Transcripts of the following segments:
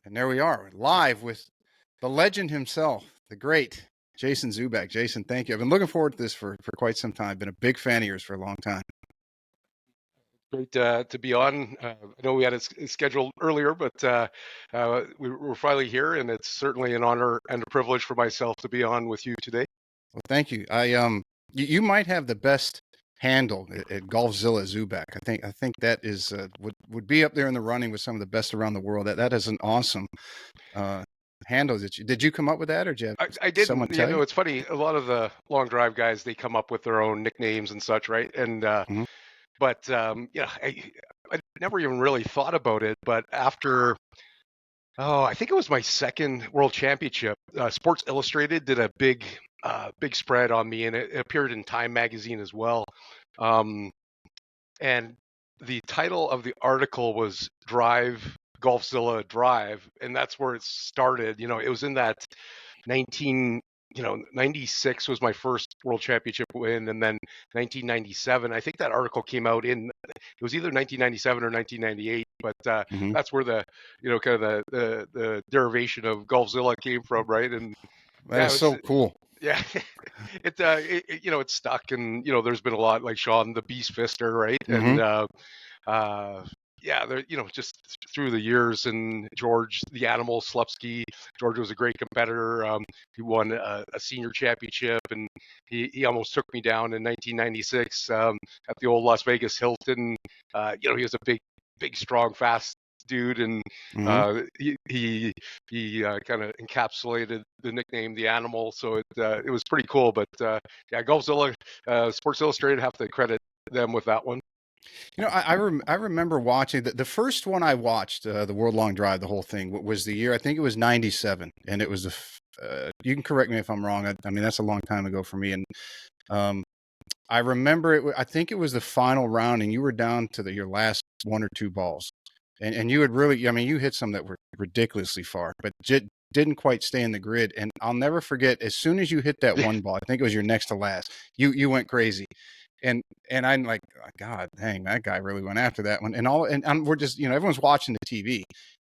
And there we are, live with the legend himself, the great Jason Zuback. Jason, thank you. I've been looking forward to this for quite some time. Been a big fan of yours for a long time. Great to be on. I know we had it scheduled earlier, but we're finally here, and it's certainly an honor and a privilege for myself to be on with you today. Well, thank you. You might have the best handle at Golf Zilla Zuback. I think that is would be up there in the running with some of the best around the world. That is an awesome uh, handle. Did you come up with that, or did you have I someone didn't, tell you? it's funny. A lot of the long drive guys, they come up with their own nicknames and such, right? And Mhm. but I never even really thought about it. But after, I think it was my second World Championship, Sports Illustrated did a big spread on me, and it appeared in Time magazine as well. Um, and the title of the article was Drive Golfzilla Drive, and that's where it started. It was in that 19 96 was my first world championship win, and then 1997, I think that article came out in, it was either 1997 or 1998, but Mhm. that's where the kind of the derivation of Golfzilla came from, right? And That yeah, is so cool. yeah, it stuck, and there's been a lot like Sean the Beast Fister, right? Hmm. And uh, yeah, there, just through the years, and George the Animal Slupski. George was a great competitor. He won a senior championship, and he almost took me down in 1996 at the old Las Vegas Hilton. He was a big, strong, fast dude, and Hmm. he kind of encapsulated the nickname the Animal, so it was pretty cool. But yeah, Golfzilla, Sports Illustrated have to credit them with that one. I remember watching the first one I watched, the World Long Drive, the whole thing was the year, I think it was 97. And it was you can correct me if I'm wrong. I mean, that's a long time ago for me. And um, I remember I think it was the final round, and you were down to your last one or two balls. And you had really, I mean, you hit some that were ridiculously far, but didn't quite stay in the grid. And I'll never forget, as soon as you hit that one ball, I think it was your next to last, you went crazy. And I'm like, "Oh, God dang, that guy really went after that one." And we're just, everyone's watching the TV,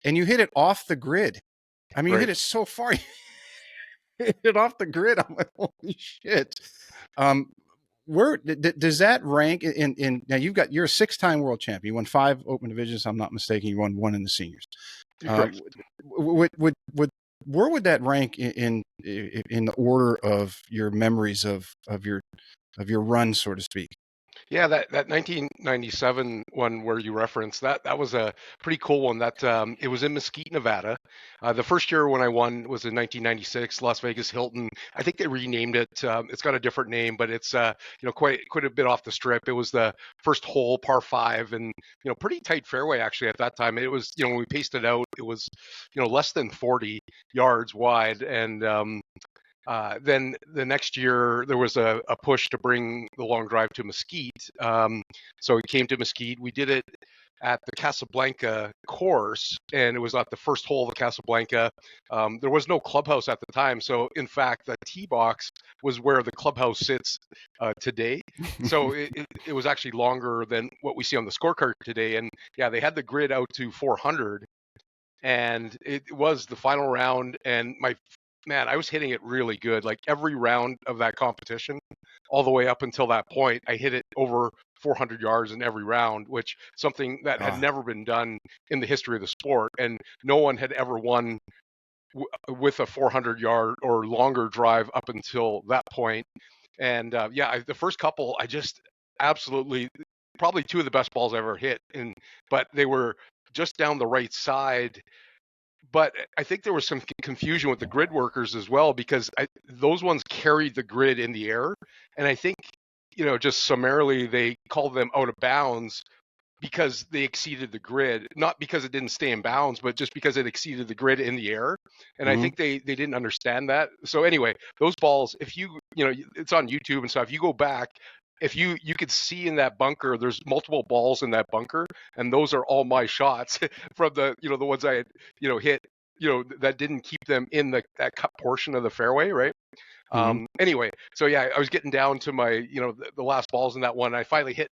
and you hit it off the grid. I mean, you hit Right. it so far, you hit it off the grid. I'm like, holy shit. Um, where does that rank in now? You're a 6-time world champion. You won 5 open divisions, if I'm not mistaken. You won 1 in the seniors. Uh, Correct. would where would that rank in the order of your memories of your run, so to speak? Yeah, that 1997 one where you referenced that was a pretty cool one. That it was in Mesquite, Nevada. The first year when I won was in 1996, Las Vegas Hilton. I think they renamed it. It's got a different name, but it's quite a bit off the strip. It was the first hole, par five, and pretty tight fairway actually at that time. It was when we paced it out, it was less than 40 yards wide, and then the next year, there was a push to bring the long drive to Mesquite. So we came to Mesquite. We did it at the Casablanca course, and it was at the first hole of the Casablanca. There was no clubhouse at the time. So, in fact, the tee box was where the clubhouse sits today. So it was actually longer than what we see on the scorecard today. And yeah, they had the grid out to 400, and it was the final round, and I was hitting it really good. Like every round of that competition, all the way up until that point, I hit it over 400 yards in every round, which something that had Ah, never been done in the history of the sport, and no one had ever won with a 400-yard or longer drive up until that point. And the first couple, I just absolutely, probably two of the best balls I ever hit, but they were just down the right side. But I think there was some confusion with the grid workers as well, because those ones carried the grid in the air. And I think, just summarily, they called them out of bounds because they exceeded the grid, not because it didn't stay in bounds, but just because it exceeded the grid in the air. And I mhm. think they didn't understand that. So anyway, those balls, if it's on YouTube and stuff, you go back, if you could see in that bunker, there's multiple balls in that bunker, and those are all my shots from the ones I had, hit, that didn't keep them in that cut portion of the fairway, right? Mhm. Anyway, so yeah, I was getting down to my, the last balls in that one. I finally hit,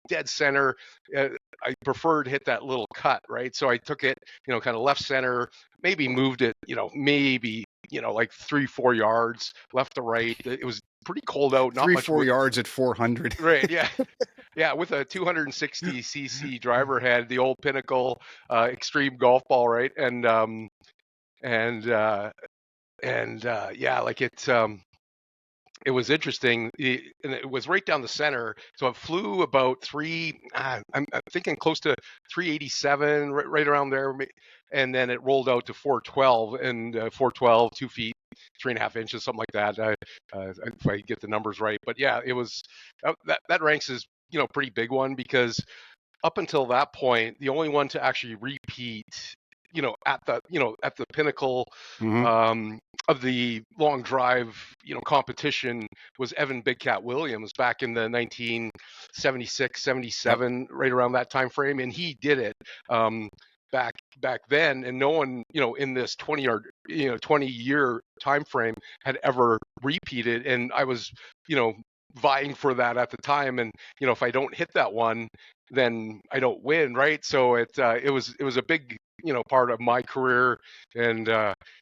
dead center. I preferred to hit that little cut, right? So I took it, kind of left center, maybe moved it, maybe, like 3-4 yards left to right. It was pretty cold out, not much 3-4 yards at 400. Right, yeah. Yeah, with a 260cc driver head, the old Pinnacle extreme golf ball, right? And yeah, like it was interesting, and it was right down the center. So it flew about I'm thinking close to 387, right around there, and then it rolled out to 412, and 412, 2 feet, 3.5 inches, something like that. If I get the numbers right, but yeah, it was that ranks as pretty big one, because up until that point, the only one to actually repeat, at the pinnacle of the long drive, competition was Evan Big Cat Williams back in the 1976, 77, yep, right around that time frame, and he did it back then, and no one, in this 20-year time frame had ever repeated, and I was, vying for that at the time, and if I don't hit that one, then I don't win, right? So it was a big part of my career, and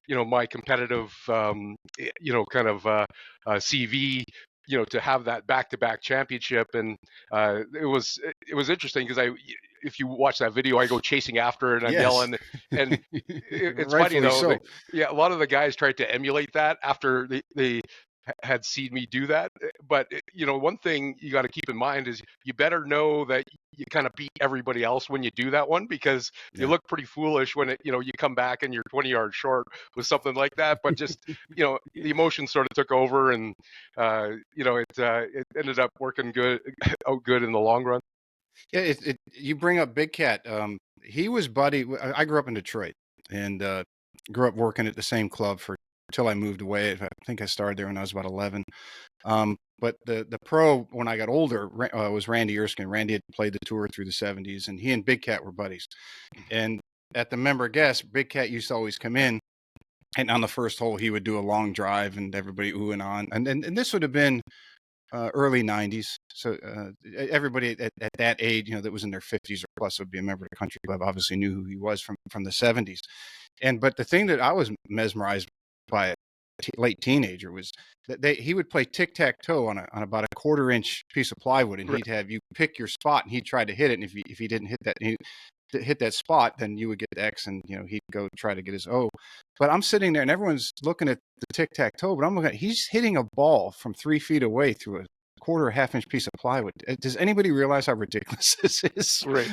my competitive kind of CV, to have that back-to-back championship. And it was interesting, because if you watch that video, I go chasing after it, and I'm yelling, and it's funny though, so. Yeah, a lot of the guys tried to emulate that after they had seen me do that. But one thing you got to keep in mind is you better know that you kind of beat everybody else when you do that one, because you look pretty foolish when you come back and you're 20 yards short with something like that. But just the emotion sort of took over, and it ended up working good in the long run. Yeah, you bring up Big Cat. He was buddy. I grew up in Detroit, and grew up working at the same club until I moved away. I think I started there when I was about 11. But the pro, when I got older, was Randy Erskine. Randy had played the tour through the 70s, and he and Big Cat were buddies. And at the member guest, Big Cat used to always come in, and on the first hole, he would do a long drive, and everybody ooh and on. And this would have been early 90s. So everybody at that age, that was in their 50s or plus would be a member of the country club, obviously knew who he was from the 70s. But the thing that I was mesmerized by a late teenager was that he would play tic-tac-toe on about a 1/4-inch piece of plywood, and he'd have you pick your spot, and he'd try to hit it. And if he didn't hit that spot, then you would get X, and he'd go try to get his O. But I'm sitting there, and everyone's looking at the tic-tac-toe, but I'm looking at, he's hitting a ball from 3 feet away through a 1/4-1/2-inch piece of plywood. Does anybody realize how ridiculous this is? Right.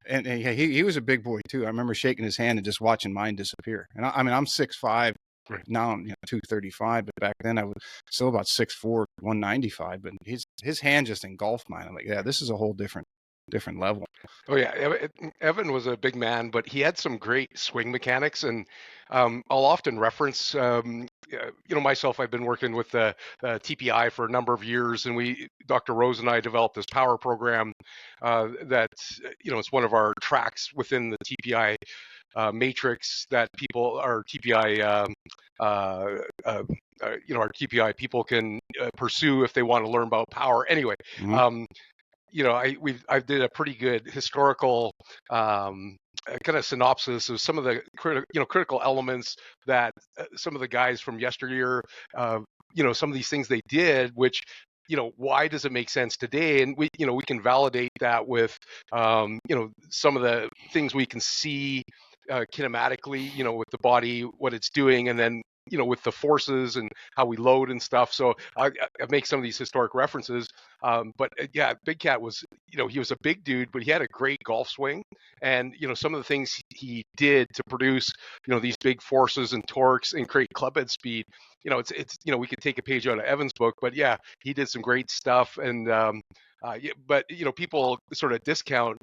And he was a big boy too. I remember shaking his hand and just watching mine disappear. And I mean, I'm 6'5". Right. Now I'm 235, but back then I was still about 6'4", 195. But his hand just engulfed mine. I'm like, yeah, this is a whole different level. Oh yeah, Evan was a big man, but he had some great swing mechanics, and I'll often reference, myself. I've been working with the TPI for a number of years, and Dr. Rose and I developed this power program that it's one of our tracks within the TPI matrix that our TPI our TPI people can pursue if they want to learn about power. Anyway, mm-hmm. I did a pretty good historical kind of synopsis of some of the critical elements that some of the guys from yesteryear, some of these things they did, which why does it make sense today? And we can validate that with some of the things we can see kinematically, with the body, what it's doing, and then with the forces and how we load and stuff. So I make some of these historic references. But yeah, Big Cat was, he was a big dude, but he had a great golf swing. And, some of the things he did to produce, these big forces and torques and create clubhead speed, it's we could take a page out of Evan's book, but yeah, he did some great stuff. And, but, people sort of discount,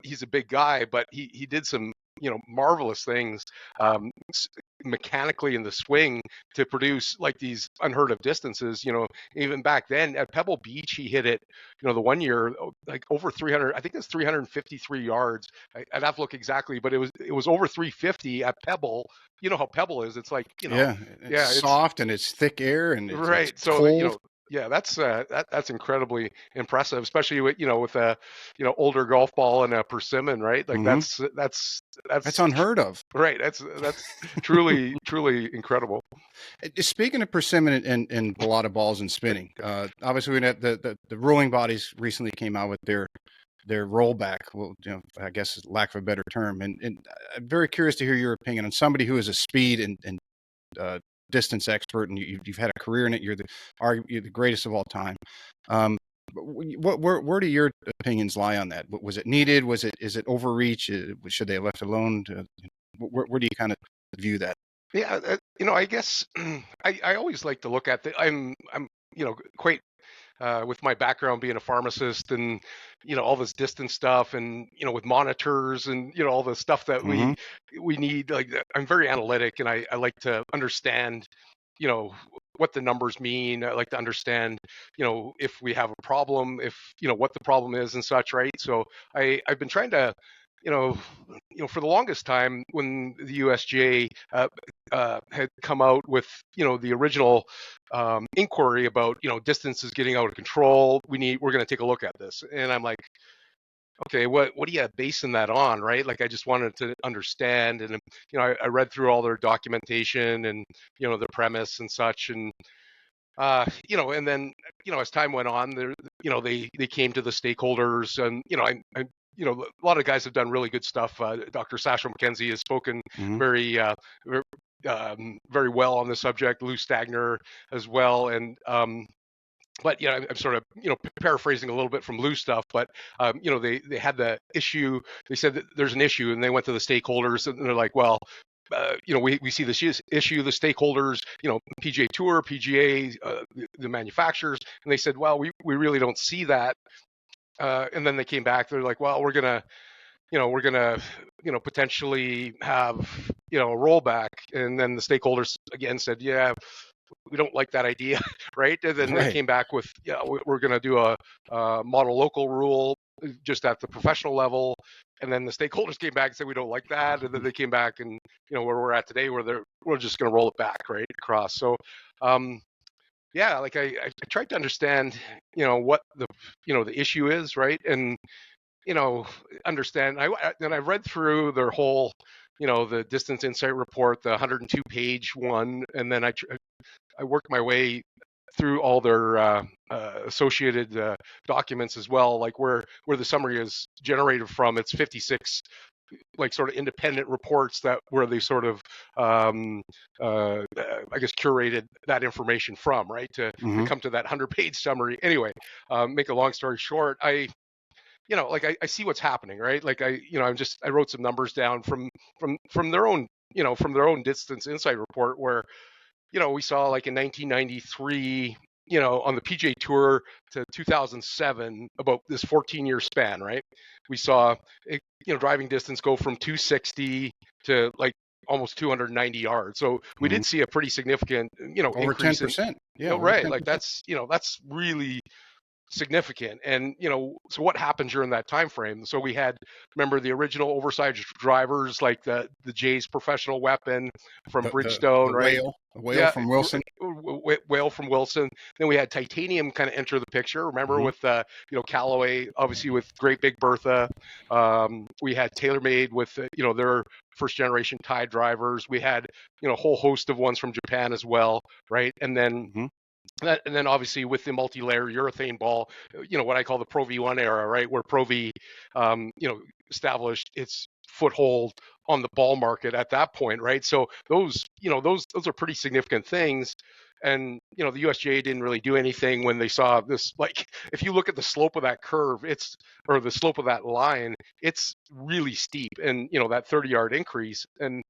he's a big guy, but he did some, marvelous things mechanically in the swing to produce like these unheard of distances. Even back then at Pebble Beach, he hit it, the one year, like over 300, I think it's 353 yards. I'd have to look exactly, but it was over 350 at Pebble. You know how Pebble is. It's like, it's soft and it's thick air and it's right. It's cold. Yeah, that's incredibly impressive, especially with with a older golf ball and a persimmon, right? Like Hmm. That's that's unheard of. right. That's truly incredible. Speaking of persimmon and balata balls and spinning, obviously we had the ruling bodies recently came out with their rollback. Well, I guess lack of a better term, and I'm very curious to hear your opinion on somebody who is a speed and uh, distance expert, and you've had a career in it. You're the greatest of all time. Um, where do your opinions lie on that? Was it needed? Is it overreach? Should they have left alone? Where do you kind of view that? Yeah, I guess I always like to look at I'm quite with my background being a pharmacist and all this distance stuff and with monitors and all the stuff that Hmm. we need. Like I'm very analytic and I like to understand you know what the numbers mean. I like to understand if we have a problem, if what the problem is and such, right? So I've been trying to you know for the longest time when the USGA had come out with the original inquiry about distance is getting out of control. We're going to take a look at this, and I'm like, okay, what are you basing that on, right? Like I just wanted to understand, and I read through all their documentation and their premise and such, and and then as time went on, they came to the stakeholders, and a lot of guys have done really good stuff. Dr. Sasha McKenzie has spoken Hmm. very very well on the subject. Lou Stagner as well, and but I'm sort of paraphrasing a little bit from Lou's stuff, but they had the issue. They said that there's an issue, and they went to the stakeholders, and they're like, well. We see this issue, the stakeholders, PGA Tour, PGA, the manufacturers, and they said, well, we really don't see that. And then they came back. They're like, well, we're gonna potentially have a rollback. And then the stakeholders again said, yeah, we don't like that idea, right? And then they Right. came back with, yeah, we're going to do a model local rule just at the professional level. And then the stakeholders came back and said we don't like that. And then they came back and where we're at today, where we're just going to roll it back right across. So yeah, like I tried to understand what the issue is, right? And you know, understand. I read through their whole, the Distance Insight report, the 102-page one, and then I worked my way through all their associated documents as well, like where the summary is generated from. It's 56 like sort of independent reports that where they sort of I guess curated that information from, right, to Hmm. come to that 100-page summary. Anyway, make a long story short, like I see what's happening, right? Like I wrote some numbers down from their own from their own Distance Insight report where we saw like in 1993, on the PGA Tour to 2007, about this 14-year span, right? We saw it, driving distance go from 260 to like almost 290 yards. So we Hmm. did see a pretty significant, Over increase in, 10%. Yeah, over right? Like 10%. that's really significant. And so what happened during that time frame? So we had, remember, the original oversized drivers, like the Jay's professional weapon from Bridgestone, right? The whale Yeah, from Wilson. Whale from Wilson. Then we had titanium kind of enter the picture. Remember, Hmm. with Callaway, obviously with Great Big Bertha. We had TaylorMade with their first generation Tide drivers. We had a whole host of ones from Japan as well, right? Hmm. And then obviously with the multi-layer urethane ball, what I call the Pro V1 era, right, where Pro V, established its foothold on the ball market at that point, right? So those are pretty significant things. And the USGA didn't really do anything when they saw this. Like, if you look at the slope of that curve, or the slope of that line, it's really steep, and that 30-yard increase. And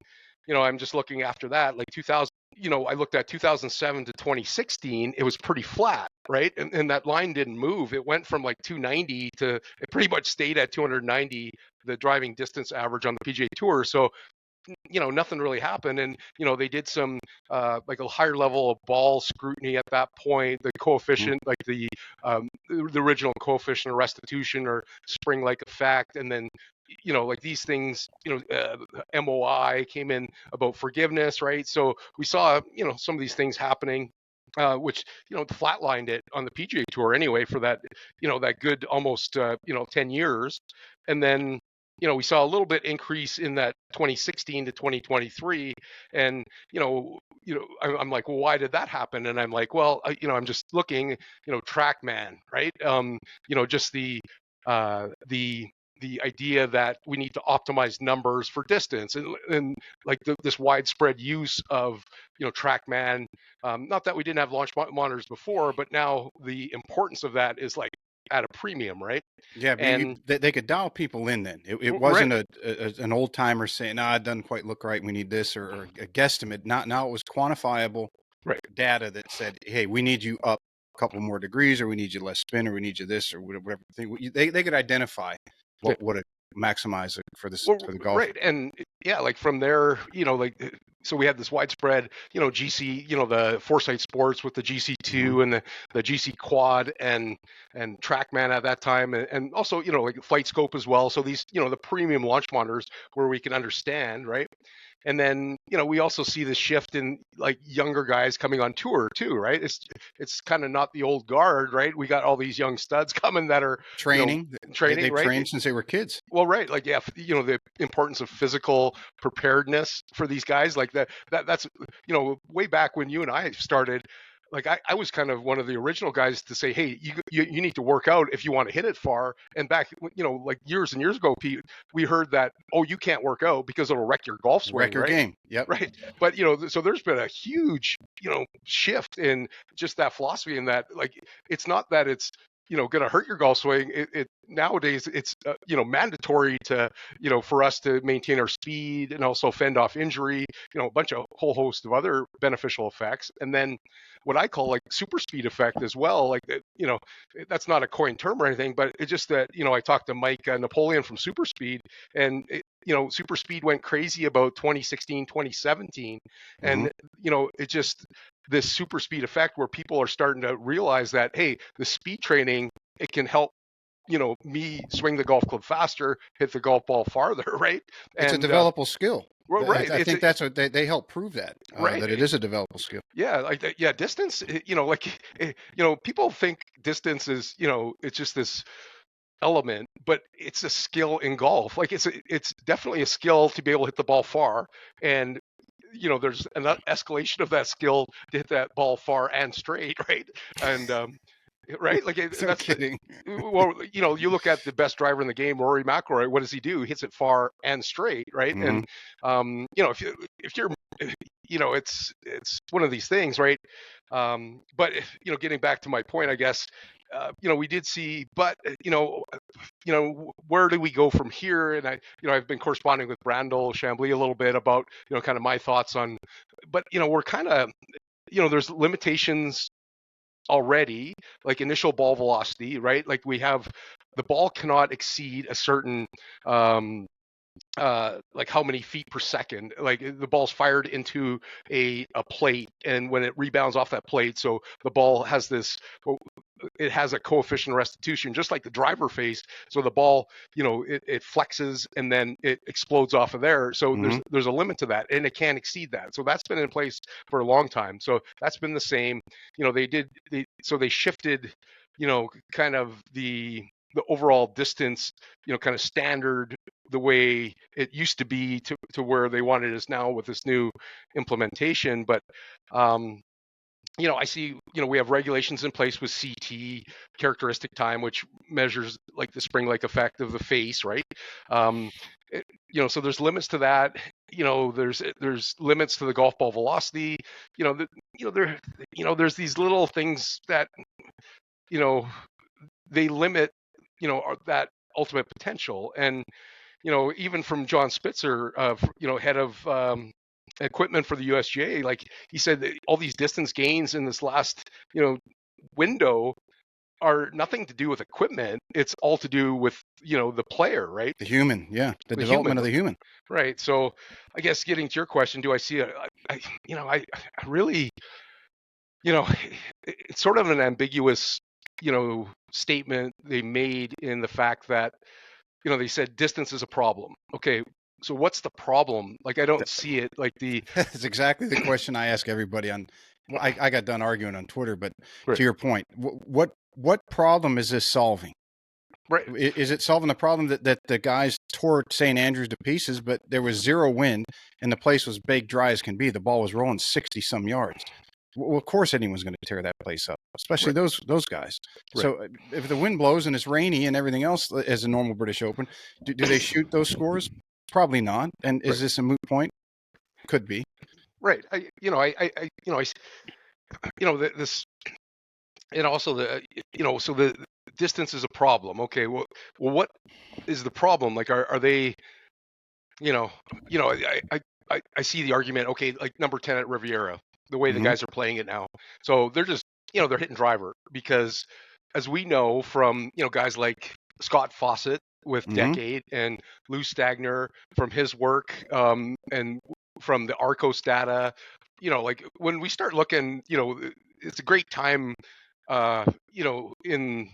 I'm just looking after that, like 2000. I looked at 2007 to 2016, it was pretty flat, right? And that line didn't move. It went from like 290 to, it pretty much stayed at 290, the driving distance average on the PGA Tour. So, nothing really happened. And, they did some like a higher level of ball scrutiny at that point, the coefficient, like the original coefficient of restitution or spring like effect. And then, like these things, MOI came in about forgiveness, right? So we saw, some of these things happening. which flatlined it on the PGA Tour anyway for that that good almost 10 years, and then we saw a little bit increase in that 2016 to 2023, and I'm like, well, why did that happen? And I'm like, well, I'm just looking, TrackMan, right? Just the idea that we need to optimize numbers for distance, and like this widespread use of TrackMan. Not that we didn't have launch monitors before, but now the importance of that is like at a premium, right? Yeah, And they could dial people in then. It right, wasn't an old timer saying, "No, it doesn't quite look right. We need this," or a guesstimate. Not now. It was quantifiable right. data that said, "Hey, we need you up a couple more degrees, or we need you less spin, or we need you this, or whatever thing." They could identify Yeah. what would maximize it for this Well, for the golfer. right, and yeah, like from there, so we had this widespread, GC, the Foresight Sports with the Hmm. GC2 and the GC Quad and TrackMan at that time, and also like Flight Scope as well. So these, the premium launch monitors where we can understand, right? And then we also see this shift in like younger guys coming on tour too, right? It's kind of not the old guard, right? We got all these young studs coming that are Training. training, They've right? trained since they were kids. Well, right, like yeah, the importance of physical preparedness for these guys, like that's way back when you and I started. Like I was kind of one of the original guys to say, hey, you need to work out if you want to hit it far. And back, like years and years ago, Pete, we heard that, oh, you can't work out because it'll wreck your golf swing, Wreck your right? game. Yep. Right. But so there's been a huge shift in just that philosophy, in that like it's not that it's going to hurt your golf swing. It nowadays it's mandatory to for us to maintain our speed and also fend off injury. A bunch of whole host of other beneficial effects, and then what I call like super speed effect as well. Like that, that's not a coined term or anything, but it's just that I talked to Mike Napoleon from Super Speed, and super speed went crazy about 2016 2017, Hmm. and it just this super speed effect where people are starting to realize that, hey, the speed training, it can help me swing the golf club faster, hit the golf ball farther, right? It's a And developable skill. well, right, I it's think that's what they help prove right, that it is a developable skill. yeah, like yeah, distance, like people think distance is it's just this element, but it's a skill in golf. Like it's definitely a skill to be able to hit the ball far, and there's an escalation of that skill to hit that ball far and straight, right? And right, like No that's kidding. well, you look at the best driver in the game, Rory McIlroy. What does he do? He hits it far and straight, right? Hmm. And if you're it's one of these things, right? But getting back to my point, I guess we did see, but where do we go from here? And I've been corresponding with Brandel Chambly a little bit about kind of my thoughts on, but we're kind of there's limitations already, like initial ball velocity, right? Like we have the ball cannot exceed a certain like how many feet per second. Like the ball's fired into a plate, and when it rebounds off that plate, so the ball has this, it has a coefficient of restitution, just like the driver face. So the ball, it flexes and then it explodes off of there. So Hmm. there's a limit to that, and it can't exceed that. So that's been in place for a long time. So that's been the same. They shifted, kind of the overall distance, kind of standard, the way it used to be to where they wanted us now with this new implementation. But I see, we have regulations in place with CT, characteristic time, which measures like the spring-like effect of the face, right? Um, so there's limits to that. There's limits to the golf ball velocity. There, there's these little things that you know they limit, that ultimate potential. And even from John Spitzer, head of equipment for the USGA, like he said, that all these distance gains in this last, window are nothing to do with equipment. It's all to do with, the player, right? The human, yeah, the The human, development of the human. right? So I guess getting to your question, do I see it? I really, you know, it's sort of an ambiguous, statement they made, in the fact that they said distance is a problem. Okay, so what's the problem? Like I don't see it. Like the That's exactly the question I ask everybody on Well, I got done arguing on Twitter, but Right. to your point, what problem is this solving? Right. Is it solving the problem that the guys tore St. Andrews to pieces, but there was zero wind and the place was baked dry as can be? The ball was rolling 60 some yards. Well, of course, anyone's going to tear that place up, especially Right. those guys. Right. So if the wind blows and it's rainy and everything else as a normal British Open, do they shoot those scores? Probably not. And is Right. this a moot point? Could be. Right. This, and also so the distance is a problem. Okay. What is the problem? Like, are they, you know, I see the argument. Okay, like number 10 at Riviera, the way the Mm-hmm. guys are playing it now. So they're just, they're hitting driver because, as we know from, guys like Scott Fawcett with Mm-hmm. Decade and Lou Stagner from his work, and from the Arcos data, like when we start looking, it's a great time, in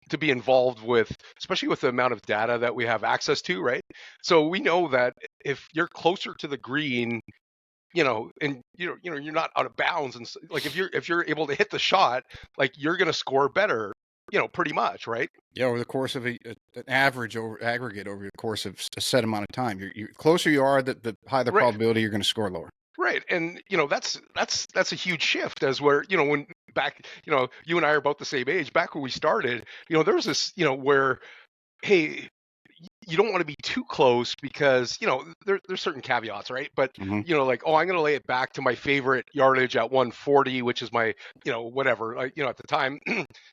to be involved with, especially with the amount of data that we have access to, right? So we know that if you're closer to the green, and you're not out of bounds, and like if you're able to hit the shot, like you're going to score better, pretty much, right? Yeah, over the course of an average over aggregate over the course of a set amount of time, you closer you are, the higher the Right. probability you're going to score lower. Right. And that's a huge shift, as where, when back, you and I are about the same age. Back when we started, there was this, where, hey, you don't want to be too close because, there's certain caveats, right? But, Mm-hmm. like, oh, I'm going to lay it back to my favorite yardage at 140, which is my, whatever, like, at the time,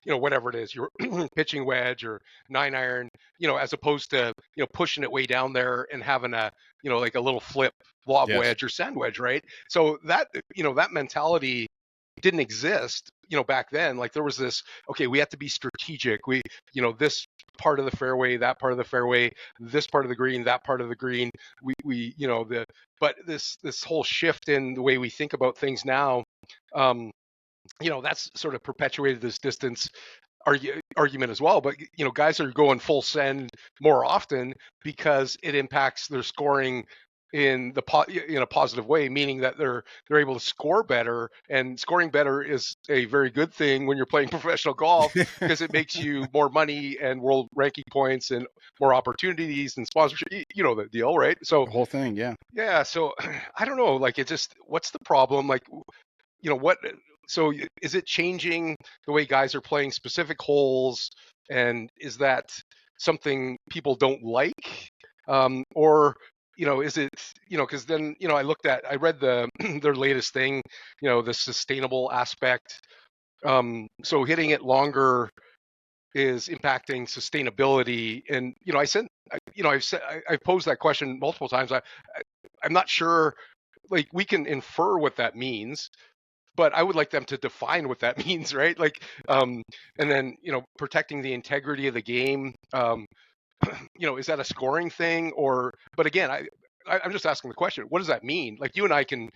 whatever it is, your pitching wedge or 9-iron, as opposed to, pushing it way down there and having a, like a little flip lob Yes. wedge or sand wedge, right? So that, that mentality didn't exist, back then. Like there was this, okay, we have to be strategic. We, this part of the fairway, that part of the fairway, this part of the green, that part of the green. But this whole shift in the way we think about things now, that's sort of perpetuated this distance argument as well. But guys are going full send more often because it impacts their scoring in a positive way, meaning that they're able to score better, and scoring better is a very good thing when you're playing professional golf because it makes you more money and world ranking points and more opportunities and sponsorship. You know the deal, right? So The whole thing, yeah. yeah, so I don't know, like it just, what's the problem? Like, what, so is it changing the way guys are playing specific holes, and is that something people don't like, or is it, because then I read their latest thing, the sustainable aspect, so hitting it longer is impacting sustainability. And I've posed that question multiple times. I'm not sure, like we can infer what that means, but I would like them to define what that means, right? Like, and then, protecting the integrity of the game. Is that a scoring thing, or? But again, I'm just asking the question. What does that mean? Like you and I can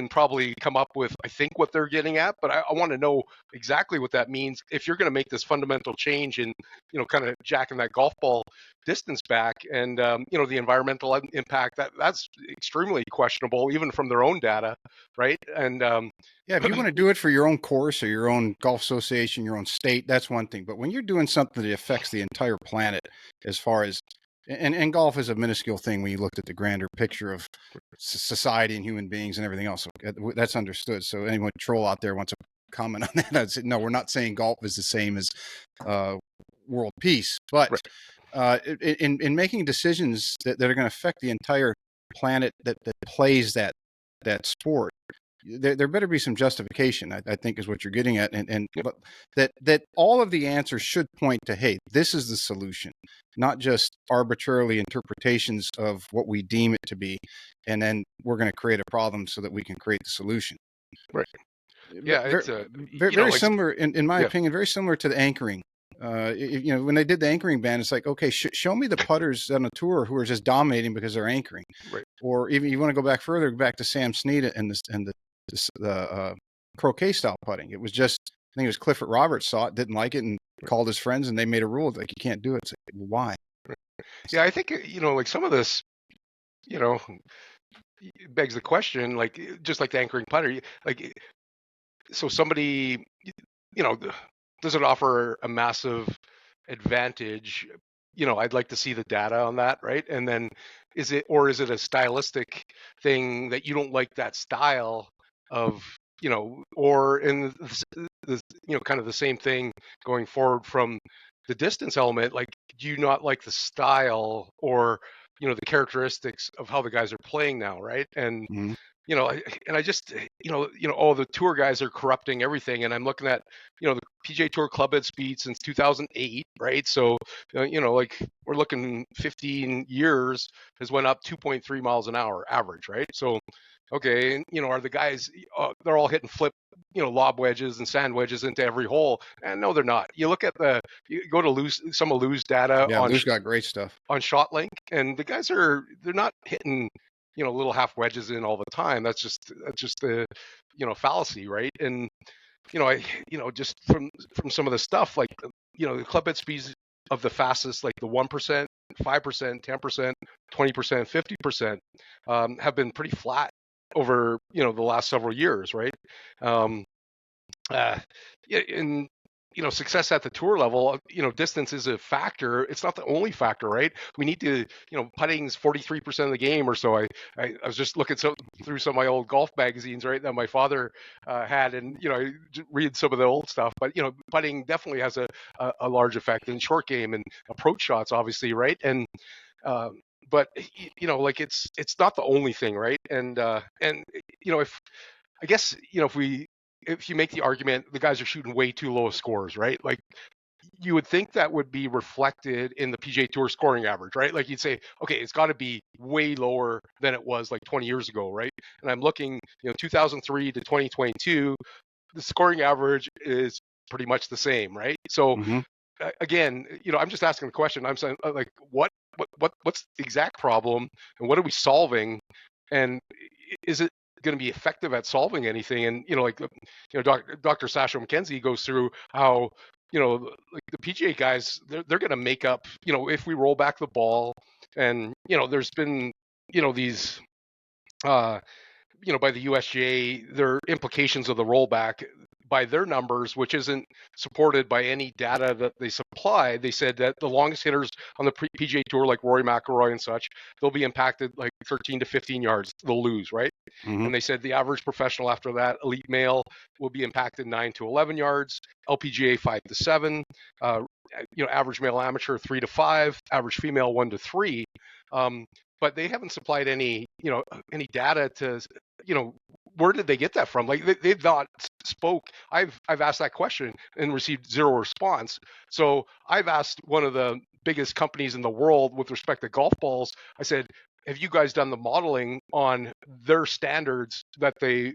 probably come up with, I think, what they're getting at, but I want to know exactly what that means if you're going to make this fundamental change in, kind of jacking that golf ball distance back, and the environmental impact, that's extremely questionable even from their own data, right? And Yeah, if you want to do it for your own course or your own golf association, your own state, that's one thing. But when you're doing something that affects the entire planet, as far as, and golf is a minuscule thing when you looked at the grander picture of society and human beings and everything else. So that's understood. So anyone troll out there wants to comment on that, I'd say, no, we're not saying golf is the same as world peace, but in making decisions that are going to affect the entire planet that plays that sport, there better be some justification, I think is what you're getting at. And yep. that all of the answers should point to, hey, this is the solution, not just arbitrarily interpretations of what we deem it to be. And then we're going to create a problem so that we can create the solution. Right. Yeah. It's very similar, in my yeah. opinion, very similar to the anchoring. When they did the anchoring ban, it's like, okay, show me the putters on a tour who are just dominating because they're anchoring. Right. Or even you want to go back further, back to Sam Snead and the croquet style putting. It was just, I think it was Clifford Roberts saw it, didn't like it, and called his friends, and they made a rule like you can't do it. It's like, why? Yeah, I think like some of this, it begs the question, like just like the anchoring putter, like so somebody, you know, does it offer a massive advantage? I'd like to see the data on that, right? And then is it a stylistic thing that you don't like that style of, or in the kind of the same thing going forward from the distance element, like do you not like the style or the characteristics of how the guys are playing now, right? And Mm-hmm. I just, oh, the tour guys are corrupting everything. And I'm looking at, the PGA Tour club head speed since 2008, right? So, like we're looking 15 years has went up 2.3 miles an hour average, right? So, okay, and, are the guys, they're all hitting flip, lob wedges and sand wedges into every hole. And no, they're not. You look at you go to some of Lou's data Yeah, Lou's got great stuff. on ShotLink, and the guys they're not hitting little half wedges in all the time. That's just the fallacy, right? And I just from some of the stuff, like the club head speeds of the fastest, like the 1%, 5%, 10%, 20%, 50% have been pretty flat over the last several years, right? um and success at the tour level, distance is a factor. It's not the only factor, right? We need to, putting's 43% of the game or so. I was just looking through some of my old golf magazines, right, that my father had, and I read some of the old stuff. But putting definitely has a large effect in short game and approach shots, obviously, right? And but like it's not the only thing, right? And if I guess if you make the argument the guys are shooting way too low scores, right? Like you would think that would be reflected in the PGA Tour scoring average, right? Like you'd say, okay, it's got to be way lower than it was like 20 years ago, right? And I'm looking, 2003 to 2022, the scoring average is pretty much the same, right? So Mm-hmm. again, I'm just asking the question. I'm saying, like, what's the exact problem, and what are we solving, and is it going to be effective at solving anything? And like Dr. Sasha McKenzie goes through how like the PGA guys, they're going to make up, if we roll back the ball, and there's been these by the USGA, their implications of the rollback by their numbers, which isn't supported by any data that they supply. They said that the longest hitters on the PGA Tour, like Rory McIlroy and such, they'll be impacted like 13 to 15 yards. They'll lose, right? Mm-hmm. And they said the average professional after that, elite male, will be impacted 9 to 11 yards, LPGA 5 to 7, average male amateur 3 to 5, average female 1 to 3. But they haven't supplied any data to, where did they get that from? Like they've not spoke. I've asked that question and received zero response. So I've asked one of the biggest companies in the world with respect to golf balls. I said, have you guys done the modeling on their standards that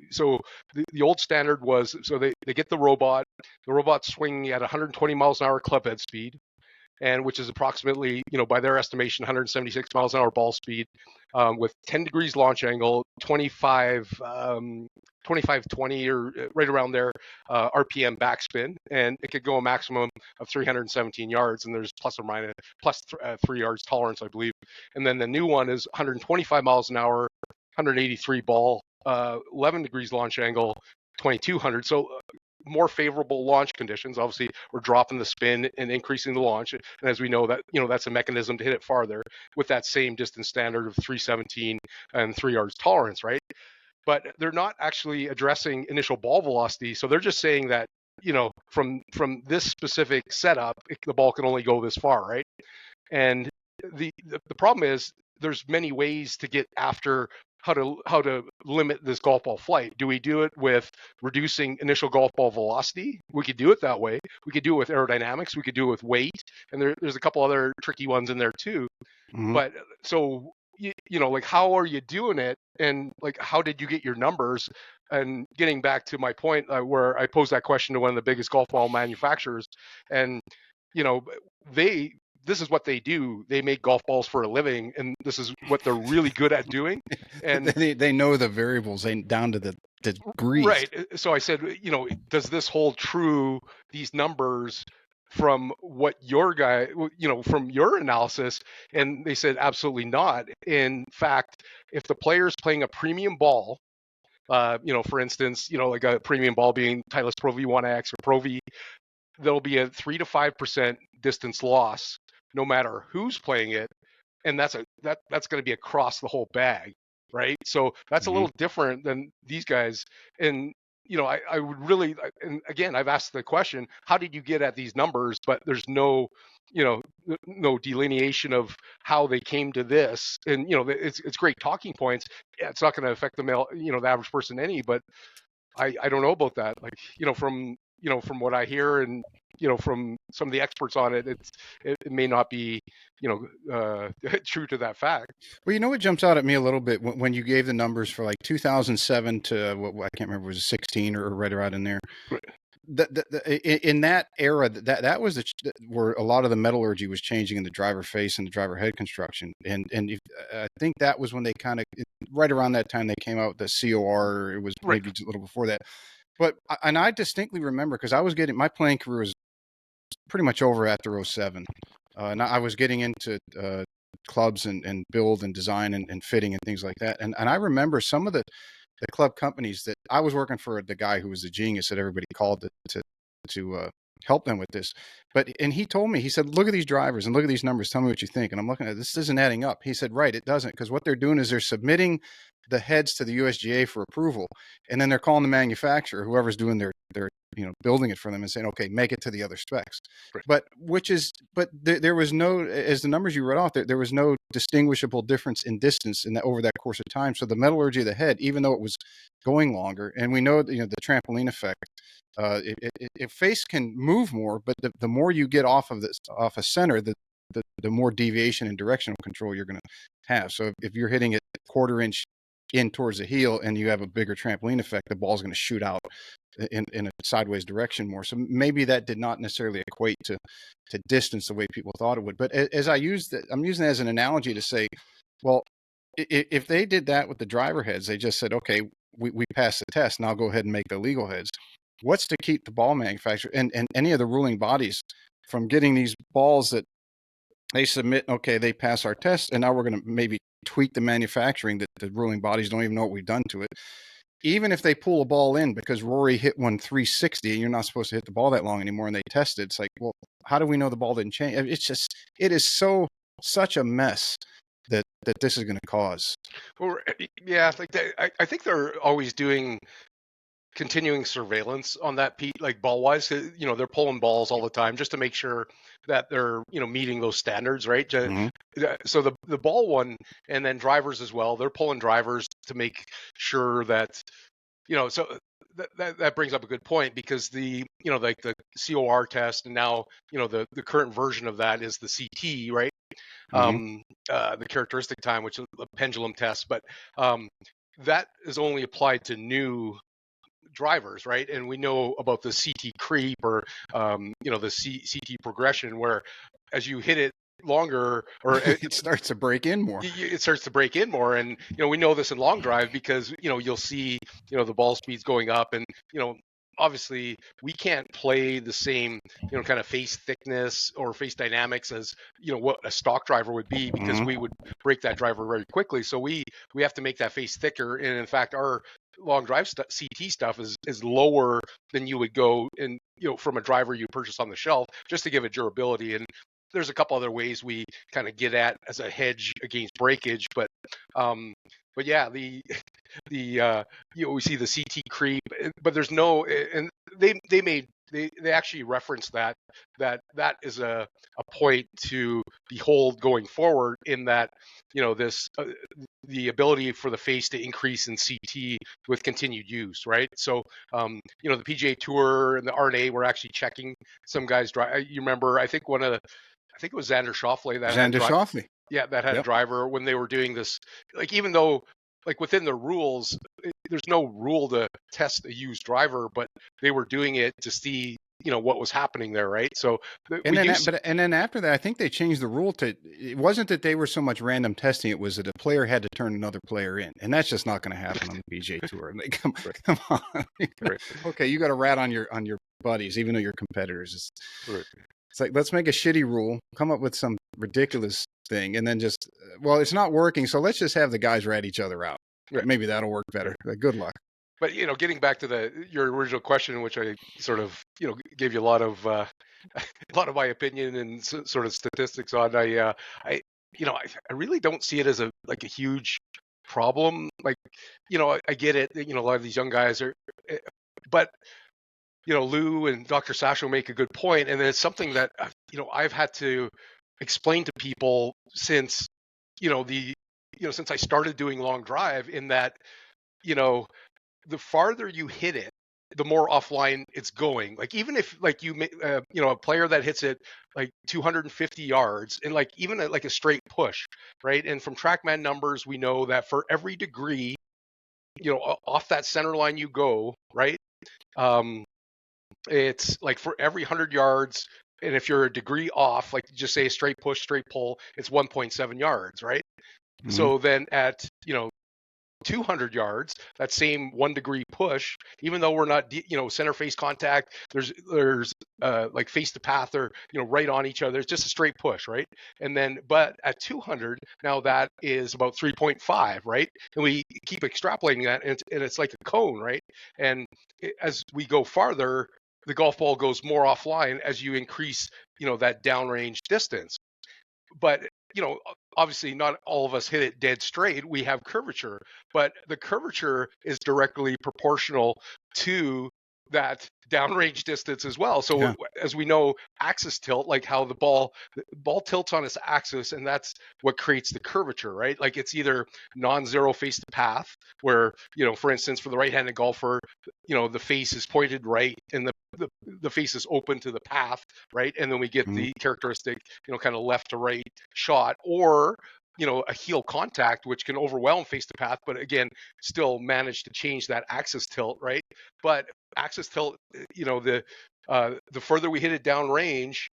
so the old standard was, so they get the robot swinging at 120 miles an hour club head speed, and which is approximately, by their estimation, 176 miles an hour ball speed, with 10 degrees launch angle, 2520 or right around there, RPM backspin, and it could go a maximum of 317 yards, and there's plus or minus 3 yards tolerance, I believe. And then the new one is 125 miles an hour, 183 ball, 11 degrees launch angle, 2200. So more favorable launch conditions. Obviously, we're dropping the spin and increasing the launch, and as we know, that that's a mechanism to hit it farther with that same distance standard of 317 and 3 yards tolerance, right? But they're not actually addressing initial ball velocity, so they're just saying that from this specific setup, the ball can only go this far, right? And the problem is there's many ways to get after how to limit this golf ball flight. Do we do it with reducing initial golf ball velocity? We could do it that way. We could do it with aerodynamics. We could do it with weight, and there's a couple other tricky ones in there too. Mm-hmm. But so like how are you doing it, and like how did you get your numbers? And getting back to my point, where I posed that question to one of the biggest golf ball manufacturers, and this is what they do. They make golf balls for a living, and this is what they're really good at doing. And they know the variables down to the degrees. Right. So I said, does this hold true, these numbers, from what your guy, from your analysis? And they said absolutely not. In fact, if the player's playing a premium ball, for instance, like a premium ball being Titleist Pro V1X or Pro V, there'll be a 3 to 5% distance loss no matter who's playing it, and that's going to be across the whole bag, right? So that's a Mm-hmm. little different than these guys. And I would really, and again, I've asked the question, how did you get at these numbers? But there's no delineation of how they came to this. And it's great talking points. Yeah, it's not going to affect the average person any, but I don't know about that. Like, from what I hear, and from some of the experts on it, it may not be true to that fact. Well, you know what jumps out at me a little bit when you gave the numbers for like 2007 to what I can't remember, was it 16 or right around in there. In that era, that was where a lot of the metallurgy was changing in the driver face and the driver head construction, and I think that was when they kind of, right around that time, they came out with the COR. It was Right. maybe a little before that, but I distinctly remember, because I was getting, my playing career was pretty much over after 07. And I was getting into clubs and build and design and fitting and things like that. And I remember some of the club companies that I was working for, the guy who was the genius that everybody called to help them with this. And he told me, he said, look at these drivers and look at these numbers. Tell me what you think. And I'm looking at this isn't adding up. He said, right, it doesn't, because what they're doing is they're submitting the heads to the USGA for approval, and then they're calling the manufacturer, whoever's doing their building it for them, and saying, okay, make it to the other specs. Right. But there was no, as the numbers you read off, there was no distinguishable difference in distance over that course of time. So the metallurgy of the head, even though it was going longer, and we know the trampoline effect, if face can move more, but the more you get off a center, the more deviation and directional control you're going to have. So if you're hitting it quarter inch in towards the heel and you have a bigger trampoline effect, the ball's going to shoot out in a sideways direction more. So maybe that did not necessarily equate to distance the way people thought it would. But as I'm using it as an analogy to say, well, if they did that with the driver heads, they just said, okay, we passed the test, now go ahead and make the legal heads. What's to keep the ball manufacturer and any of the ruling bodies from getting these balls that they submit, okay, they pass our test, and now we're going to maybe tweak the manufacturing that the ruling bodies don't even know what we've done to it. Even if they pull a ball in because Rory hit one 360 and you're not supposed to hit the ball that long anymore, and they test it, it's like, well, how do we know the ball didn't change? It is such a mess that this is going to cause. Well, yeah, like I think they're always doing continuing surveillance on that, Pete, like ball wise. They're pulling balls all the time just to make sure that they're meeting those standards, right? So the ball one, and then drivers as well, they're pulling drivers to make sure that so that brings up a good point, because like the COR test, and now the current version of that is the CT, right? The characteristic time, which is a pendulum test, but that is only applied to new drivers, right? And we know about the CT creep, or the CT progression, where as you hit it longer, or it starts to break in more. It starts to break in more, and we know this in long drive, because you'll see the ball speeds going up, and obviously we can't play the same kind of face thickness or face dynamics as what a stock driver would be, because we would break that driver very quickly. So we have to make that face thicker, and in fact our long drive CT stuff is lower than you would go in from a driver you purchase on the shelf, just to give it durability. And there's a couple other ways we kind of get at as a hedge against breakage, but yeah, we see the CT creep, but there's no, and they actually reference that is a point to behold going forward, in that this the ability for the face to increase in CT with continued use, right? So the PGA Tour and the R&A were actually checking some guys drive. You remember, I think it was Xander Schauffele that had a driver when they were doing this. Like, even though, like, within the rules, there's no rule to test a used driver, but they were doing it to see what was happening there, right? So and then after that, I think they changed the rule to, it wasn't that they were so much random testing, it was that a player had to turn another player in, and that's just not going to happen on the PGA Tour. Like, come on. Okay, you got a rat on your buddies, even though you're competitors. Right. It's like, let's make a shitty rule, come up with some ridiculous thing, and then just, well, it's not working, so let's just have the guys rat each other out. Right. Maybe that'll work better. Like, good luck. But getting back to your original question, which I sort of gave you a lot of a lot of my opinion and sort of statistics on, I really don't see it as a huge problem. Like, I get it. A lot of these young guys are, but Lou and Dr. Sasho make a good point, and it's something that I've had to explain to people since since I started doing long drive. In that, the farther you hit it, the more offline it's going. Like, even if a player that hits it like 250 yards and like even like a straight push, right? And from TrackMan numbers, we know that for every degree, off that center line you go, right? It's like for every 100 yards, and if you're a degree off, like just say a straight push, straight pull, it's 1.7 yards, right? Mhm. So then at 200 yards, that same 1 degree push, even though we're not center face contact, there's like face to path or right on each other, it's just a straight push, right? And then but at 200, now that is about 3.5, right? And we keep extrapolating that, and it's like a cone, right? And as we go farther, the golf ball goes more offline as you increase that downrange distance. But obviously not all of us hit it dead straight. We have curvature, but the curvature is directly proportional to that downrange distance as well. So Yeah. as we know, axis tilt, like how the ball tilts on its axis, and that's what creates the curvature, right? Like, it's either non-zero face to path, where for instance, for the right-handed golfer, the face is pointed right and the face is open to the path, right? And then we get the characteristic kind of left to right shot, or a heel contact, which can overwhelm face to path, but again, still manage to change that axis tilt, right? But axis tilt, the further we hit it down range,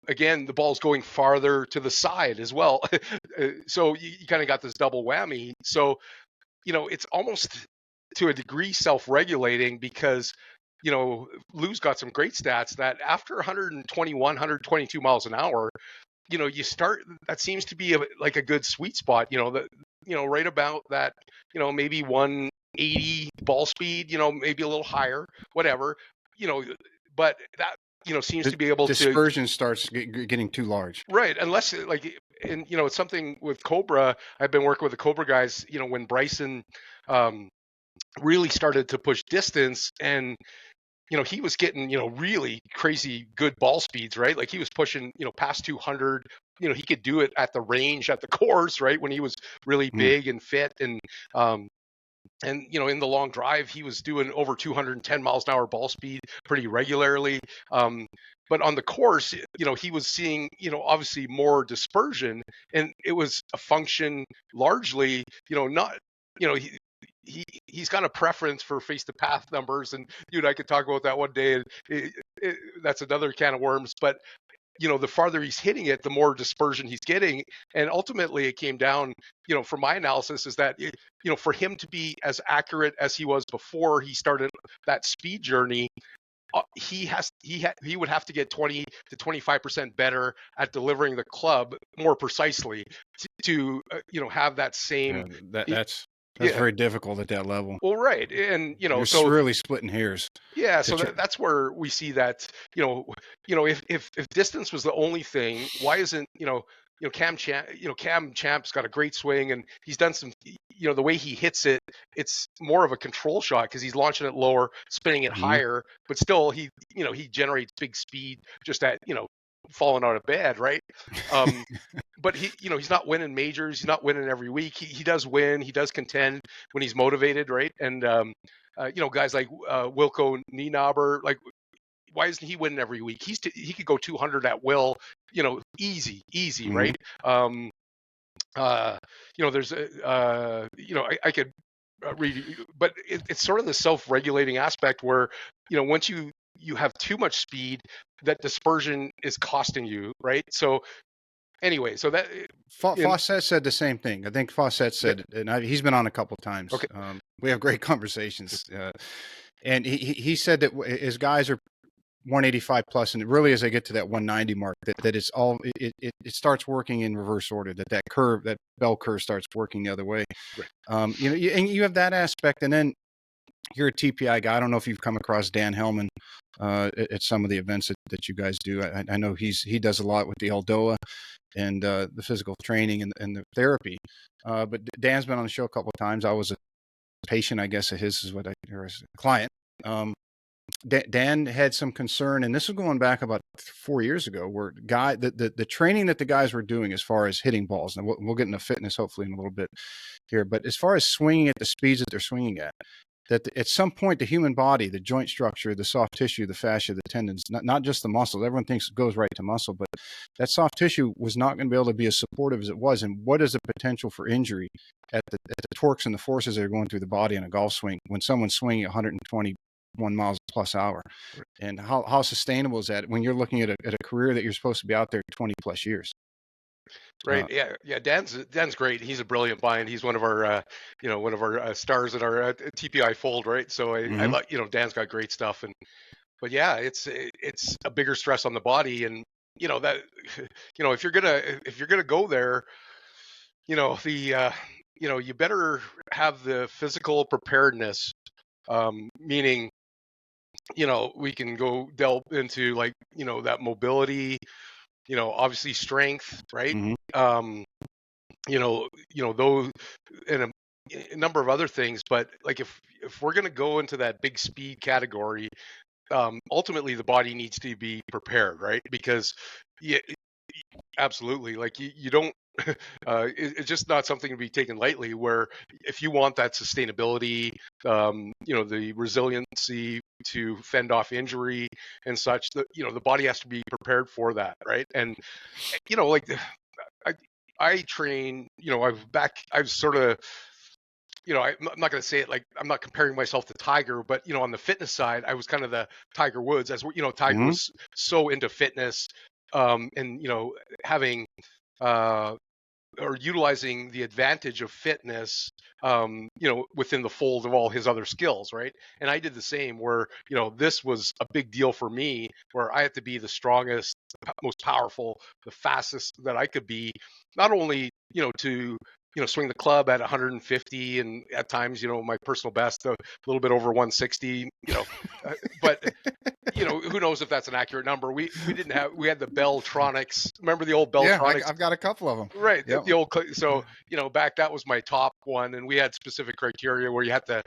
again, the ball's going farther to the side as well. So you kind of got this double whammy. So it's almost to a degree self-regulating, because Lou's got some great stats that after 121, 122 miles an hour, you start, that seems to be like a good sweet spot, right about that, maybe 180 ball speed, maybe a little higher, whatever, but that, seems to be able dispersion starts getting too large. Right. Unless and it's something with Cobra. I've been working with the Cobra guys, when Bryson, really started to push distance, and he was getting really crazy good ball speeds, right? Like, he was pushing past 200. He could do it at the range, at the course, right, when he was really big and fit, and in the long drive, he was doing over 210 miles an hour ball speed pretty regularly. But on the course, he was seeing obviously more dispersion, and it was a function largely not he's got a preference for face to path numbers, and you and I could talk about that one day, and that's another can of worms. But the farther he's hitting it, the more dispersion he's getting, and ultimately it came down, from my analysis, is that for him to be as accurate as he was before he started that speed journey, he would have to get 20 to 25% better at delivering the club more precisely to have that same. That's very difficult at that level. Well, right, and you're so really splitting hairs. Yeah, so that's where we see that if distance was the only thing, why isn't Cam Champ's got a great swing, and he's done some the way he hits it, it's more of a control shot because he's launching it lower, spinning it higher, but still he generates big speed just at falling out of bed, right? But he's not winning majors, he's not winning every week. He does win, he does contend when he's motivated, right? And guys like Wilco Nienaber, like, why isn't he winning every week? He could go 200 at will, easy, right? There's I could read, but it's sort of the self-regulating aspect where once you have too much speed, that dispersion is costing you, right? So anyway, so that Fawcett said the same thing. I think Fawcett said, and he's been on a couple times. Okay. We have great conversations, and he said that his guys are 185 plus, and really as I get to that 190 mark, that it's all it starts working in reverse order. That curve, that bell curve, starts working the other way. Right. And you have that aspect, and then you're a TPI guy. I don't know if you've come across Dan Hellman at some of the events that you guys do. I know he does a lot with the Eldoa and the physical training and the therapy. But Dan's been on the show a couple of times. I was a patient, I guess, of his, or a client. Dan had some concern, and this was going back about 4 years ago, where the training that the guys were doing as far as hitting balls, and we'll get into fitness hopefully in a little bit here, but as far as swinging at the speeds that they're swinging at at some point the human body, the joint structure, the soft tissue, the fascia, the tendons, not just the muscles, everyone thinks it goes right to muscle, but that soft tissue was not going to be able to be as supportive as it was. And what is the potential for injury at the torques and the forces that are going through the body in a golf swing when someone's swinging 121 miles plus hour? And how sustainable is that when you're looking at a career that you're supposed to be out there 20 plus years? Right. Yeah. Dan's great. He's a brilliant mind. He's one of our, stars at our TPI fold, right? So I like, Dan's got great stuff, but yeah, it's a bigger stress on the body, and that, if you're gonna go there, you better have the physical preparedness, meaning, we can go delve into like, that mobility, obviously strength, right? Mm-hmm. Those, and a number of other things, but like if we're going to go into that big speed category, ultimately the body needs to be prepared, right? Because yeah, absolutely, like you don't it's just not something to be taken lightly, where if you want that sustainability, the resiliency to fend off injury and such, the body has to be prepared for that, right? And like I train, I've sort of, I'm not going to say it like I'm not comparing myself to Tiger, but on the fitness side, I was kind of the Tiger Woods, as Tiger Mm-hmm. was so into fitness, and having or utilizing the advantage of fitness, within the fold of all his other skills, right? And I did the same, where this was a big deal for me, where I had to be the strongest, most powerful, the fastest that I could be, not only to swing the club at 150, and at times my personal best a little bit over 160, but who knows if that's an accurate number. We had the Belltronics. Remember the old Yeah, Belltronics? I've got a couple of them. Right. Yep. The old, so, back, that was my top one. And we had specific criteria where you had to,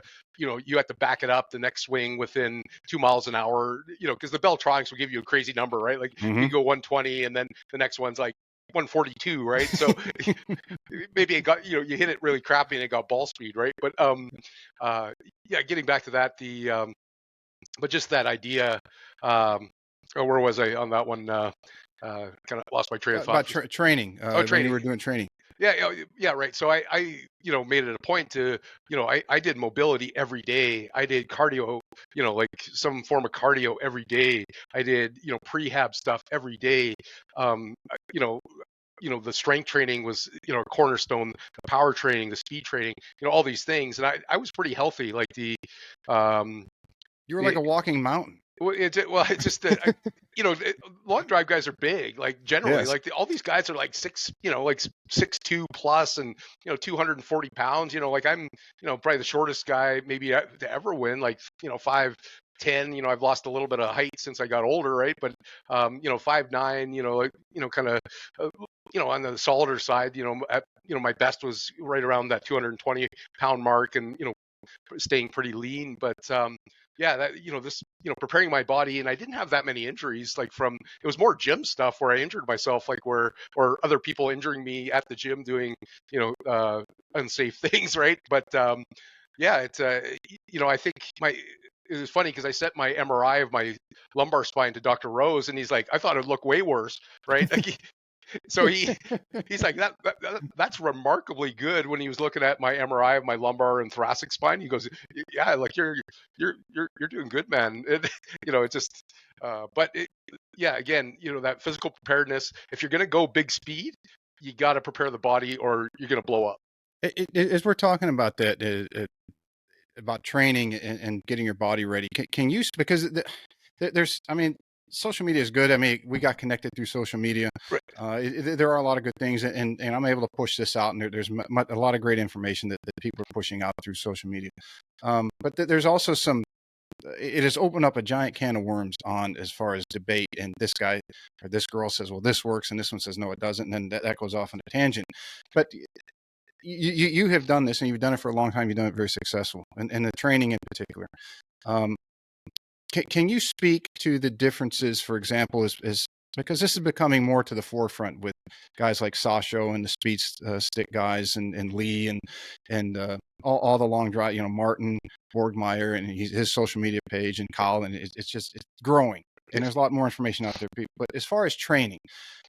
back it up the next swing within 2 miles an hour, because the Belltronics will give you a crazy number, right? Like Mm-hmm. you go 120 and then the next one's like 142, right? So maybe it got, you hit it really crappy and it got ball speed, right? But, yeah, getting back to that, but just that idea, where was I on that one? Kind of lost my train of thought. About training. Oh, When you training. were doing training. Yeah, right. So I made it a point to, I did mobility every day. I did cardio, like some form of cardio every day. I did, prehab stuff every day. Um, you know, the strength training was, a cornerstone, the power training, the speed training, all these things. And I was pretty healthy. Like um, You were like the, a walking mountain. it's just that, long drive guys are big, like generally, Yes. like all these guys are like like 6'2" plus, and 240 pounds. Like I'm, probably the shortest guy maybe to ever win, like 5'10". I've lost a little bit of height since I got older, right? But 5'9", like kind of, on the solider side, my best was right around that 220-pound mark, and staying pretty lean. But yeah, that this preparing my body, and I didn't have that many injuries. Like it was more gym stuff where I injured myself, like or other people injuring me at the gym doing unsafe things, right? But yeah, it's I think it was funny because I sent my MRI of my lumbar spine to Dr. Rose, and he's like, I thought it'd look way worse, right? Like so he's like that's remarkably good. When he was looking at my MRI of my lumbar and thoracic spine, he goes, yeah, like you're doing good, man. It just but yeah, again, that physical preparedness, if you're going to go big speed, you got to prepare the body or you're going to blow up. As we're talking about that, about training and getting your body ready, can you, because there's, I mean, social media is good. I mean, we got connected through social media. Right. There are a lot of good things, and I'm able to push this out, and there's a lot of great information that people are pushing out through social media. But there's also it has opened up a giant can of worms on as far as debate, and this guy or this girl says, well, this works, and this one says, no, it doesn't, and then that goes off on a tangent. But you have done this, and you've done it for a long time. You've done it very successful, and the training in particular. Can you speak to the differences, for example, is because this is becoming more to the forefront with guys like Sasho and the speed stick guys, and Lee and all the long drive, Martin Borgmeyer and his social media page, and Colin. It's growing, and there's a lot more information out there. But as far as training,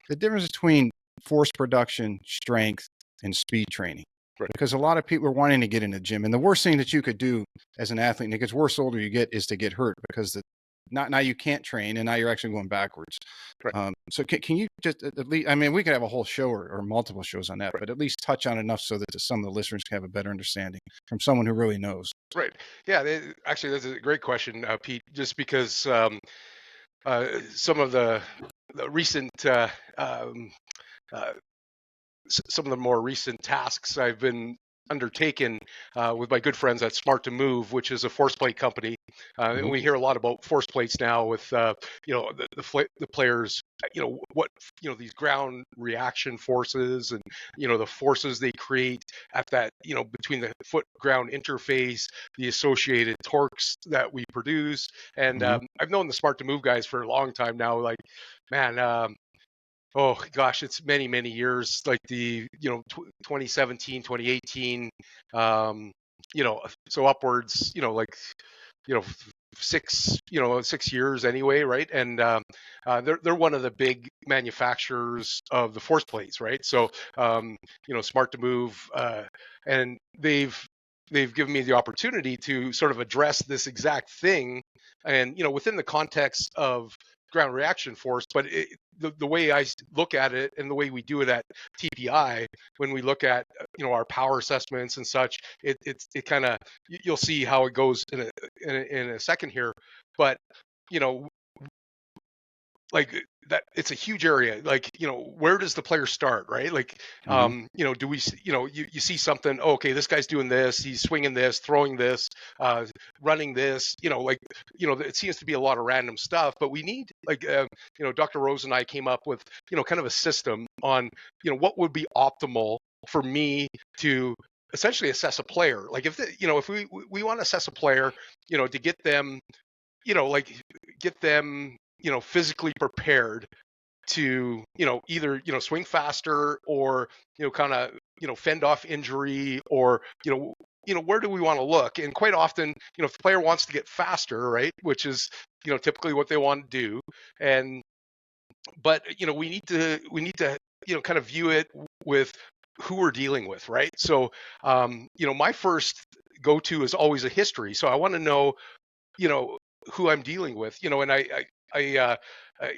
the difference between force production, strength, and speed training. Right. Because a lot of people are wanting to get in the gym, and the worst thing that you could do as an athlete, and it gets worse the older you get, is to get hurt, because now you can't train, and now you're actually going backwards. Right. So can you just at least, I mean, we could have a whole show or multiple shows on that, right. but at least touch on enough so that some of the listeners can have a better understanding from someone who really knows. Right. Yeah. Actually, that's a great question, Pete. Just because some of the recent some of the more recent tasks I've been undertaken with my good friends at Smart to Move, which is a force plate company. And we hear a lot about force plates now with, the players, these ground reaction forces, and, the forces they create at that, between the foot ground interface, the associated torques that we produce. And I've known the Smart to Move guys for a long time now. Like, man, oh gosh, it's many, many years, like the, 2017, 2018, so upwards, like, 6 years anyway, right? And they're one of the big manufacturers of the force plates, right? So, Smart to Move, and they've given me the opportunity to sort of address this exact thing, and, within the context of ground reaction force. But the way I look at it, and the way we do it at TPI, when we look at our power assessments and such, it kind of, you'll see how it goes in a second here. But like that, it's a huge area. Like, where does the player start, right? Like, do we, you see something, oh, okay, this guy's doing this, he's swinging this, throwing this, running this, it seems to be a lot of random stuff, but we need, like, Dr. Rose and I came up with, kind of a system on, what would be optimal for me to essentially assess a player. Like, if we want to assess a player, to get them, get them, physically prepared to, either, swing faster, or, kind of, fend off injury, or, where do we want to look? And quite often, if the player wants to get faster, right, which is, typically what they want to do. But, we need to, kind of view it with who we're dealing with, right? So, my first go-to is always a history. So I want to know, who I'm dealing with, and I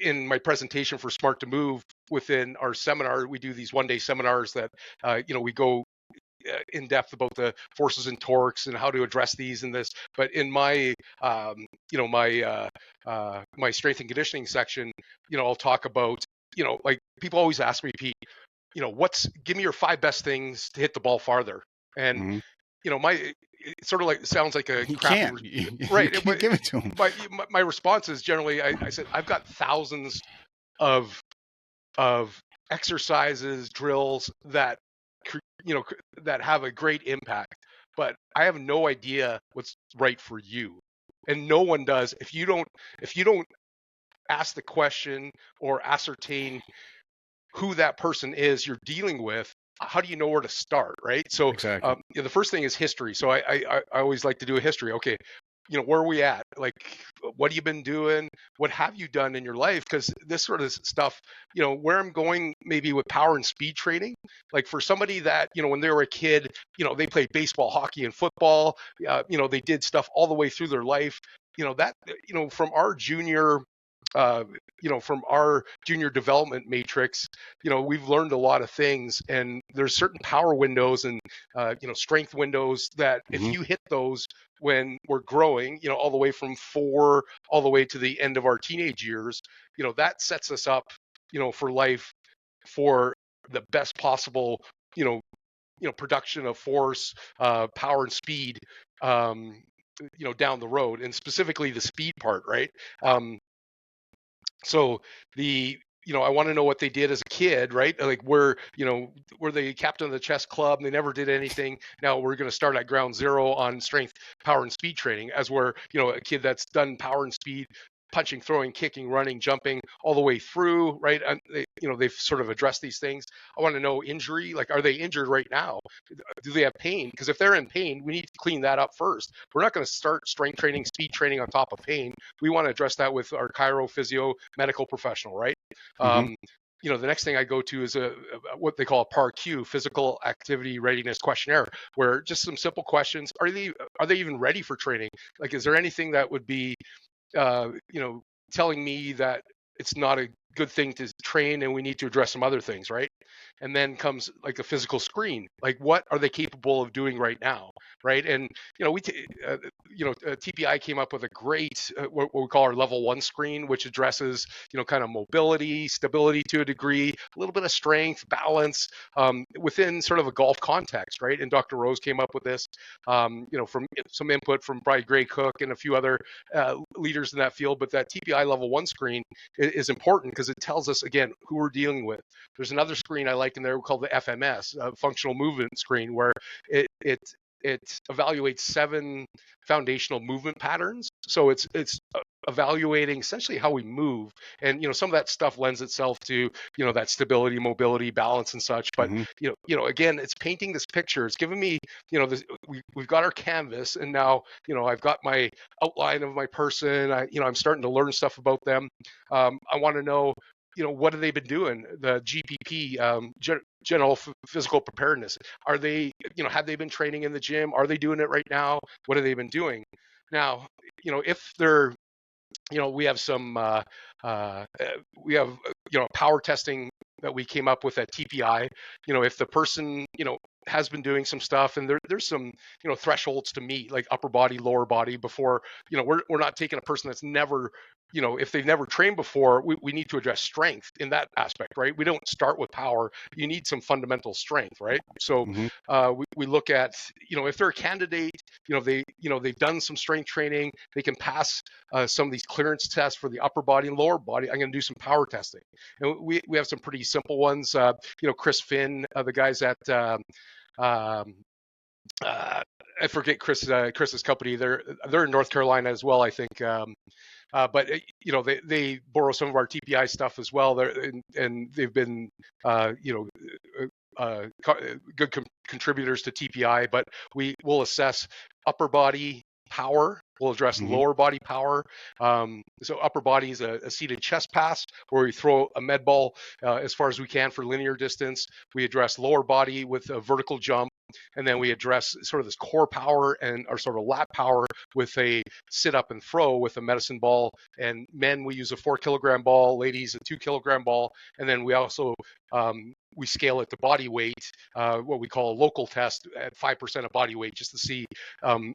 in my presentation for Smart to Move, within our seminar, we do these one-day seminars that, we go in depth about the forces and torques and how to address these and this. But in my, my strength and conditioning section, I'll talk about, like, people always ask me, Pete, give me your 5 best things to hit the ball farther. And, it sort of like sounds like a crappy, right? You can't give it to him. My response is generally, I said, I've got thousands of exercises, drills that, that have a great impact, but I have no idea what's right for you, and no one does. If you don't ask the question or ascertain who that person is you're dealing with, how do you know where to start, right? So, exactly. The first thing is history. So I always like to do a history. Okay, where are we at? Like, what have you been doing? What have you done in your life? Because this sort of stuff, where I'm going maybe with power and speed training, like for somebody that, when they were a kid, they played baseball, hockey, and football, they did stuff all the way through their life, that, from our junior, from our junior development matrix, we've learned a lot of things, and there's certain power windows and strength windows that if Mm-hmm. you hit those when we're growing, all the way from 4 all the way to the end of our teenage years, that sets us up, for life, for the best possible, production of force, power and speed, um, down the road, and specifically the speed part, right? So the I want to know what they did as a kid, right? Like were they captain of the chess club and they never did anything. Now we're going to start at ground zero on strength, power, and speed training, as we're a kid that's done power and speed, punching, throwing, kicking, running, jumping all the way through, right? And they've sort of addressed these things. I want to know injury, like, are they injured right now? Do they have pain? Because if they're in pain, we need to clean that up first. We're not going to start strength training, speed training on top of pain. We want to address that with our chiro, physio, medical professional, right? Mm-hmm. The next thing I go to is what they call a PAR-Q, physical activity readiness questionnaire, where just some simple questions. Are they even ready for training? Like, is there anything that would be telling me that it's not a good thing to train and we need to address some other things, right? And then comes like a physical screen, like what are they capable of doing right now, right? And TPI came up with a great what we call our level 1 screen, which addresses kind of mobility, stability to a degree, a little bit of strength, balance, within sort of a golf context, right? And Dr. Rose came up with this, from some input from Brian Gray Cook and a few other leaders in that field. But that TPI level 1 screen is important because it tells us, again, who we're dealing with. There's another screen I like in there called the FMS, functional movement screen, where it evaluates 7 foundational movement patterns. So it's evaluating essentially how we move, and some of that stuff lends itself to that stability, mobility, balance, and such. But Mm-hmm. again, it's painting this picture. It's giving me this, we've got our canvas, and now I've got my outline of my person. I'm starting to learn stuff about them. I want to know what have they been doing? The GPP, general physical preparedness. Are they have they been training in the gym? Are they doing it right now? What have they been doing? Now, if they're we have some we have power testing that we came up with at TPI. If the person has been doing some stuff, and there's some thresholds to meet, like upper body, lower body, before we're not taking a person that's never if they've never trained before. We need to address strength in that aspect, right? We don't start with power. You need some fundamental strength, right? So Mm-hmm. we look at if they're a candidate, they've done some strength training, they can pass some of these clearance tests for the upper body and lower body. I'm going to do some power testing, and we have some pretty simple ones. Chris Finn, the guys at I forget Chris's company. They're in North Carolina as well, I think. But they borrow some of our TPI stuff as well. And they've been good contributors to TPI. But we will assess upper body power. We'll address Mm-hmm. lower body power. So upper body is a seated chest pass, where we throw a med ball as far as we can for linear distance. We address lower body with a vertical jump. And then we address sort of this core power and our sort of lat power with a sit up and throw with a medicine ball. And men, we use a 4-kilogram ball, ladies, a 2-kilogram ball. And then we also we scale it to body weight, what we call a local test at 5% of body weight, just to see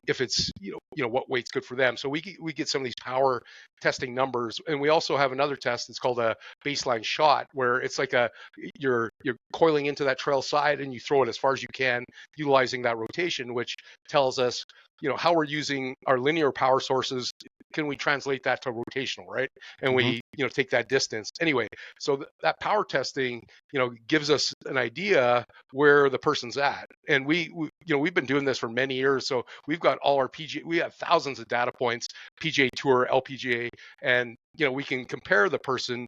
if it's what weight's good for them. So we get some of these power testing numbers, and we also have another test that's called a baseline shot, where it's like you're coiling into that trail side and you throw it as far as you can, utilizing that rotation, which tells us how we're using our linear power sources. Can we translate that to rotational, right? And Mm-hmm. we take that distance anyway. So that power testing gives us an idea where the person's at. And we've been doing this for many years, so we've got all our PGA, we have thousands of data points, PGA Tour, LPGA, and we can compare the person.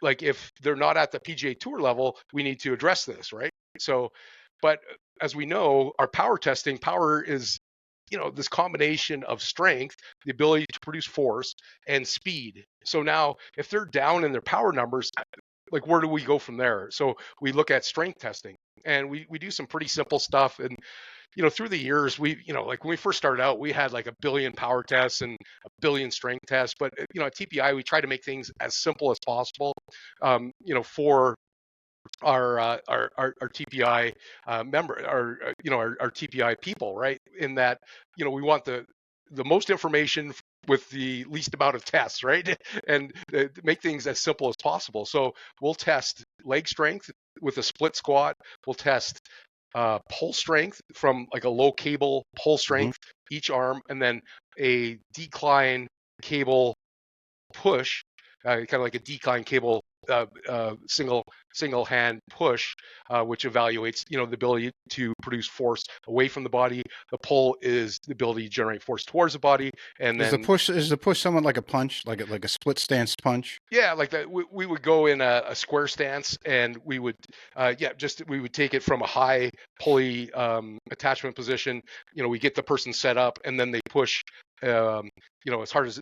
Like, if they're not at the PGA Tour level, we need to address this, right? So, but as we know, our power is this combination of strength, the ability to produce force, and speed. So now, if they're down in their power numbers, like, where do we go from there? So we look at strength testing, and we do some pretty simple stuff. And through the years, like when we first started out, we had like a billion power tests and a billion strength tests. But, at TPI, we try to make things as simple as possible, for our TPI member, our TPI people, right? In that, we want the most information with the least amount of tests, right? And make things as simple as possible. So we'll test leg strength with a split squat. We'll test pull strength from like a low cable pull Hmm. strength each arm, and then a decline cable push, kind of like a decline cable single hand push, which evaluates the ability to produce force away from the body. The pull is the ability to generate force towards the body, and then Is the push somewhat like a punch, like a split stance punch? yeah, like that. We would go in a square stance, and we would, we would take it from a high pulley attachment position. We get the person set up, and then they push. As hard as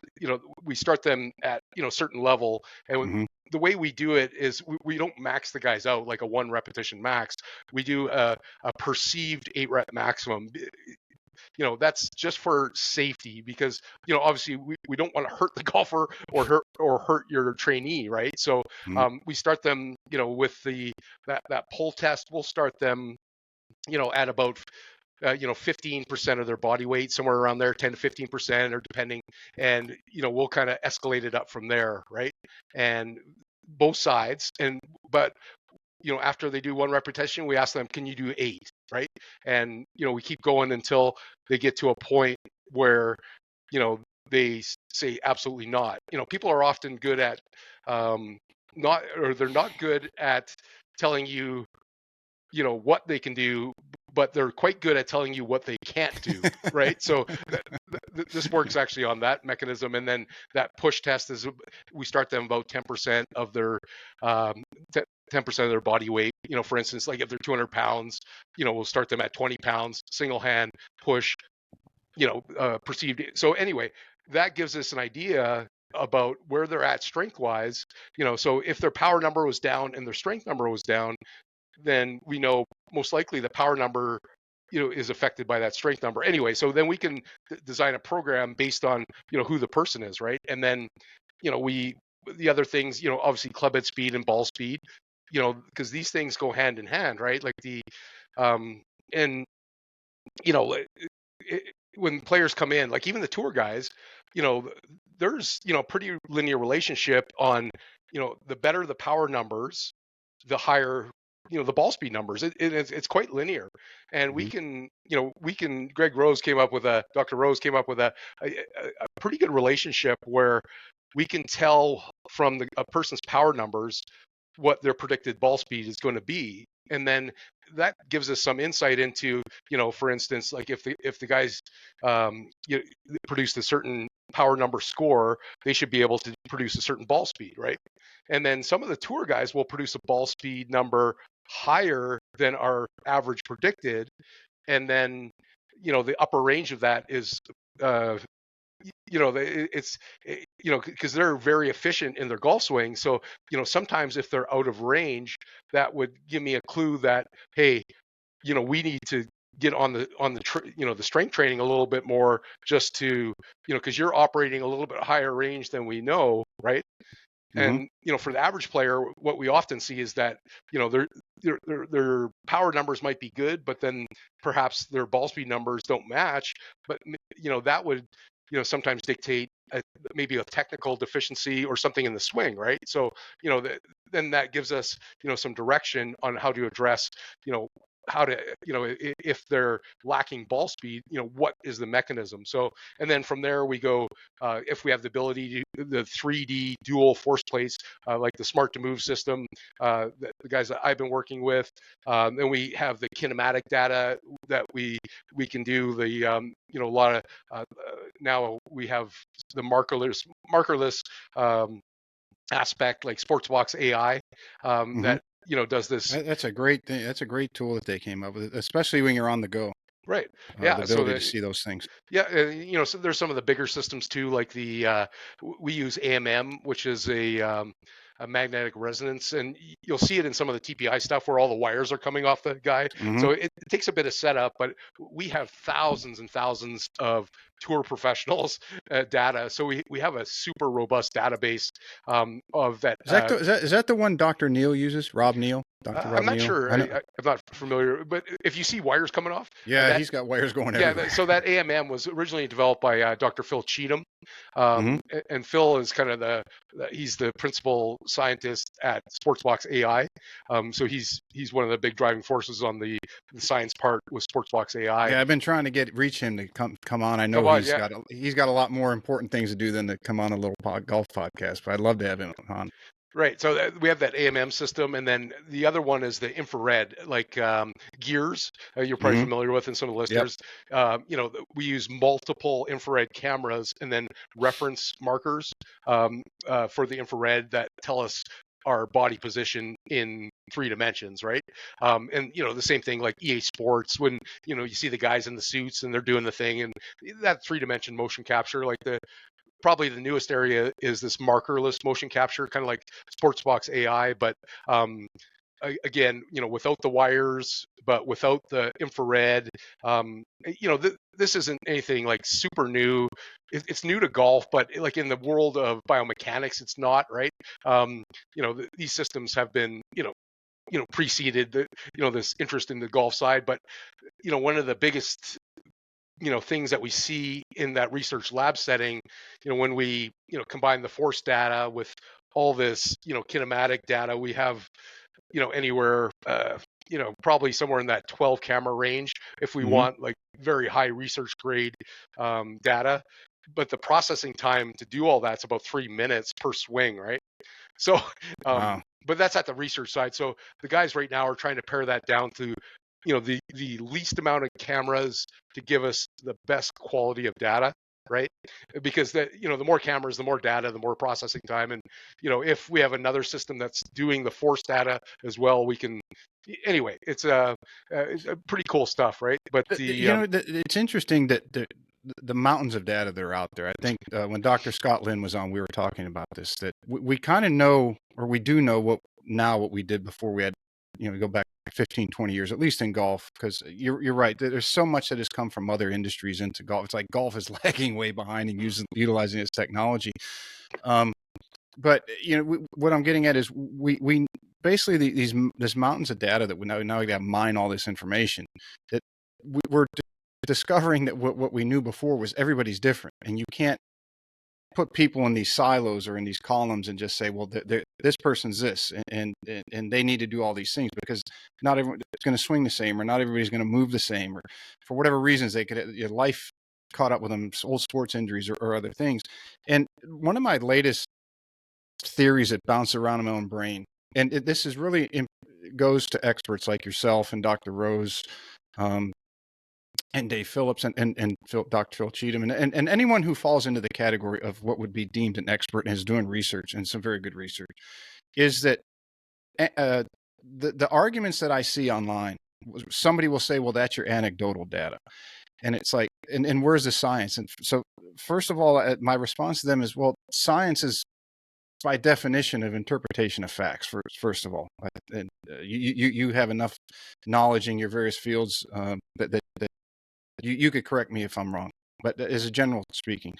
we start them at certain level, and Hmm. the way we do it is we don't max the guys out like a one repetition max. We do a perceived 8 rep maximum. That's just for safety, because obviously we don't want to hurt the golfer or hurt your trainee, right? So Hmm. we start them with that pull test. We'll start them at about 15% of their body weight, somewhere around there, 10 to 15%, or depending. And we'll kind of escalate it up from there, right? And both sides. But after they do one repetition, we ask them, can you do 8, right? And we keep going until they get to a point where they say absolutely not. People are often good at not, or they're not good at telling you what they can do, but they're quite good at telling you what they can't do, right? So this works actually on that mechanism. And then that push test is, we start them about 10% of their 10% of their body weight. For instance, like if they're 200 pounds, we'll start them at 20 pounds, single hand push, perceived. So anyway, that gives us an idea about where they're at strength wise. So if their power number was down and their strength number was down, then we know most likely the power number is affected by that strength number anyway. So then we can design a program based on who the person is, right? And then the other things, obviously club head speed and ball speed, because these things go hand in hand, right? Like and you know when players come in, like even the tour guys, there's pretty linear relationship on the better the power numbers, the higher the ball speed numbers. It's quite linear. And we Hmm. can Greg Rose came up with Dr. Rose came up with a pretty good relationship where we can tell from a person's power numbers what their predicted ball speed is going to be. And then that gives us some insight into, for instance, like if the guys produced a certain power number score, they should be able to produce a certain ball speed, right? And then some of the tour guys will produce a ball speed number higher than our average predicted. And then, the upper range of that is, it's, because they're very efficient in their golf swing. So, sometimes if they're out of range, that would give me a clue that, hey, we need to get on the strength training a little bit more, just to, because you're operating a little bit higher range than we know, right? Hmm. And for the average player, what we often see is that their power numbers might be good, but then perhaps their ball speed numbers don't match. But that would sometimes dictate maybe a technical deficiency or something in the swing, right? So then that gives us some direction on how to address how to if they're lacking ball speed, what is the mechanism. So, and then from there we go, if we have the ability to the 3D dual force plates, like the smart to move system, the guys that I've been working with, then we have the kinematic data that we can do the a lot of now we have the markerless aspect, like Sportsbox AI, Hmm. that does this. That's a great thing. That's a great tool that they came up with, especially when you're on the go. Right. The Yeah. So ability to the see those things. yeah, so there's some of the bigger systems too, like we use AMM, which is magnetic resonance, and you'll see it in some of the TPI stuff where all the wires are coming off the guy. Mm-hmm. So it takes a bit of setup, but we have thousands and thousands of tour professionals data. So we have a super robust database of that. Is that the one Dr. Neal uses? Rob Neal? Dr. I'm Rob not Neal? sure. I know. I'm not familiar, but if you see wires coming off, Yeah, that he's got wires going everywhere. so that AMM was originally developed by Dr. Phil Cheatham, Mm-hmm. and Phil is kind of he's the principal scientist at Sportsbox AI. So he's one of the big driving forces on the science part with Sportsbox AI. Yeah, I've been trying to reach him to come on. I know he's got a lot more important things to do than to come on a little golf podcast, but I'd love to have him on. Right. So we have that AMM system, and then the other one is the infrared, like gears. You're probably familiar with, and some of the listeners. Yep. We use multiple infrared cameras and then reference markers for the infrared that tell us our body position in 3 dimensions, right? And the same thing like EA Sports, when you see the guys in the suits and they're doing the thing, and that 3-dimension motion capture, like probably the newest area is this markerless motion capture, kind of like Sportsbox AI, but again, without the wires, but without the infrared. This isn't anything like super new. It's new to golf, but like in the world of biomechanics, it's not, right. These systems have been preceded this interest in the golf side, but one of the biggest things that we see in that research lab setting, when we combine the force data with all this kinematic data, we have anywhere probably somewhere in that 12 camera range if we want like very high research grade data. But the processing time to do all that's about 3 minutes per swing, right? So Wow. But that's at the research side. So the guys right now are trying to pare that down to the least amount of cameras to give us the best quality of data, right? Because the more cameras, the more data, the more processing time. And if we have another system that's doing the force data as well, we can. Anyway, it's a pretty cool stuff, right? But it's interesting that the mountains of data that are out there. I think when Dr. Scott Lynn was on, we were talking about this, that we kind of know, or we do know what we did before we had, go back 15, 20 years, at least in golf, because you're right. There's so much that has come from other industries into golf. It's like golf is lagging way behind in utilizing its technology. But what I'm getting at is we basically this mountains of data that we now got to mine all this information, that we're discovering that what we knew before was everybody's different, and you can't put people in these silos or in these columns and just say, well, this person's this, and they need to do all these things, because not everyone is going to swing the same, or not everybody's going to move the same, or for whatever reasons they could, your life caught up with them, old sports injuries or other things. And one of my latest theories that bounce around in my own brain, and this is really goes to experts like yourself and Dr. Rose, and Dave Phillips and Dr. Phil Cheatham, and anyone who falls into the category of what would be deemed an expert and is doing research, and some very good research, is that the arguments that I see online, somebody will say, well, that's your anecdotal data. And it's like, and where's the science? And so first of all, my response to them is, well, science is by definition of interpretation of facts. First of all, and you have enough knowledge in your various fields that you could correct me if I'm wrong, but as a general speaking.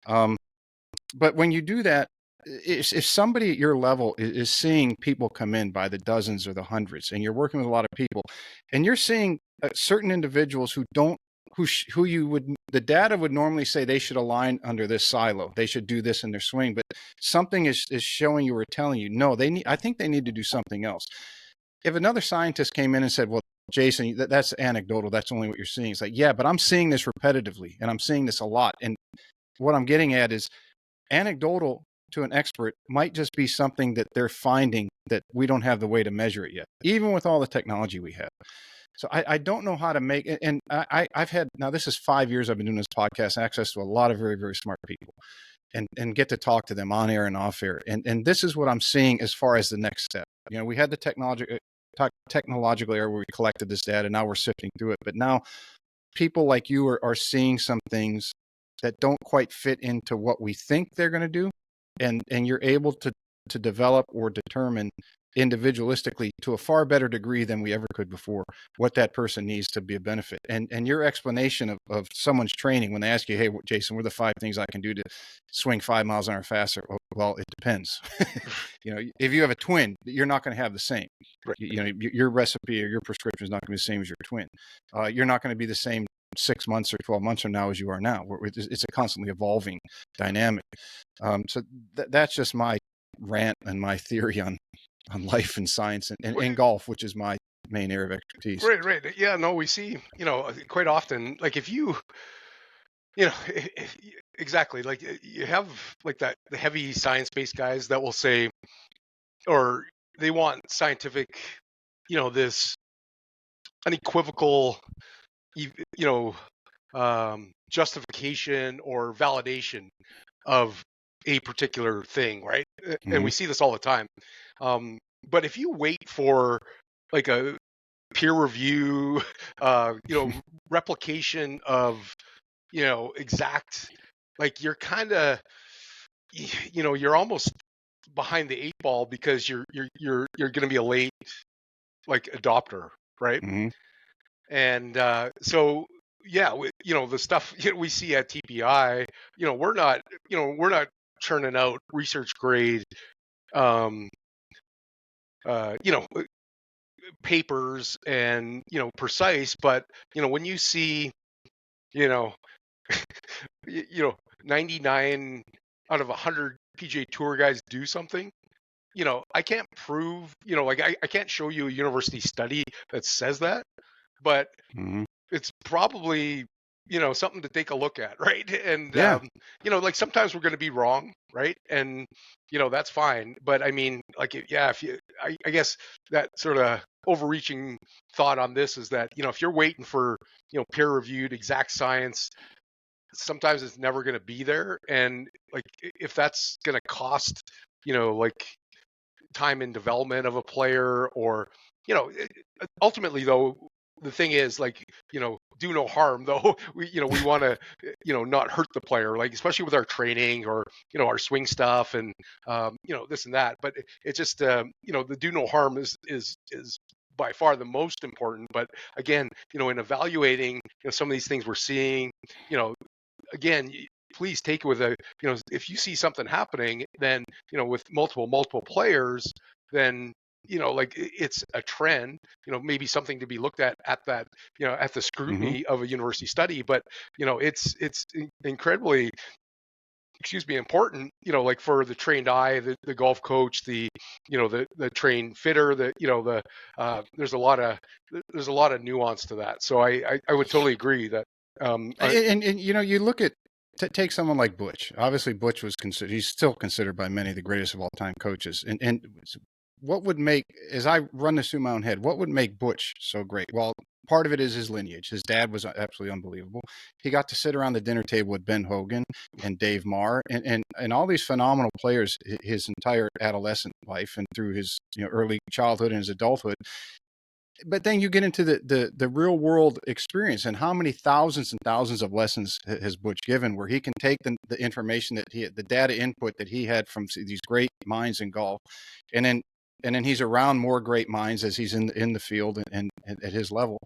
But when you do that, if somebody at your level is seeing people come in by the dozens or the hundreds, and you're working with a lot of people, and you're seeing certain individuals who the data would normally say they should align under this silo, they should do this in their swing, but something is showing you or telling you, no, I think they need to do something else. If another scientist came in and said, well, Jason, that's anecdotal, that's only what you're seeing. It's like, yeah, but I'm seeing this repetitively, and I'm seeing this a lot. And what I'm getting at is anecdotal to an expert might just be something that they're finding that we don't have the way to measure it yet, even with all the technology we have. So I don't know how to make it. And I've had, now this is 5 years I've been doing this podcast, access to a lot of very, very smart people, and get to talk to them on air and off air. And this is what I'm seeing as far as the next step. We had the technological era where we collected this data. Now we're sifting through it. But now people like you are seeing some things that don't quite fit into what we think they're going to do. And you're able to to develop or determine individualistically to a far better degree than we ever could before what that person needs to be a benefit. And your explanation of someone's training when they ask you, hey, Jason, what are the 5 things I can do to swing 5 miles an hour faster? Well, it depends. If you have a twin, you're not going to have the same. Right. Your recipe or your prescription is not going to be the same as your twin. You're not going to be the same 6 months or 12 months from now as you are now. It's a constantly evolving dynamic. So that's just my rant and my theory on life and science and golf, which is my main area of expertise. Right. Yeah, no, we see, quite often, like if you, exactly, like you have like the heavy science-based guys that will say, or they want scientific, this unequivocal, justification or validation of a particular thing, right? Mm-hmm. And we see this all the time. But if you wait for like a peer review, replication of, exact, like you're kind of, you're almost behind the 8 ball because you're going to be a late like adopter, right? Mm-hmm. And so yeah, the stuff we see at TPI, we're not churning out research grade, papers and precise, but when you see, 99 out of 100 PGA Tour guys do something, I can't prove, like I can't show you a university study that says that, but Mm-hmm. it's probably, something to take a look at, right? And, Yeah. like sometimes we're going to be wrong, right? And, that's fine. But I mean, like, yeah, I guess that sort of overreaching thought on this is that, if you're waiting for, peer-reviewed exact science, sometimes it's never going to be there. And like, if that's going to cost, like time in development of a player, or, ultimately though, the thing is, like, do no harm though. We want to, not hurt the player, like especially with our training or, our swing stuff and, this and that. But it just, the do no harm is by far the most important. But again, in evaluating, some of these things we're seeing, again, please take it with a, if you see something happening, then, with multiple players, then, like it's a trend, maybe something to be looked at that, at the scrutiny Mm-hmm. of a university study. But, it's incredibly, important, like for the trained eye, the golf coach, the, the trained fitter, there's a lot of nuance to that. So I would totally agree that, And you look at take someone like Butch. Obviously, Butch was considered. He's still considered by many the greatest of all time coaches. And what would make, as I run this through my own head, what would make Butch so great? Well, part of it is his lineage. His dad was absolutely unbelievable. He got to sit around the dinner table with Ben Hogan and Dave Marr and all these phenomenal players his entire adolescent life and through his early childhood and his adulthood. But then you get into the real world experience and how many thousands and thousands of lessons has Butch given, where he can take the information that the data input that he had from these great minds in golf, and then he's around more great minds as he's in the field and at his level,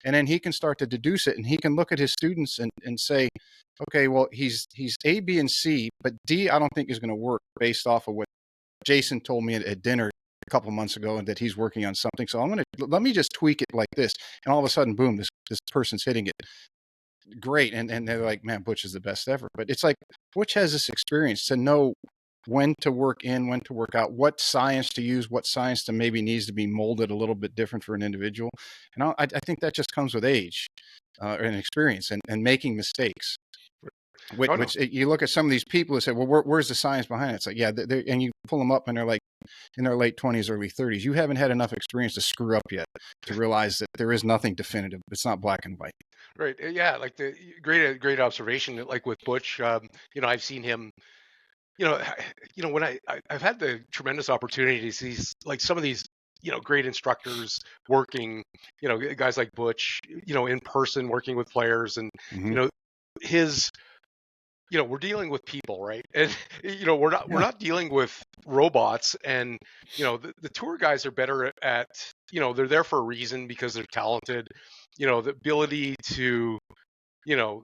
and then he can start to deduce it, and he can look at his students and say, okay, well he's A, B, and C, but D I don't think is going to work based off of what Jason told me at dinner a couple months ago, and that he's working on something. So let me just tweak it like this, and all of a sudden, boom, this person's hitting it great, and they're like, man, Butch is the best ever. But it's like Butch has this experience to know when to work in, when to work out, what science to use, what science to maybe needs to be molded a little bit different for an individual. And I think that just comes with age and experience and making mistakes. Which you look at some of these people who say, well, where's the science behind it? It's like, yeah, and you pull them up and they're like in their late 20s, early 30s. You haven't had enough experience to screw up yet to realize that there is nothing definitive. It's not black and white. Right. Yeah. Like the great observation, like with Butch, I've seen him, when I've had the tremendous opportunity to see like some of these, great instructors working, guys like Butch, in person, working with players, and, Mm-hmm. his, we're dealing with people, right? And we're not dealing with robots. And the tour guys are better at they're there for a reason because they're talented. The ability to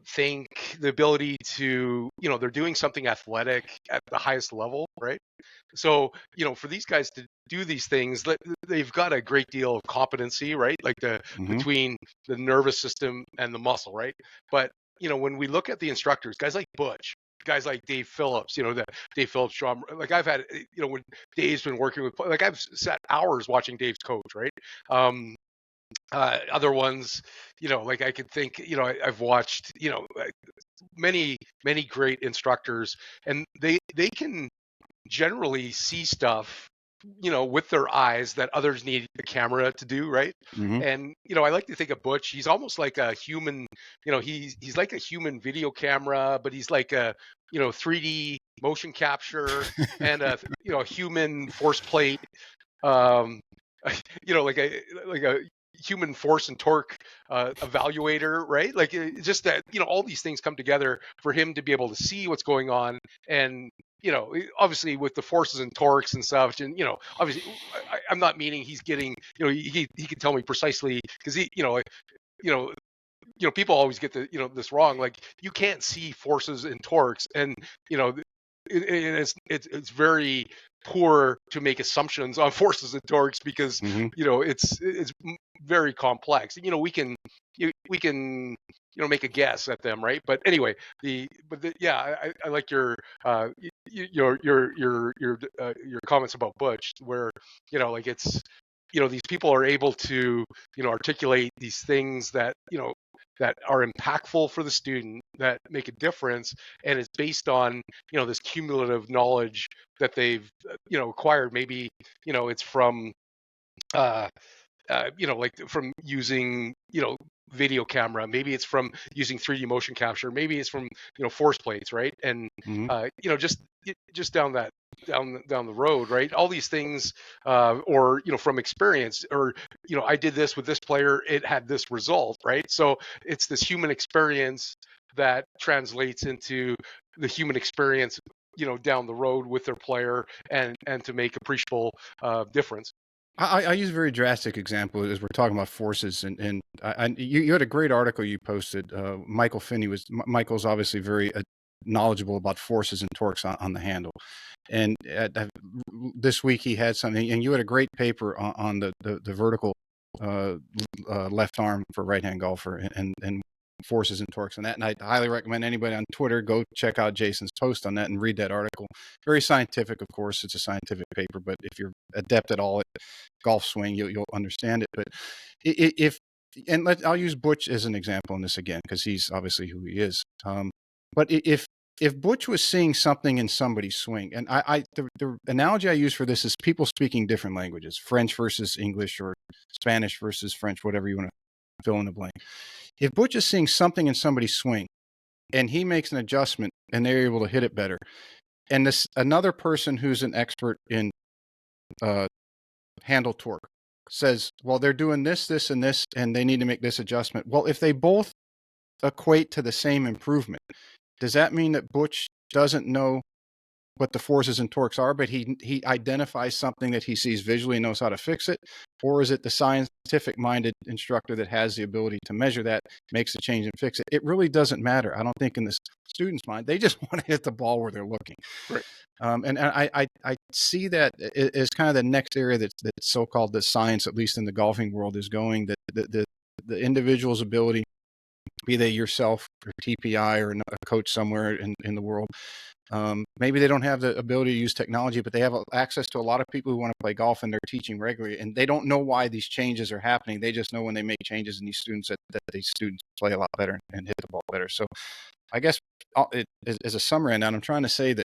think, the ability to they're doing something athletic at the highest level, right? So for these guys to do these things, they've got a great deal of competency, right? Like Hmm. between the nervous system and the muscle, right? But when we look at the instructors, guys like Butch, guys like Dave Phillips, the Dave Phillips, John, like I've had, when Dave's been working with, like I've sat hours watching Dave's coach, right? Um, Other ones, like I could think, I've watched, many, many great instructors, and they can generally see stuff, with their eyes that others need a camera to do, right? Hmm. And I like to think of Butch. He's almost like a human. He's like a human video camera, but he's like a 3D motion capture and a a human force plate. Um, like a human force and torque evaluator, right? Like it's just that all these things come together for him to be able to see what's going on. And obviously with the forces and torques and stuff, and obviously I'm not meaning he's getting, he can tell me precisely, because he you know people always get this wrong. Like you can't see forces and torques, and you know it's very poor to make assumptions on forces and torques, because Hmm. it's very complex. We can make a guess at them, right? But anyway, yeah, I like your comments about Butch, where like it's these people are able to articulate these things that are impactful for the student, that make a difference, and it's based on this cumulative knowledge that they've acquired. Maybe it's from uh, like from using video camera. Maybe it's from using 3D motion capture. Maybe it's from force plates, right? And Hmm. just down the road, right? All these things, or from experience, or I did this with this player, it had this result, right? So it's this human experience that translates into the human experience down the road with their player, and to make appreciable difference. I use a very drastic example as we're talking about forces, you had a great article you posted. Michael Finney Michael's obviously very knowledgeable about forces and torques on the handle, and this week he had something, and you had a great paper on the vertical uh, left arm for right hand golfer, and forces and torques and that. And I highly recommend anybody on Twitter go check out Jason's post on that and read that article. Very scientific, of course. It's a scientific paper, but if you're adept at all at golf swing, you'll understand it. But if I'll use Butch as an example in this again, because he's obviously who he is. But if Butch was seeing something in somebody's swing, and the analogy I use for this is people speaking different languages, French versus English, or Spanish versus French, whatever you want to fill in the blank. If Butch is seeing something in somebody's swing and he makes an adjustment and they're able to hit it better, and this another person who's an expert in uh, handle torque says, well, they're doing this, and this, and they need to make this adjustment. Well, if they both equate to the same improvement, does that mean that Butch doesn't know what the forces and torques are, but he identifies something that he sees visually and knows how to fix it? Or is it the scientific minded instructor that has the ability to measure that, makes a change and fix it? It really doesn't matter. I don't think in the student's mind, they just want to hit the ball where they're looking. Right. And I see that as kind of the next area that's so-called the science, at least in the golfing world, is going, that the individual's ability, be they yourself or TPI or a coach somewhere in the world. Maybe they don't have the ability to use technology, but they have access to a lot of people who want to play golf, and they're teaching regularly, and they don't know why these changes are happening. They just know when they make changes in these students that these students play a lot better and hit the ball better. So I guess as a summary, and I'm trying to say that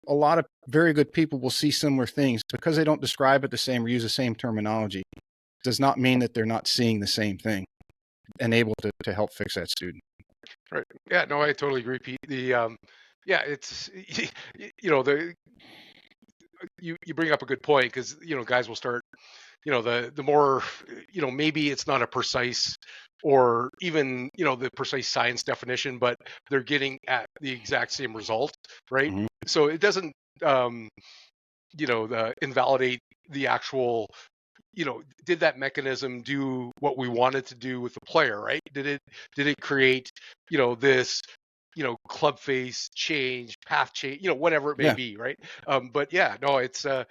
a lot of very good people will see similar things because they don't describe it the same or use the same terminology. Does not mean that they're not seeing the same thing and able to help fix that student. Right. Yeah. No, I totally agree, Pete. Yeah, it's the you bring up a good point, because guys will start the more, maybe it's not a precise or even, the precise science definition, but they're getting at the exact same result, right? Mm-hmm. So it doesn't, um, invalidate the actual, did that mechanism do what we wanted to do with the player, right? Did it create, this, club face change, path change, whatever it may Yeah. be, right? But yeah, no, it's and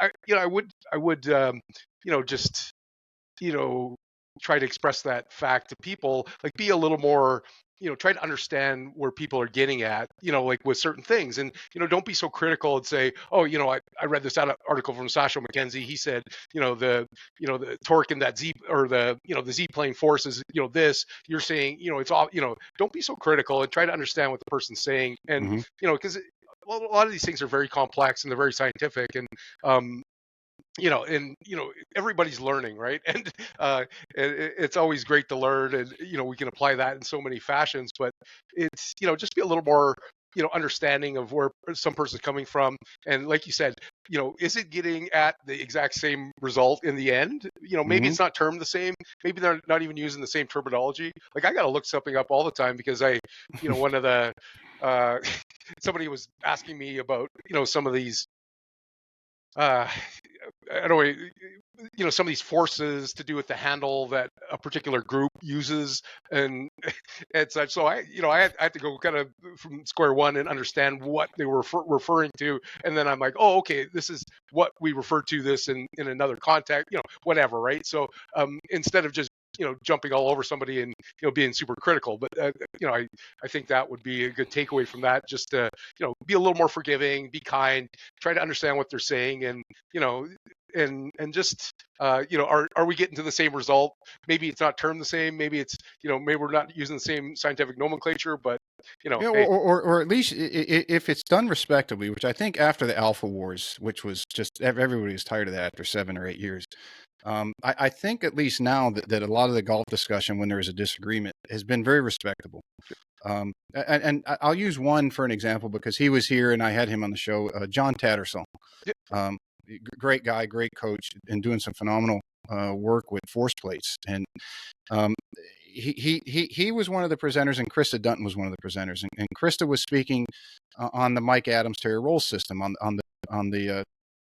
I would just, you know, try to express that fact to people, like be a little more, try to understand where people are getting at, like with certain things. And, don't be so critical and say, oh, I read this article from Sasha McKenzie. He said, the torque in that Z, or the Z plane force is, this, you're saying, it's all, don't be so critical and try to understand what the person's saying. And, Mm-hmm. because a lot of these things are very complex and they're very scientific, and everybody's learning, right? And it's always great to learn, and we can apply that in so many fashions. But it's, just be a little more, understanding of where some person's coming from. And like you said, is it getting at the exact same result in the end? Maybe Mm-hmm. it's not termed the same, maybe they're not even using the same terminology. Like, I got to look something up all the time because one of the uh somebody was asking me about, some of these, uh I don't know, some of these forces to do with the handle that a particular group uses, and and such. So I had to go kind of from square one and understand what they were referring to, and then I'm like, oh, okay, this is what we refer to this in another context, whatever, right? So instead of just, jumping all over somebody and, being super critical, but I think that would be a good takeaway from that. Just to, be a little more forgiving, be kind, try to understand what they're saying, and, and just, are we getting to the same result? Maybe it's not termed the same. Maybe it's, maybe we're not using the same scientific nomenclature, but, Yeah, hey. or at least if it's done respectably, which I think after the Alpha Wars, which was just everybody was tired of that after 7 or 8 years. I think at least now that a lot of the golf discussion, when there is a disagreement, has been very respectable. And I'll use one for an example because he was here and I had him on the show, John Tattersall. Yeah, Um, Great guy, great coach, and doing some phenomenal work with force plates. And um, he was one of the presenters, and Krista Dunton was one of the presenters. And Krista was speaking on the Mike Adams Terry roll system on the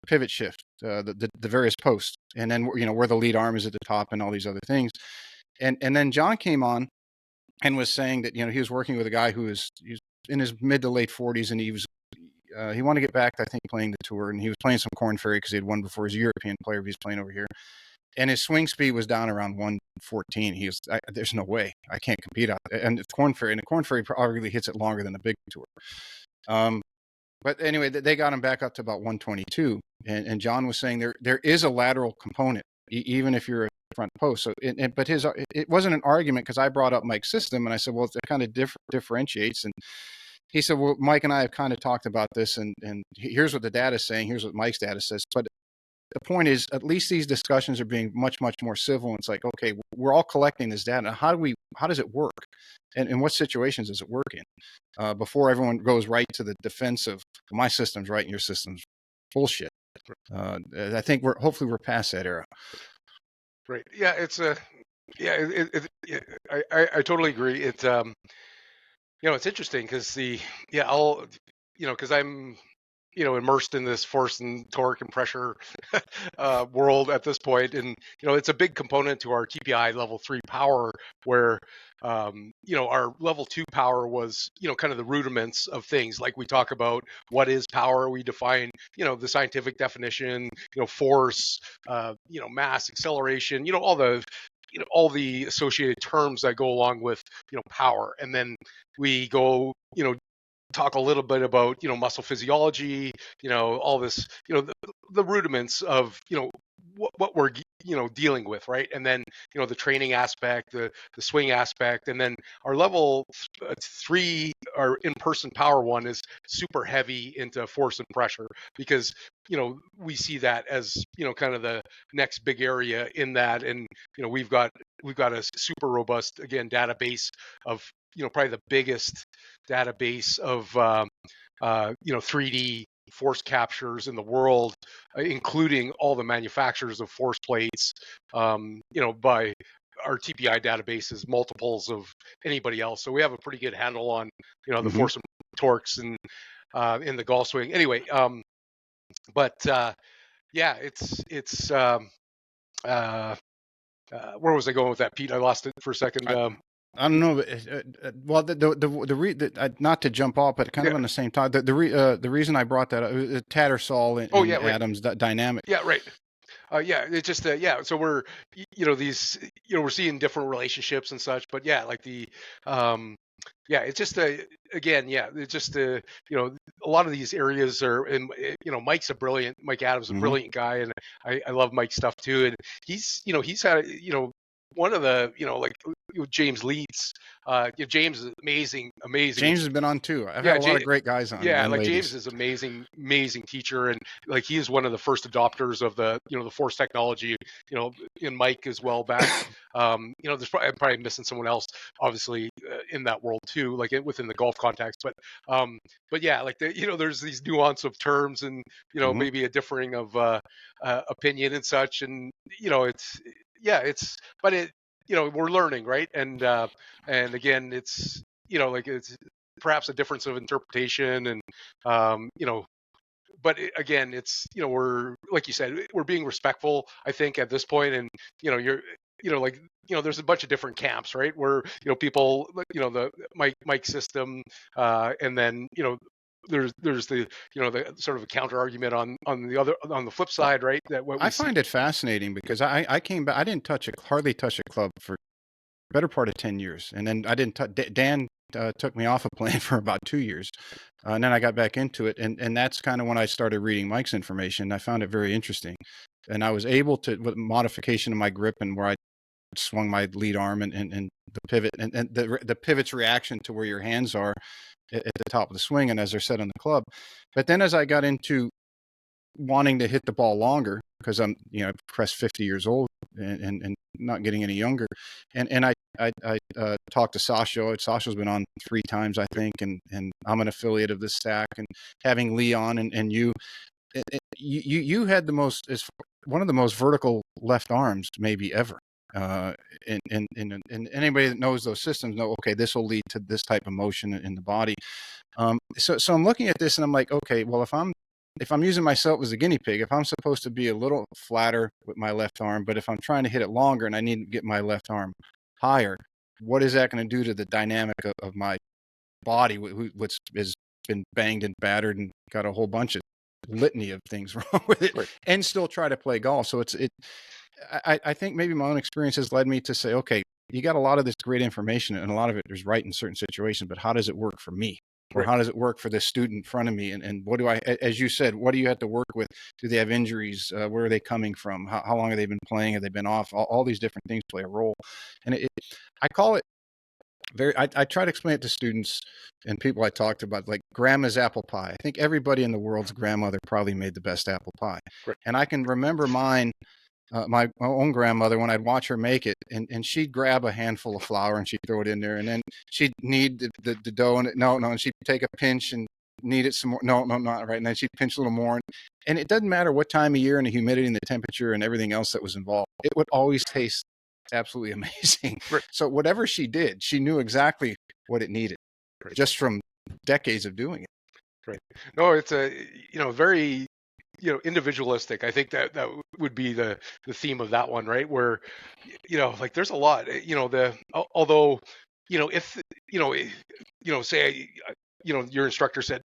pivot shift, the various posts, and then where the lead arm is at the top and all these other things. And then John came on and was saying that he was working with a guy who was he's in his mid to late 40s, and he wanted to get back, I think, playing the tour, and he was playing some Corn Ferry because he had won before. He's a European player, but he's playing over here, and his swing speed was down around 114. There's no way I can't compete out. And the Corn Ferry probably hits it longer than the big tour. But anyway, they got him back up to about 122, and John was saying there is a lateral component even if you're a front post. So, but it wasn't an argument because I brought up Mike's system and I said, well, it kind of differentiates. And he said, well, Mike and I have kind of talked about this, and here's what the data is saying. Here's what Mike's data says. But the point is, at least these discussions are being much, much more civil. And it's like, okay, we're all collecting this data. How does it work? And in what situations does it work in? Before everyone goes right to the defense of my system's right and your system's bullshit. I think hopefully we're past that era. Right. Yeah. I totally agree. It's interesting because because I'm, immersed in this force and torque and pressure world at this point, and it's a big component to our TPI level 3 power, where our level 2 power was kind of the rudiments of things. Like, we talk about what is power, we define the scientific definition, force, mass, acceleration, all the associated terms that go along with power. And then we go talk a little bit about muscle physiology, all this, the rudiments of what we're dealing with, right? And then the training aspect, the swing aspect, and then our level 3, our in-person power one, is super heavy into force and pressure, because we see that as kind of the next big area in that. And we've got a super robust, again, database of probably the biggest database of 3D force captures in the world, including all the manufacturers of force plates, by our TPI database is multiples of anybody else. So we have a pretty good handle on, the Mm-hmm. force and torques and in the golf swing. Anyway, but yeah, it's where was I going with that, Pete? I lost it for a second. I don't know. Well, not to jump off, but kind of Yeah. on the same time. The reason I brought that up, Tattersall and, Oh yeah, right. Adams dynamic. Yeah, right. Yeah, it's just yeah. So we're these we're seeing different relationships and such, but yeah, like the yeah, it's just again, yeah, it's just a lot of these areas are, and Mike Adams is a Mm-hmm. brilliant guy, and I love Mike's stuff too, and he's had one of the James Leeds, James is amazing. James has been on too. I've had Yeah, a lot of great guys on, yeah, and like James ladies. is amazing teacher, and like he is one of the first adopters of the the force technology. In Mike as well back. There's I'm probably missing someone else, obviously, in that world too, like within the golf context. But yeah, like there's these nuance of terms, and Mm-hmm. maybe a differing of opinion and such, and it's but it we're learning, right? And again, it's like it's perhaps a difference of interpretation, and but again, it's we're, like you said, we're being respectful, I think, at this point, and you're like there's a bunch of different camps, right, where people the Mike system, and then there's the the sort of a counter argument on the flip Well, side, right, that what we I see. find it fascinating because I came back. I didn't hardly touch a club for the better part of 10 years, and then I didn't. Dan took me off a plane for about 2 years, and then I got back into it, and that's kind of when I started reading Mike's information. I found it very interesting, and I was able to, with modification of my grip and where I swung my lead arm and the pivot and the pivot's reaction to where your hands are at the top of the swing and as they're set on the club. But then as I got into wanting to hit the ball longer, because I'm, I pressed 50 years old and not getting any younger. And I talked to Sasha. Sasha's been on 3 times, I think. And I'm an affiliate of the stack, and having Lee on and you had one of the most vertical left arms maybe ever. And anybody that knows those systems know, okay, this will lead to this type of motion in the body. So I'm looking at this and I'm like, okay, well, if I'm using myself as a guinea pig, if I'm supposed to be a little flatter with my left arm, but if I'm trying to hit it longer and I need to get my left arm higher, what is that going to do to the dynamic of my body, which has been banged and battered and got a whole bunch of litany of things wrong with it, Right. and still try to play golf? So I think maybe my own experience has led me to say, okay, you got a lot of this great information and a lot of it is right in certain situations, but how does it work for me? Or Right. how does it work for this student in front of me? And what do as you said, what do you have to work with? Do they have injuries? Where are they coming from? How long have they been playing? Have they been off? All these different things play a role. And I call it I try to explain it to students and people I talked about, like grandma's apple pie. I think everybody in the world's grandmother probably made the best apple pie. Right. And I can remember mine, my own grandmother, when I'd watch her make it, and she'd grab a handful of flour and she'd throw it in there, and then she'd knead the dough, and and she'd take a pinch and knead it some more. No, not right. And then she'd pinch a little more. And it doesn't matter what time of year and the humidity and the temperature and everything else that was involved, it would always taste absolutely amazing. Right. So whatever she did, she knew exactly what it needed, Right. just from decades of doing it. Right. No, it's a very individualistic. I think that would be the theme of that one, right? Where like there's a lot, although if say your instructor said,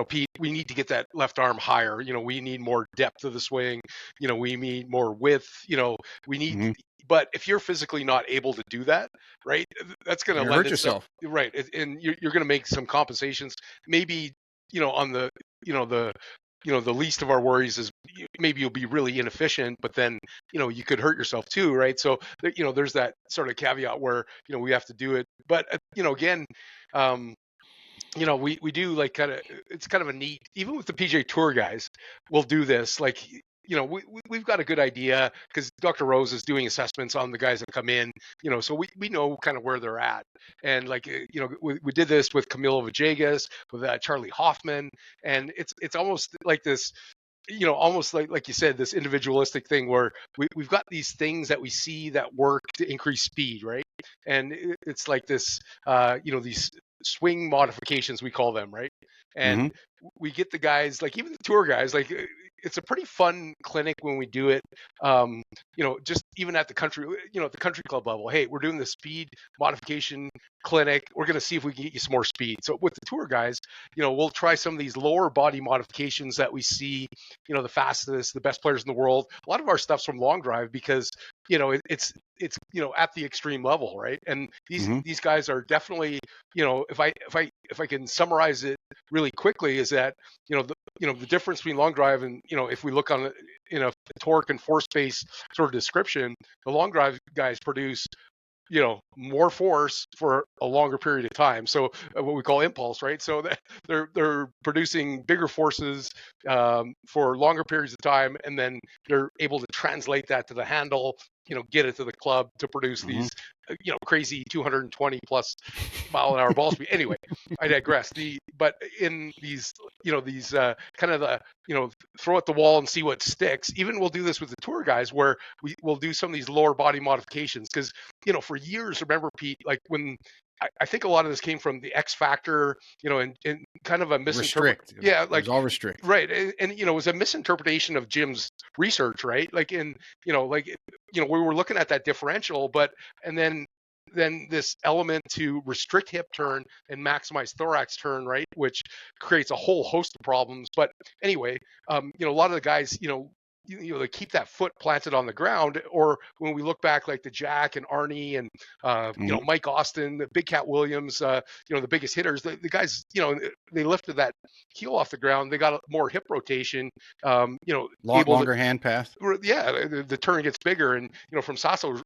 Pete, we need to get that left arm higher, we need more depth of the swing, we need more width, we need Mm-hmm. but if you're physically not able to do that, right, that's going to You lend hurt itself, yourself. right, and you're going to make some compensations, maybe on the the least of our worries is maybe you'll be really inefficient, but then you could hurt yourself too, right? So there's that sort of caveat where we have to do it, but again, we do like it's kind of a neat, even with the PGA Tour guys, we'll do this, like we've got a good idea because Dr. Rose is doing assessments on the guys that come in, so we know kind of where they're at. And like, we did this with Camilo Villegas, with Charlie Hoffman, and it's almost like this, almost like you said, this individualistic thing where we've got these things that we see that work to increase speed, right? And it's like this, these swing modifications, we call them, right? Mm-hmm. And we get the guys, like even the tour guys, like it's a pretty fun clinic when we do it. Just even at the country, at the country club level, hey, we're doing the speed modification clinic. We're going to see if we can get you some more speed. So with the tour guys, we'll try some of these lower body modifications that we see, the fastest, the best players in the world. A lot of our stuff's from long drive because, it's at the extreme level, right? And these guys are definitely, if I can summarize it really quickly, is that, the difference between long drive and, if we look on it in a torque and force space sort of description, the long drive guys produce, more force for a longer period of time. So what we call impulse, right? So that they're producing bigger forces for longer periods of time, and then they're able to translate that to the handle, get it to the club to produce these, crazy 220 plus mile an hour ball speed. Anyway, I digress. But in these, kind of the, throw at the wall and see what sticks. Even we'll do this with the tour guys where we will do some of these lower body modifications because, for years, remember, Pete, like when I think a lot of this came from the X Factor, and kind of a misinterpretation. Yeah, It was all restrict. Right. And it was a misinterpretation of Jim's research, right? Like we were looking at that differential, and then this element to restrict hip turn and maximize thorax turn, right? Which creates a whole host of problems. But anyway, a lot of the guys, they keep that foot planted on the ground. Or when we look back, like the Jack and Arnie and Mike Austin, the Big Cat Williams, the biggest hitters, the guys, they lifted that heel off the ground. They got more hip rotation, longer hand path. Yeah, the turn gets bigger. And from Sasso's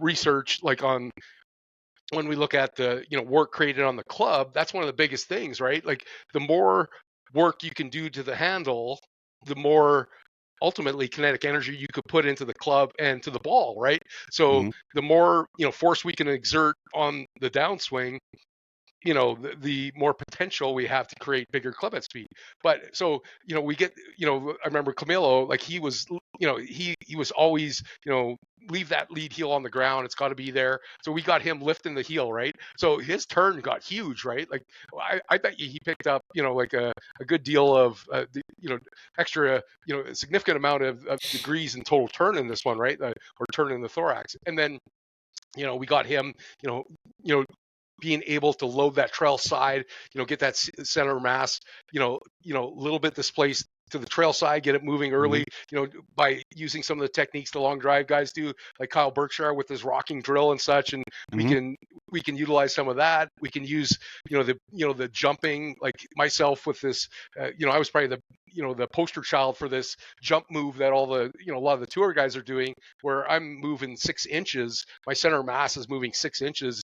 research, like on when we look at the work created on the club, that's one of the biggest things, right? Like the more work you can do to the handle, the more ultimately kinetic energy you could put into the club and to the ball, right? So the more force we can exert on the downswing, the more potential we have to create bigger club head speed. But so we get I remember Camilo, like he was he was always leave that lead heel on the ground, it's got to be there. So we got him lifting the heel, right? So his turn got huge, right? Like I bet you he picked up like a good deal of extra a significant amount of degrees in total turn in this one, right? Or turn in the thorax. And then we got him being able to load that trail side, get that center of mass, a little bit displaced to the trail side, get it moving early, by using some of the techniques the long drive guys do, like Kyle Berkshire with his rocking drill and such. And we can utilize some of that. We can use, the jumping, like myself with this, I was probably the poster child for this jump move that all the, a lot of the tour guys are doing, where I'm moving 6 inches. My center of mass is moving 6 inches,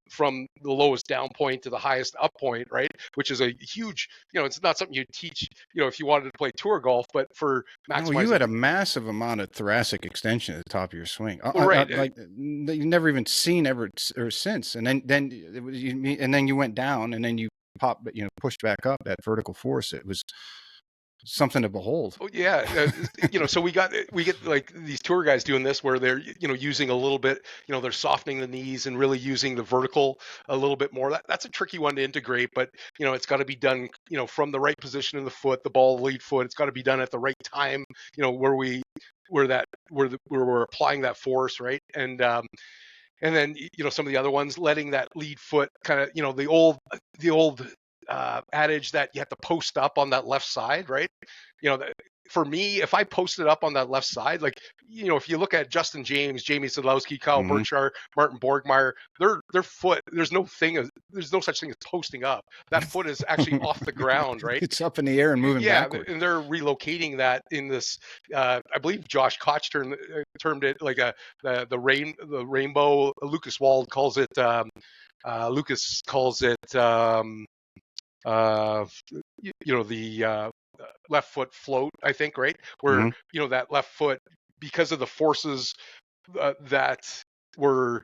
from the lowest down point to the highest up point, right? Which is a huge, it's not something you teach, if you wanted to play tour golf, but for maximizing. No, you had a massive amount of thoracic extension at the top of your swing. Right. Like you've never even seen ever or since. And then you went down, and then you pushed back up that vertical force. It was something to behold. Oh yeah, so we get like these tour guys doing this where they're using a little bit, they're softening the knees and really using the vertical a little bit more. That's a tricky one to integrate, but it's got to be done from the right position in the foot, the ball lead foot. It's got to be done at the right time, where we're applying that force, right? And then some of the other ones, letting that lead foot kind of the old adage that you have to post up on that left side, right? For me, if I posted up on that left side, like, if you look at Justin James, Jamie Sadlowski, Kyle Berkshire, Martin Borgmeyer, their foot, there's no such thing as posting up. That foot is actually off the ground, right? It's up in the air and moving backward. And they're relocating that in this, I believe Josh Koch termed it like the rainbow. Lucas Wald calls it, the left foot float, I think, right? Where, Mm-hmm. that left foot, because of the forces that were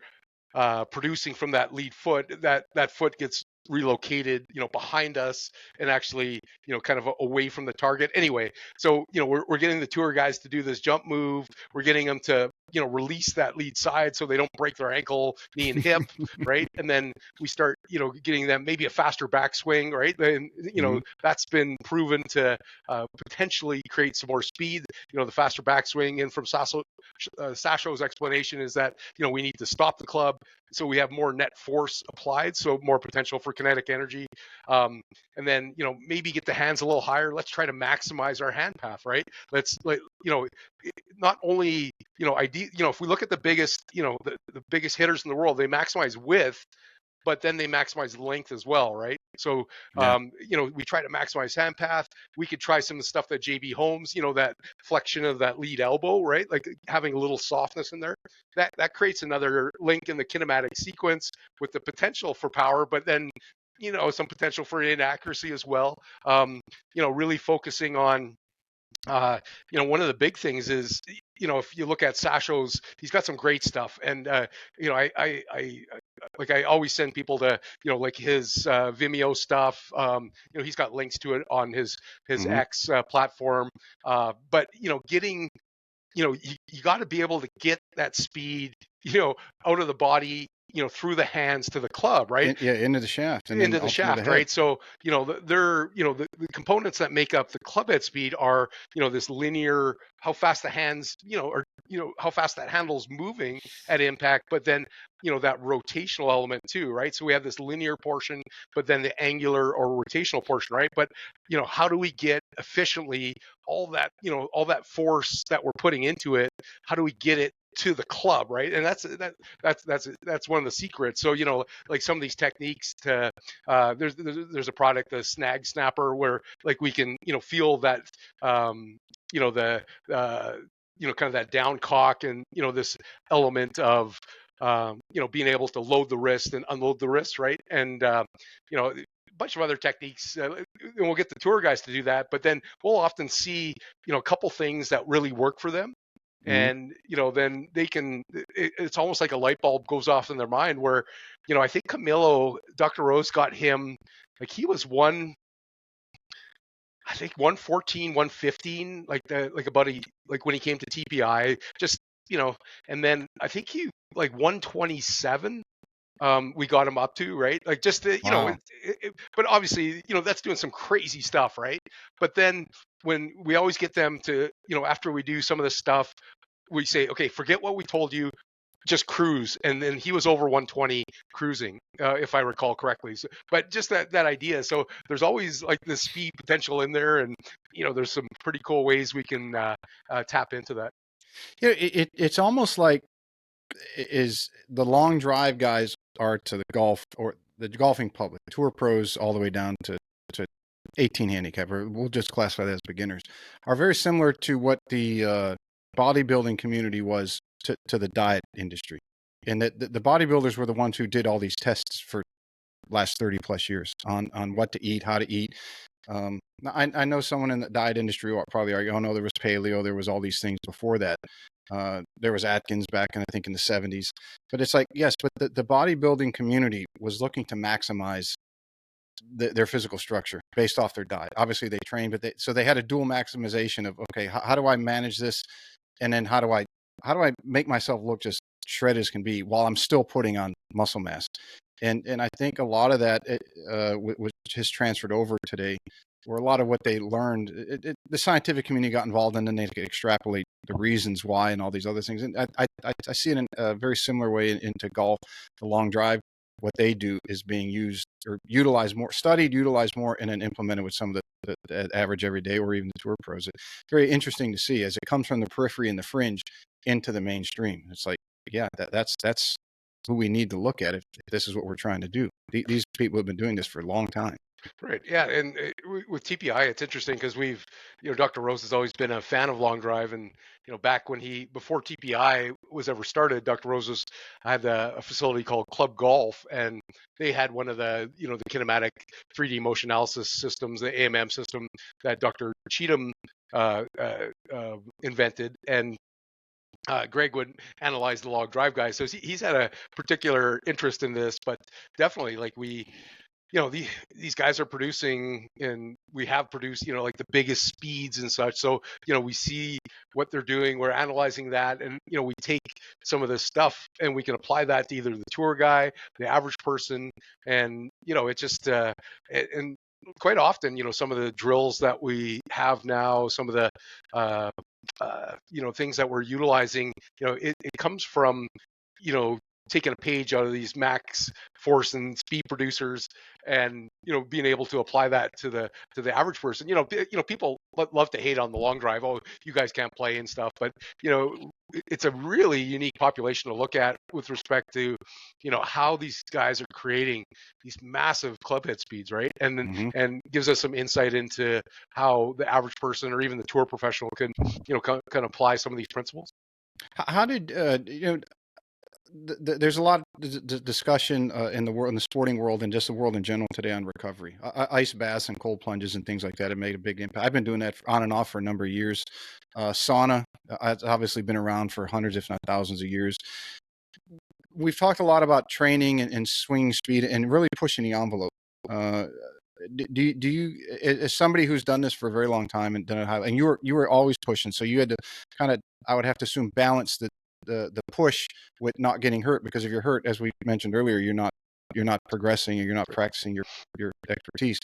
producing from that lead foot, that foot gets relocated, behind us, and actually, kind of away from the target. Anyway, so we're getting the tour guys to do this jump move. We're getting them to release that lead side so they don't break their ankle, knee, and hip, right? And then we start getting them maybe a faster backswing, right? And Mm-hmm. that's been proven to potentially create some more speed. The faster backswing. And from Sasho's explanation is that we need to stop the club so we have more net force applied, so more potential for kinetic energy. And then maybe get the hands a little higher. Let's try to maximize our hand path, right? Let's not only if we look at the biggest the biggest hitters in the world, they maximize width, but then they maximize length as well, right? So, Yeah. we try to maximize hand path. We could try some of the stuff that JB Holmes, that flexion of that lead elbow, right? Like having a little softness in there. That creates another link in the kinematic sequence with the potential for power, but then, some potential for inaccuracy as well. Really focusing on one of the big things is, if you look at Sasho's, he's got some great stuff. And, I always send people to, like his Vimeo stuff. He's got links to it on his Mm-hmm. X platform. But, getting, you got to be able to get that speed, out of the body, through the hands to the club, right? Into the shaft and then Into the ultimately the shaft, head. right? So, the components that make up the club head speed are, this linear, how fast the hands, or, how fast that handle's moving at impact, but then, that rotational element too, right? So we have this linear portion, but then the angular or rotational portion, right? But, how do we get efficiently all that force that we're putting into it? How do we get it to the club, right? And that's one of the secrets. So, like some of these techniques to there's a product, the snag snapper, where like we can feel that the kind of that down cock, and this element of being able to load the wrist and unload the wrist, right? And a bunch of other techniques, and we'll get the tour guys to do that, but then we'll often see a couple things that really work for them. Mm-hmm. And then they can, it's almost like a light bulb goes off in their mind, where I think Camilo, Dr. Rose got him, like he was I think 114, 115, like about like when he came to TPI, just and then I think he like 127, we got him up to, right? Like just the, Wow. but obviously, that's doing some crazy stuff, right? But then when we always get them to, after we do some of this stuff, we say, okay, forget what we told you, just cruise. And then he was over 120 cruising, if I recall correctly. So, but just that idea. So there's always like the speed potential in there, and there's some pretty cool ways we can tap into that. Yeah, it's almost like is the long drive guys are to the golf or the golfing public, tour pros all the way down to 18 handicap, or we'll just classify that as beginners, are very similar to what the bodybuilding community was to the diet industry. And that the bodybuilders were the ones who did all these tests for last 30 plus years on what to eat, how to eat. I know someone in the diet industry will probably argue, oh no, there was paleo, there was all these things before that. There was Atkins back in, I think, in the 70s. But it's like, yes, but the bodybuilding community was looking to maximize their physical structure based off their diet. Obviously, they trained, but so they had a dual maximization of, okay, how do I manage this, and then how do I make myself look just shredded as can be while I'm still putting on muscle mass. And I think a lot of that which has transferred over today, or a lot of what they learned, the scientific community got involved, and then they could extrapolate the reasons why and all these other things. And I see it in a very similar way into golf, the long drive. What they do is being used or utilized more, studied, utilized more, and then implemented with some of the average everyday or even the tour pros. It's very interesting to see as it comes from the periphery and the fringe into the mainstream. It's like, yeah, that's who we need to look at if this is what we're trying to do. These people have been doing this for a long time. Right. Yeah. And with TPI, it's interesting because Dr. Rose has always been a fan of long drive. And, back before TPI was ever started, Dr. Rose had a facility called Club Golf. And they had one of the kinematic 3D motion analysis systems, the AMM system that Dr. Cheatham invented. And Greg would analyze the log drive guys. So he's had a particular interest in this, but definitely like these guys are producing, and we have produced like the biggest speeds and such. So we see what they're doing, we're analyzing that, and we take some of this stuff and we can apply that to either the tour guy, the average person. And it's just and quite often some of the drills that we have now, some of the things that we're utilizing, it comes from taking a page out of these max force and speed producers, and being able to apply that to the average person. People love to hate on the long drive. Oh, you guys can't play and stuff, but it's a really unique population to look at with respect to how these guys are creating these massive club head speeds, right? And then and gives us some insight into how the average person or even the tour professional can can apply some of these principles. How did there's a lot of discussion in the world, in the sporting world, and just the world in general today on recovery. Ice baths and cold plunges and things like that have made a big impact. I've been doing that on and off for a number of years. Sauna, it's obviously been around for hundreds, if not thousands of years. We've talked a lot about training and swing speed and really pushing the envelope. Do you, as somebody who's done this for a very long time and done it high, and you were always pushing, so you had to kind of, I would have to assume, balance the push with not getting hurt, because if you're hurt, as we mentioned earlier, you're not progressing, or you're not practicing your expertise.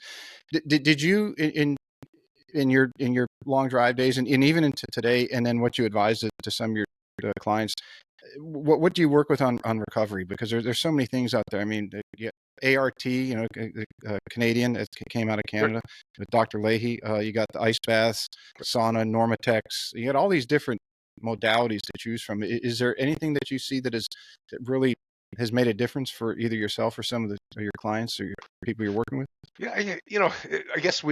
Did you in your long drive days, and even into today, and then what you advise to some of your clients, what do you work with on recovery? Because there's so many things out there. I mean, yeah, ART, Canadian, it came out of Canada with Dr. Leahy. You got the ice baths, sauna, Normatex. You got all these different modalities to choose from. Is there anything that you see that really has made a difference for either yourself or some of your clients or your people you're working with? Yeah, I guess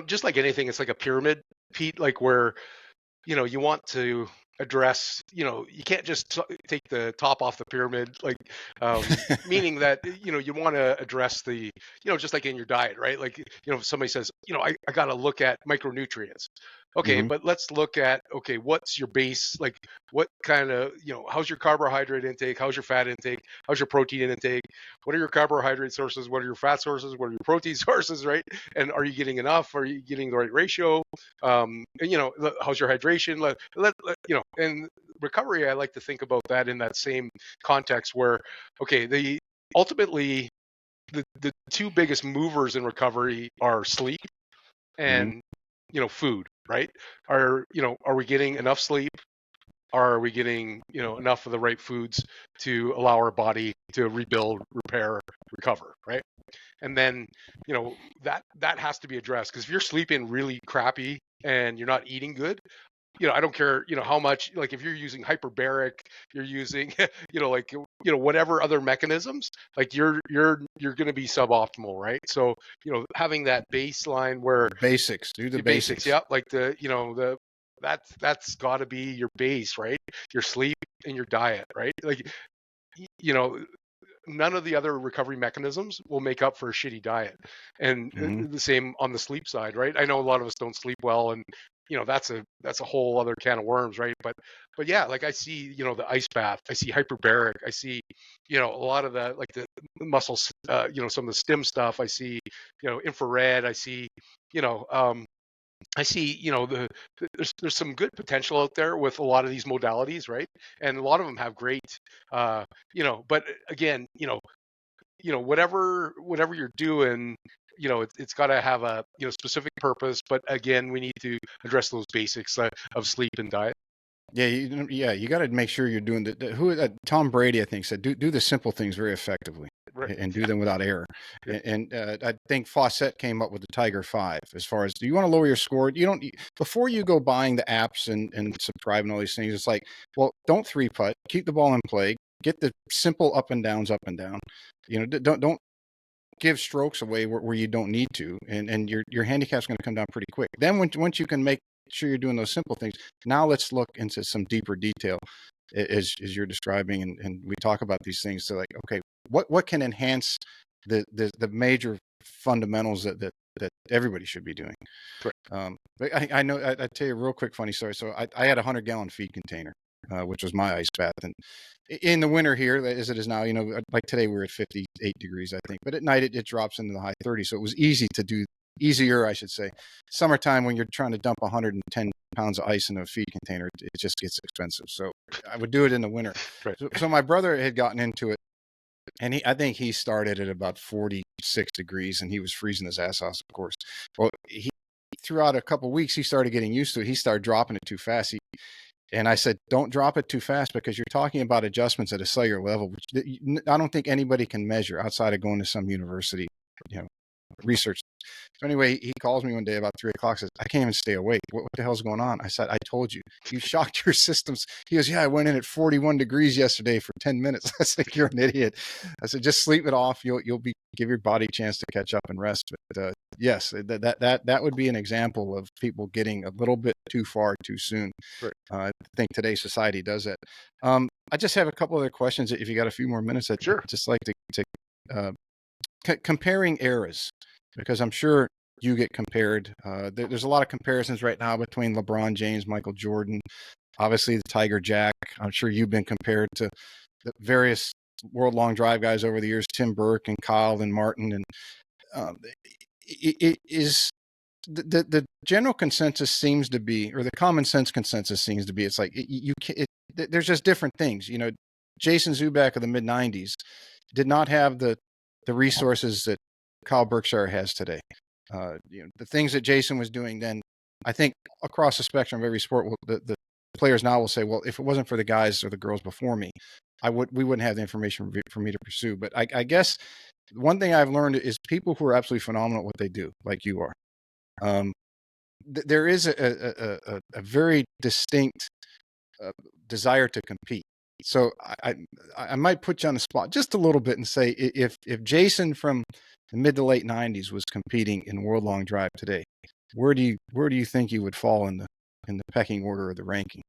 just like anything, it's like a pyramid, Pete, like where you want to address, you can't just take the top off the pyramid, like meaning that you want to address the just like in your diet, right? Like if somebody says I got to look at micronutrients. Okay, Mm-hmm. but let's look at, okay, what's your base, like what kind of, how's your carbohydrate intake, how's your fat intake, how's your protein intake, what are your carbohydrate sources, what are your fat sources, what are your protein sources, right? And are you getting enough, are you getting the right ratio? And how's your hydration? And recovery, I like to think about that in that same context where, okay, ultimately the two biggest movers in recovery are sleep Mm-hmm. and food, right? Are we getting enough sleep? Are we getting enough of the right foods to allow our body to rebuild, repair, recover, right? And then that has to be addressed, because if you're sleeping really crappy and you're not eating good, I don't care, how much, like if you're using hyperbaric, you're using, like, whatever other mechanisms, like you're going to be suboptimal, right? So, having that baseline where Basics. Do the the basics, basics. yeah, like that's got to be your base, right? Your sleep and your diet, right? Like, you know, none of the other recovery mechanisms will make up for a shitty diet. And Mm-hmm. the same on the sleep side, right? I know a lot of us don't sleep well, and that's a whole other can of worms, right? But yeah, like I see, the ice bath, I see hyperbaric, I see, a lot of the muscles, some of the stim stuff, I see, infrared, I see, you know, I see, there's some good potential out there with a lot of these modalities, right? And a lot of them have great, uh, but again, whatever you're doing, it's got to have a specific purpose. But again, we need to address those basics of sleep and diet. Yeah, you got to make sure you're doing who Tom Brady, I think, said do the simple things very effectively Right. and do Yeah. them without error. Yeah. And I think Fawcett came up with the Tiger 5 as far as, do you want to lower your score? You don't, before you go buying the apps and subscribing all these things. It's like, well, don't three putt, keep the ball in play, get the simple up and down. Don't give strokes away where you don't need to, and your handicap's going to come down pretty quick. Then once you can make sure you're doing those simple things, now let's look into some deeper detail as you're describing, and we talk about these things. So like, okay, what can enhance the major fundamentals that everybody should be doing. But I know I tell you a real quick funny story. So I had a 100-gallon feed container, which was my ice bath, and in the winter here, as it is now, like today we're at 58 degrees, I think, but at night it drops into the high 30s. So it was easier, I should say. Summertime, when you're trying to dump 110 pounds of ice in a feed container, it just gets expensive. So I would do it in the winter. Right. So my brother had gotten into it, and I think he started at about 46 degrees, and he was freezing his ass off, of course. Well, throughout a couple of weeks, he started getting used to it. He started dropping it too fast. And I said, don't drop it too fast, because you're talking about adjustments at a cellular level, which I don't think anybody can measure outside of going to some university, research. So anyway, he calls me one day about 3:00, says, I can't even stay awake. What the hell's going on? I said, I told you, you shocked your systems. He goes, yeah, I went in at 41 degrees yesterday for 10 minutes. I said, you're an idiot. I said, just sleep it off. You'll give your body a chance to catch up and rest. But yes, that would be an example of people getting a little bit too far too soon. Right. I think today's society does that. I just have a couple other questions. If you got a few more minutes, I'd just like to comparing eras, because I'm sure you get compared. There's a lot of comparisons right now between LeBron James, Michael Jordan, obviously the Tiger Jack. I'm sure you've been compared to the various World Long Drive guys over the years, Tim Burke and Kyle and Martin. And it is the general consensus seems to be, or the common sense consensus seems to be, it's like there's just different things. Jason Zuback of the mid '90s did not have the resources that Kyle Berkshire has today. The things that Jason was doing then, I think across the spectrum of every sport, the players now will say, well, if it wasn't for the guys or the girls before me, we wouldn't have the information for me to pursue. But I guess one thing I've learned is people who are absolutely phenomenal at what they do, like you are, there is a very distinct desire to compete. So I might put you on the spot just a little bit and say, if Jason from the mid to late '90s was competing in World Long Drive today, where do you think you would fall in the pecking order of the ranking?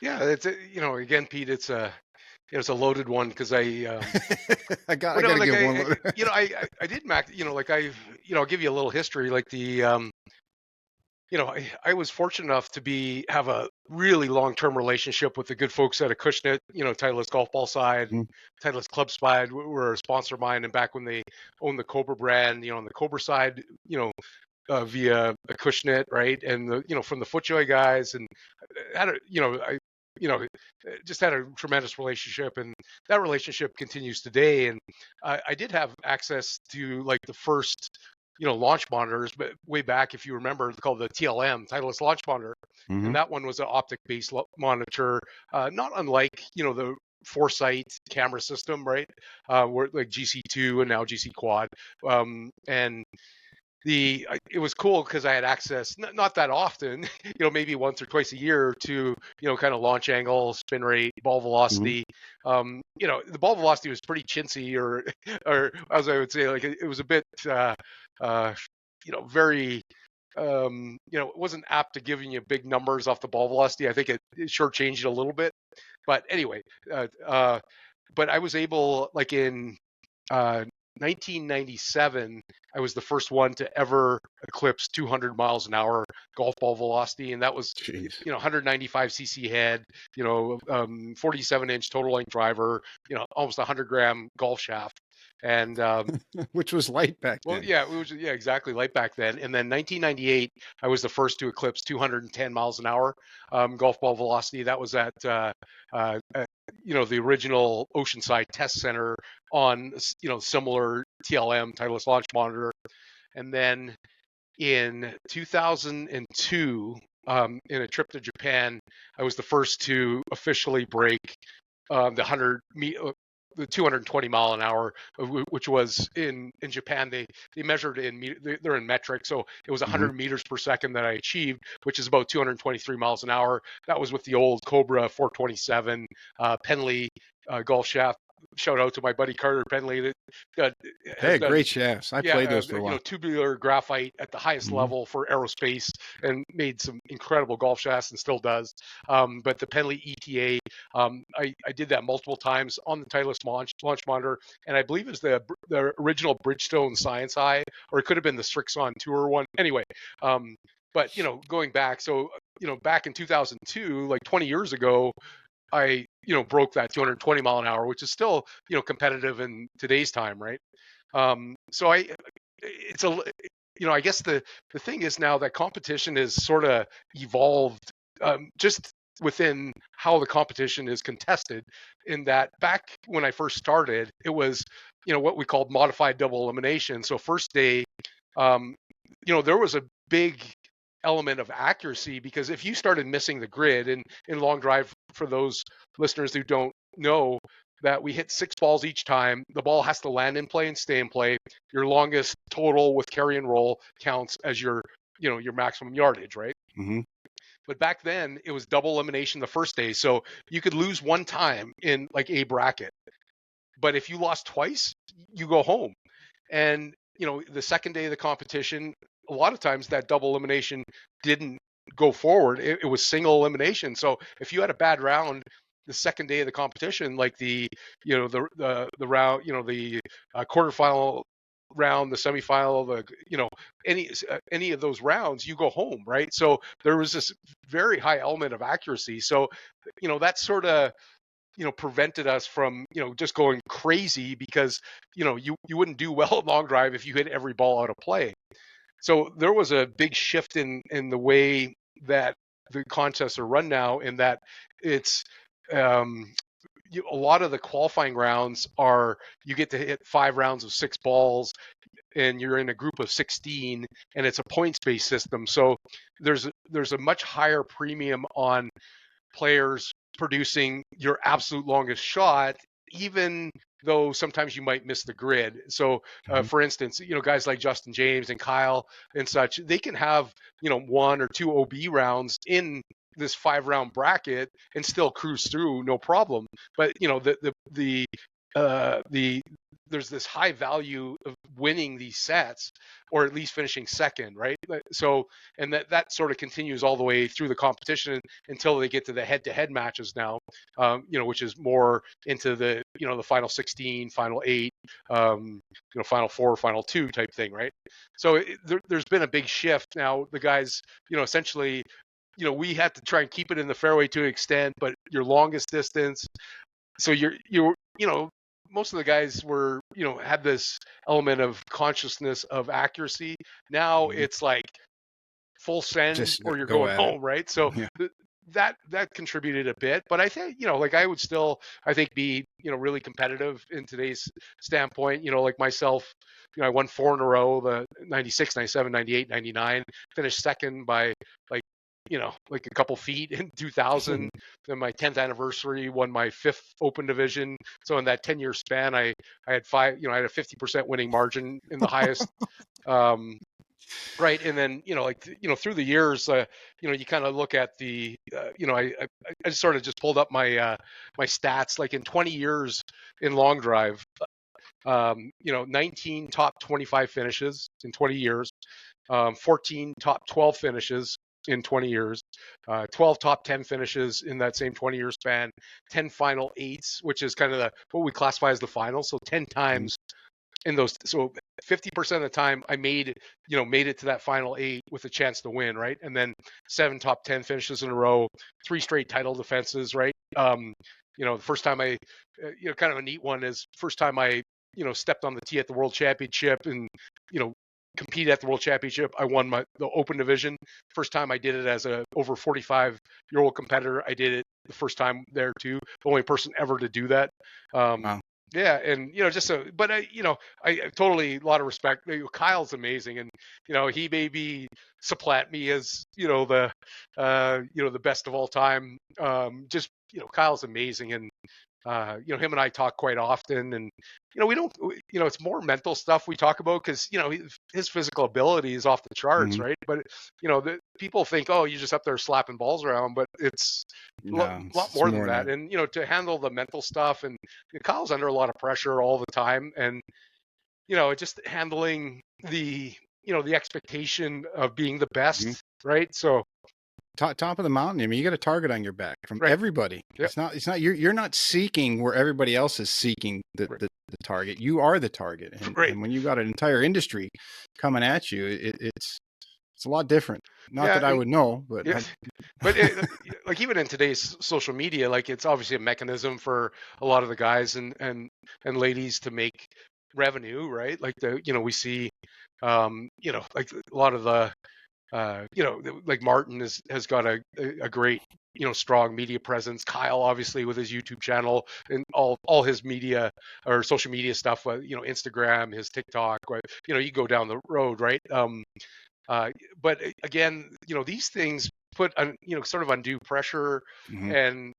Yeah, it's again, Pete, it's a loaded one, because I got to give one load. I did Mac, I'll give you a little history. Like I was fortunate enough to have a really long-term relationship with the good folks at Acushnet, Titleist golf ball side, and Titleist club side were a sponsor of mine. And back when they owned the Cobra brand, on the Cobra side, via Acushnet, right? And from the FootJoy guys, and had just had a tremendous relationship, and that relationship continues today. And I did have access to like the first launch monitors, but way back, if you remember, called the TLM, Titleist Launch Monitor. Mm-hmm. And that one was an optic-based monitor, not unlike, the Foresight camera system, right? Where like GC2 and now GC Quad. And it was cool because I had access, not that often, maybe once or twice a year, to, kind of launch angle, spin rate, ball velocity. Mm-hmm. The ball velocity was pretty chintzy, or as I would say, like it was a bit, very, it wasn't apt to giving you big numbers off the ball velocity. I think it shortchanged it a little bit. But anyway, but I was able, like in 1997, I was the first one to ever eclipse 200 miles an hour golf ball velocity, and that was 195 cc head, 47-inch total length driver, almost 100-gram golf shaft, and which was light back then. Well, yeah, it was, exactly, light back then. And then 1998, I was the first to eclipse 210 miles an hour golf ball velocity. That was at the original Oceanside Test Center on, similar TLM, Titleist Launch Monitor. And then in 2002, in a trip to Japan, I was the first to officially break the 220 mile an hour, which was in Japan. They measured they're in metric, so it was 100 meters per second that I achieved, which is about 223 miles an hour. That was with the old Cobra 427 Penley golf shaft, shout out to my buddy Carter Penley that has Hey, done great shafts. I played those for a while. tubular graphite at the highest level for aerospace and made some incredible golf shafts and still does. But the Penley ETA, I did that multiple times on the Titleist launch monitor, and I believe it's the original Bridgestone Science Eye, or it could have been the Strixon Tour one. Anyway, but going back, so back in 2002, like 20 years ago, I broke that 220 mile an hour, which is still competitive in today's time, right? So it's a I guess the thing is now that competition has sort of evolved just within how the competition is contested. In that back when I first started, it was what we called modified double elimination. So first day, there was a big element of accuracy, because if you started missing the grid in long drive, for those listeners who don't know, that we hit 6 balls each time, the ball has to land in play and stay in play. Your longest total with carry and roll counts as your maximum yardage, right? But back then it was double elimination the first day, so you could lose one time in like a bracket, but if you lost twice, you go home. And the second day of the competition, a lot of times that double elimination didn't go forward. It was single elimination. So if you had a bad round the second day of the competition, like the round, the quarterfinal round, the semifinal, any of those rounds, you go home, right? So there was this very high element of accuracy. So that sort of prevented us from just going crazy, because you wouldn't do well at long drive if you hit every ball out of play. So there was a big shift in the way that the contests are run now, in that it's a lot of the qualifying rounds are, you get to hit 5 rounds of 6 balls, and you're in a group of 16, and it's a points-based system. So there's a much higher premium on players producing your absolute longest shot, even though sometimes you might miss the grid. So for instance, guys like Justin James and Kyle and such, they can have 1 or 2 OB rounds in this 5-round bracket and still cruise through no problem. But there's this high value of winning these sets, or at least finishing second, right? So, and that sort of continues all the way through the competition until they get to the head-to-head matches now, which is more into the the final 16, final 8, final 4, final 2 type thing, right? So there's been a big shift now. The guys, essentially, we had to try and keep it in the fairway to an extent, but your longest distance. So you're most of the guys were, had this element of consciousness of accuracy. Now it's like full send, Just or you're go going at it. home, right? So that contributed a bit, but I think, like I would still, I think, be, really competitive in today's standpoint. Like myself, I won 4 in a row, the 96, 97, 98, 99, finished second by like a couple feet in 2000. Then my 10th anniversary, won my 5th open division. So in that 10-year span, I had 5, I had a 50% winning margin in the highest. Right. And then, through the years, you kind of look at the, I sort of just pulled up my stats, like in 20 years in long drive, 19 top 25 finishes in 20 years, 14 top 12 finishes in 20 years, 12 top 10 finishes in that same 20-year span, 10 final 8s, which is kind of what we classify as the final. So 10 times in those. So 50% of the time I made it to that final 8 with a chance to win, right? And then 7 top 10 finishes in a row, 3 straight title defenses, right? The first time I, kind of a neat one is first time I, stepped on the tee at the World Championship and, competed at the World Championship. I won the Open Division. First time I did it as a over 45-year-old competitor. I did it the first time there too. The only person ever to do that. Wow. Yeah, and just so, but I totally, a lot of respect. Kyle's amazing, and he maybe supplant me as the best of all time. Just Kyle's amazing, and him and I talk quite often, and we don't, it's more mental stuff we talk about, because his physical ability is off the charts, right? But people think, oh, you're just up there slapping balls around, but it's a No, lot it's more than more than that. that. And to handle the mental stuff, and Kyle's under a lot of pressure all the time, and just handling the the expectation of being the Mhm. best, right? So Top of the mountain. I mean, you got a target on your back from right, everybody. yep, It's not you're not seeking where everybody else is seeking right, the target. You are the target, right, and when you got an entire industry coming at you, it's a lot different. Not yeah, that I and would know, but yeah. But like even in today's social media, like it's obviously a mechanism for a lot of the guys and ladies to make revenue, right? Like we see, like a lot of the, like Martin has got a great, strong media presence. Kyle, obviously, with his YouTube channel and all his media or social media stuff, Instagram, his TikTok, right? You go down the road, right? Uh, but again, these things put sort of undue pressure Mhm. and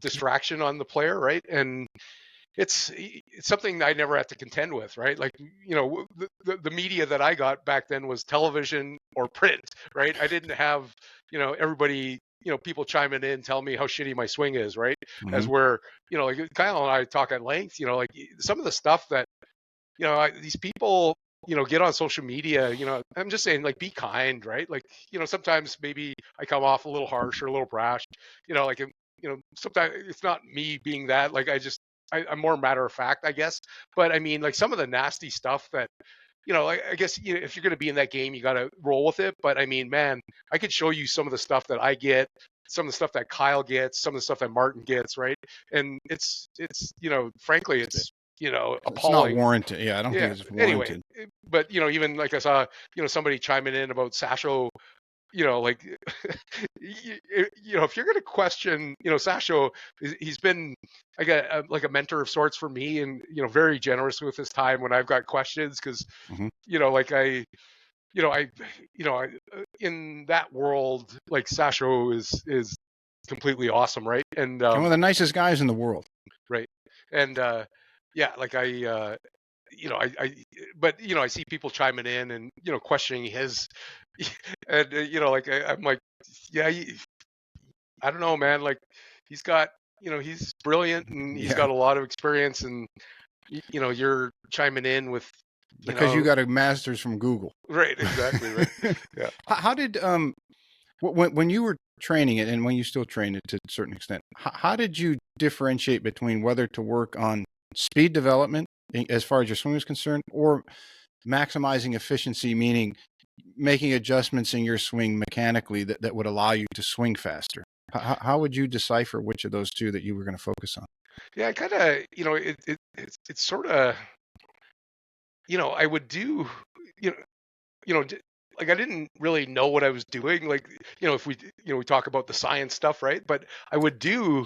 distraction on the player, right? And it's something I never had to contend with, right? Like the media that I got back then was television or print, right? I didn't have everybody, people chiming in tell me how shitty my swing is, right? As Mhm. where like Kyle and I talk at length, like some of the stuff that these people get on social media. I'm just saying, like, be kind, right? Like, sometimes maybe I come off a little harsh or a little brash, like sometimes it's not me being that, like, I'm more matter of fact, I guess. But I mean, like, some of the nasty stuff that I guess if you're going to be in that game, you got to roll with it. But I mean, man, I could show you some of the stuff that I get, some of the stuff that Kyle gets, some of the stuff that Martin gets, right? And it's frankly, it's It's not appalling. warranted. Yeah, I don't think Yeah. it's Anyway, warranted. but even like I saw, somebody chiming in about Sasho, like if you're going to question, Sasho, he's been like a mentor of sorts for me, and very generous with his time when I've got questions, because Mhm. like I in that world, like Sasho is completely awesome, right? And And one of the nicest guys in the world. right, and yeah, like but I see people chiming in and questioning his, and like I'm like, yeah, I don't know, man. Like he's got, he's brilliant and he's Yeah, got a lot of experience, and you're chiming in with, because you got a master's from Google. right, exactly, right, yeah. How did when you were training it, and when you still train it to a certain extent, how did you differentiate between whether to work on speed development as far as your swing is concerned, or maximizing efficiency, meaning making adjustments in your swing mechanically that would allow you to swing faster? How would you decipher which of those two that you were going to focus on? Yeah, I kind of, it's sort of, I would do, you know, like I didn't really know what I was doing. Like, if we, we talk about the science stuff, right? But I would do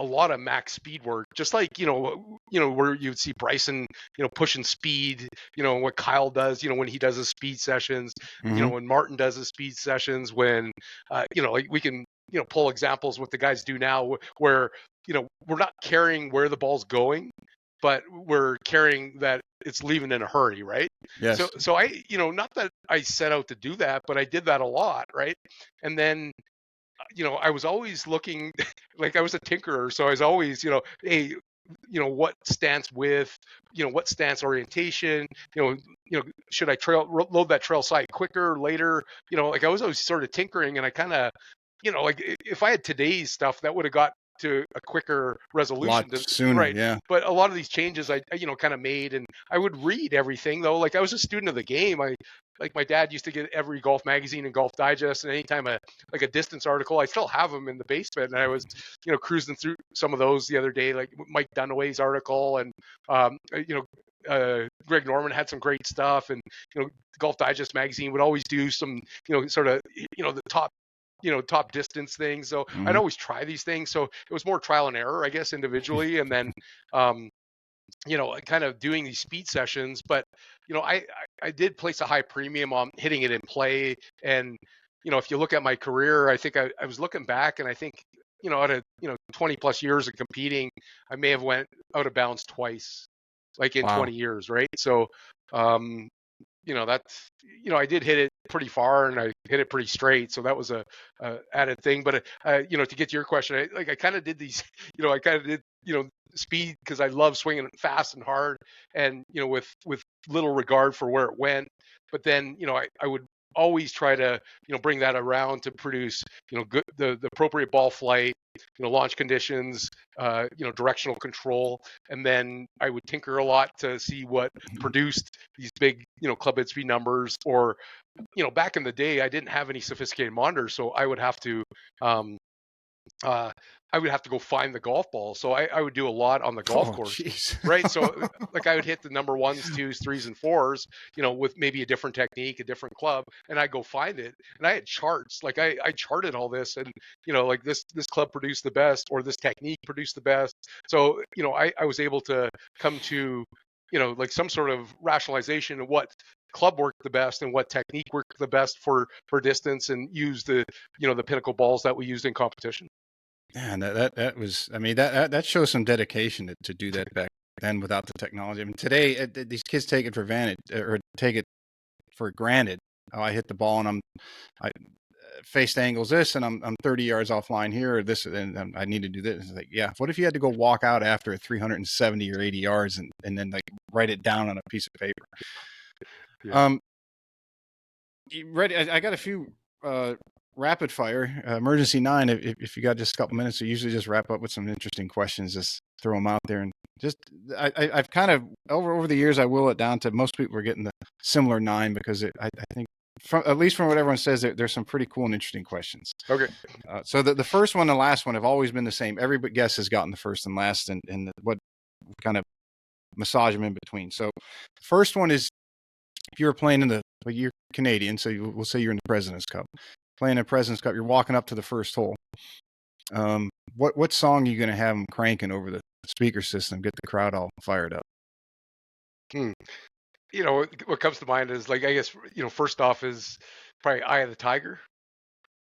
a lot of max speed work, just like, where you'd see Bryson, pushing speed, what Kyle does, when he does his speed sessions, Hmm. when Martin does his speed sessions, when, like we can, pull examples what the guys do now where, we're not caring where the ball's going, but we're caring that it's leaving in a hurry, right? So, Yes. so I, not that I set out to do that, but I did that a lot, right? And then I was always looking, like I was a tinkerer, so I was always, hey, what stance width, what stance orientation, should I load that trail side quicker, later, like I was always sort of tinkering, and I kind of, like if I had today's stuff, that would have got to a quicker A resolution, lot sooner. right? Yeah. But a lot of these changes I kind of made, and I would read everything though. Like I was a student of the game. Like my dad used to get every golf magazine and Golf Digest, and anytime like a distance article, I still have them in the basement. And I was, cruising through some of those the other day, like Mike Dunaway's article, and Greg Norman had some great stuff, and Golf Digest magazine would always do some, sort of, the top distance things. So I'd Hmm. always try these things. So it was more trial and error, I guess, individually, and then um, kind of doing these speed sessions. But I did place a high premium on hitting it in play. And if you look at my career, I think I was looking back, and I think out of 20 plus years of competing, I may have went out of bounds twice, like in Wow. 20 years, right? So that's, I did hit it pretty far and I hit it pretty straight. So that was a added thing. But, to get to your question, I kind of did these, I kind of did, speed because I love swinging fast and hard and, with little regard for where it went. But then, I would always try to, bring that around to produce, good, the appropriate ball flight, launch conditions, directional control. And then I would tinker a lot to see what produced these big, club head speed numbers. Or, back in the day, I didn't have any sophisticated monitors, so I would have to, um, uh, go find the golf ball. So I would do a lot on the golf Oh, course, jeez. right? So like I would hit the number ones, twos, threes, and fours, with maybe a different technique, a different club, and I'd go find it. And I had charts, like I charted all this, and like this club produced the best, or this technique produced the best. So I was able to come to like some sort of rationalization of what club worked the best and what technique worked the best for distance, and use the the pinnacle balls that we used in competition. Man, that was, I mean, that shows some dedication to do that back then without the technology. I mean, today these kids take it for granted, or take it for granted. Oh, I hit the ball and I faced angles this, and I'm 30 yards offline here, or this, and I need to do this. It's like, yeah. What if you had to go walk out after 370 or 80 yards and then like write it down on a piece of paper? Yeah. You ready? I got a few rapid fire. Emergency 9. If you got just a couple minutes, I usually just wrap up with some interesting questions. Just throw them out there, and just I've kind of over the years I will it down to most people are getting the similar 9 because I think at least from what everyone says, there's some pretty cool and interesting questions. Okay. So the first one and the last one have always been the same. Every guest has gotten the first and last, and what kind of massage them in between. So the first one is, if you were playing you're Canadian, so we'll say you're in the President's Cup. Playing a President's Cup, you're walking up to the first hole. What song are you going to have them cranking over the speaker system, get the crowd all fired up? What comes to mind is, like, I guess, first off is probably Eye of the Tiger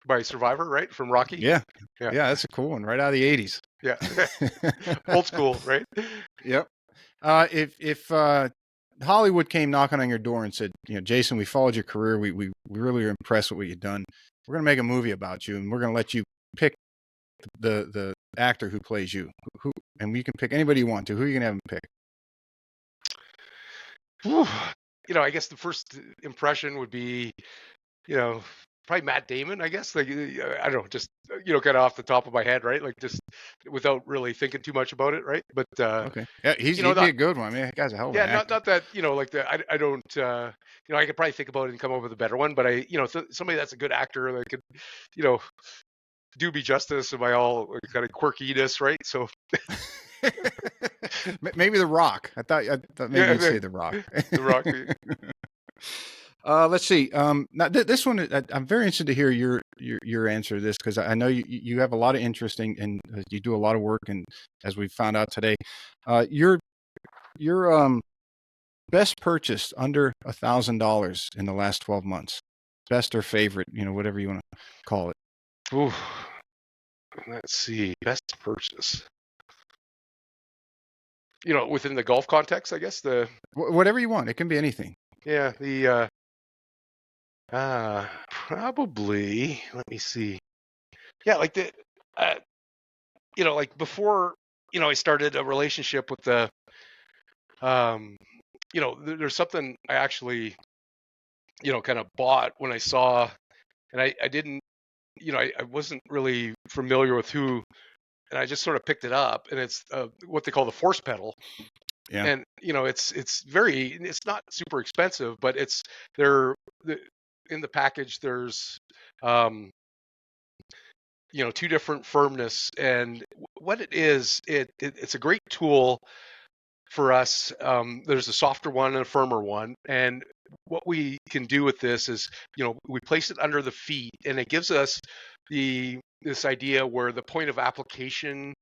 by Survivor, right? From Rocky. Yeah. Yeah. Yeah, that's a cool one, right out of the 80s. Yeah. Old school, right? Yep. If Hollywood came knocking on your door and said, Jason, we followed your career. We really are impressed with what you've done. We're going to make a movie about you, and we're going to let you pick the actor who plays you. And you can pick anybody you want to. Who are you going to have him pick? I guess the first impression would be, probably Matt Damon, I guess. Like, I don't know, just, kind of off the top of my head, right? Like, just without really thinking too much about it, right? But okay, yeah, he'd be a good one. I mean, that guy's a hell of an actor. Not that, like I don't, I could probably think about it and come up with a better one, but somebody that's a good actor that could, do me justice in my all kind of quirkiness, right? So maybe The Rock. I thought maybe you'd say The Rock. The Rock. Let's see. Now this one, I'm very interested to hear your answer to this, because I know you have a lot of interest and you do a lot of work, and as we found out today, your best purchase under $1,000 in the last 12 months, best or favorite, whatever you want to call it. Ooh. Let's see, best purchase. Within the golf context, I guess, whatever you want. It can be anything. Yeah, probably. Let me see. Yeah, like like before, I started a relationship with there's something I actually, kind of bought when I saw, and I didn't, I wasn't really familiar with who, and I just sort of picked it up, and it's what they call the force pedal. Yeah. And it's not super expensive, but in the package there's two different firmness, and what it is, it's a great tool for us. There's a softer one and a firmer one, and what we can do with this is, we place it under the feet, and it gives us this idea where the point of application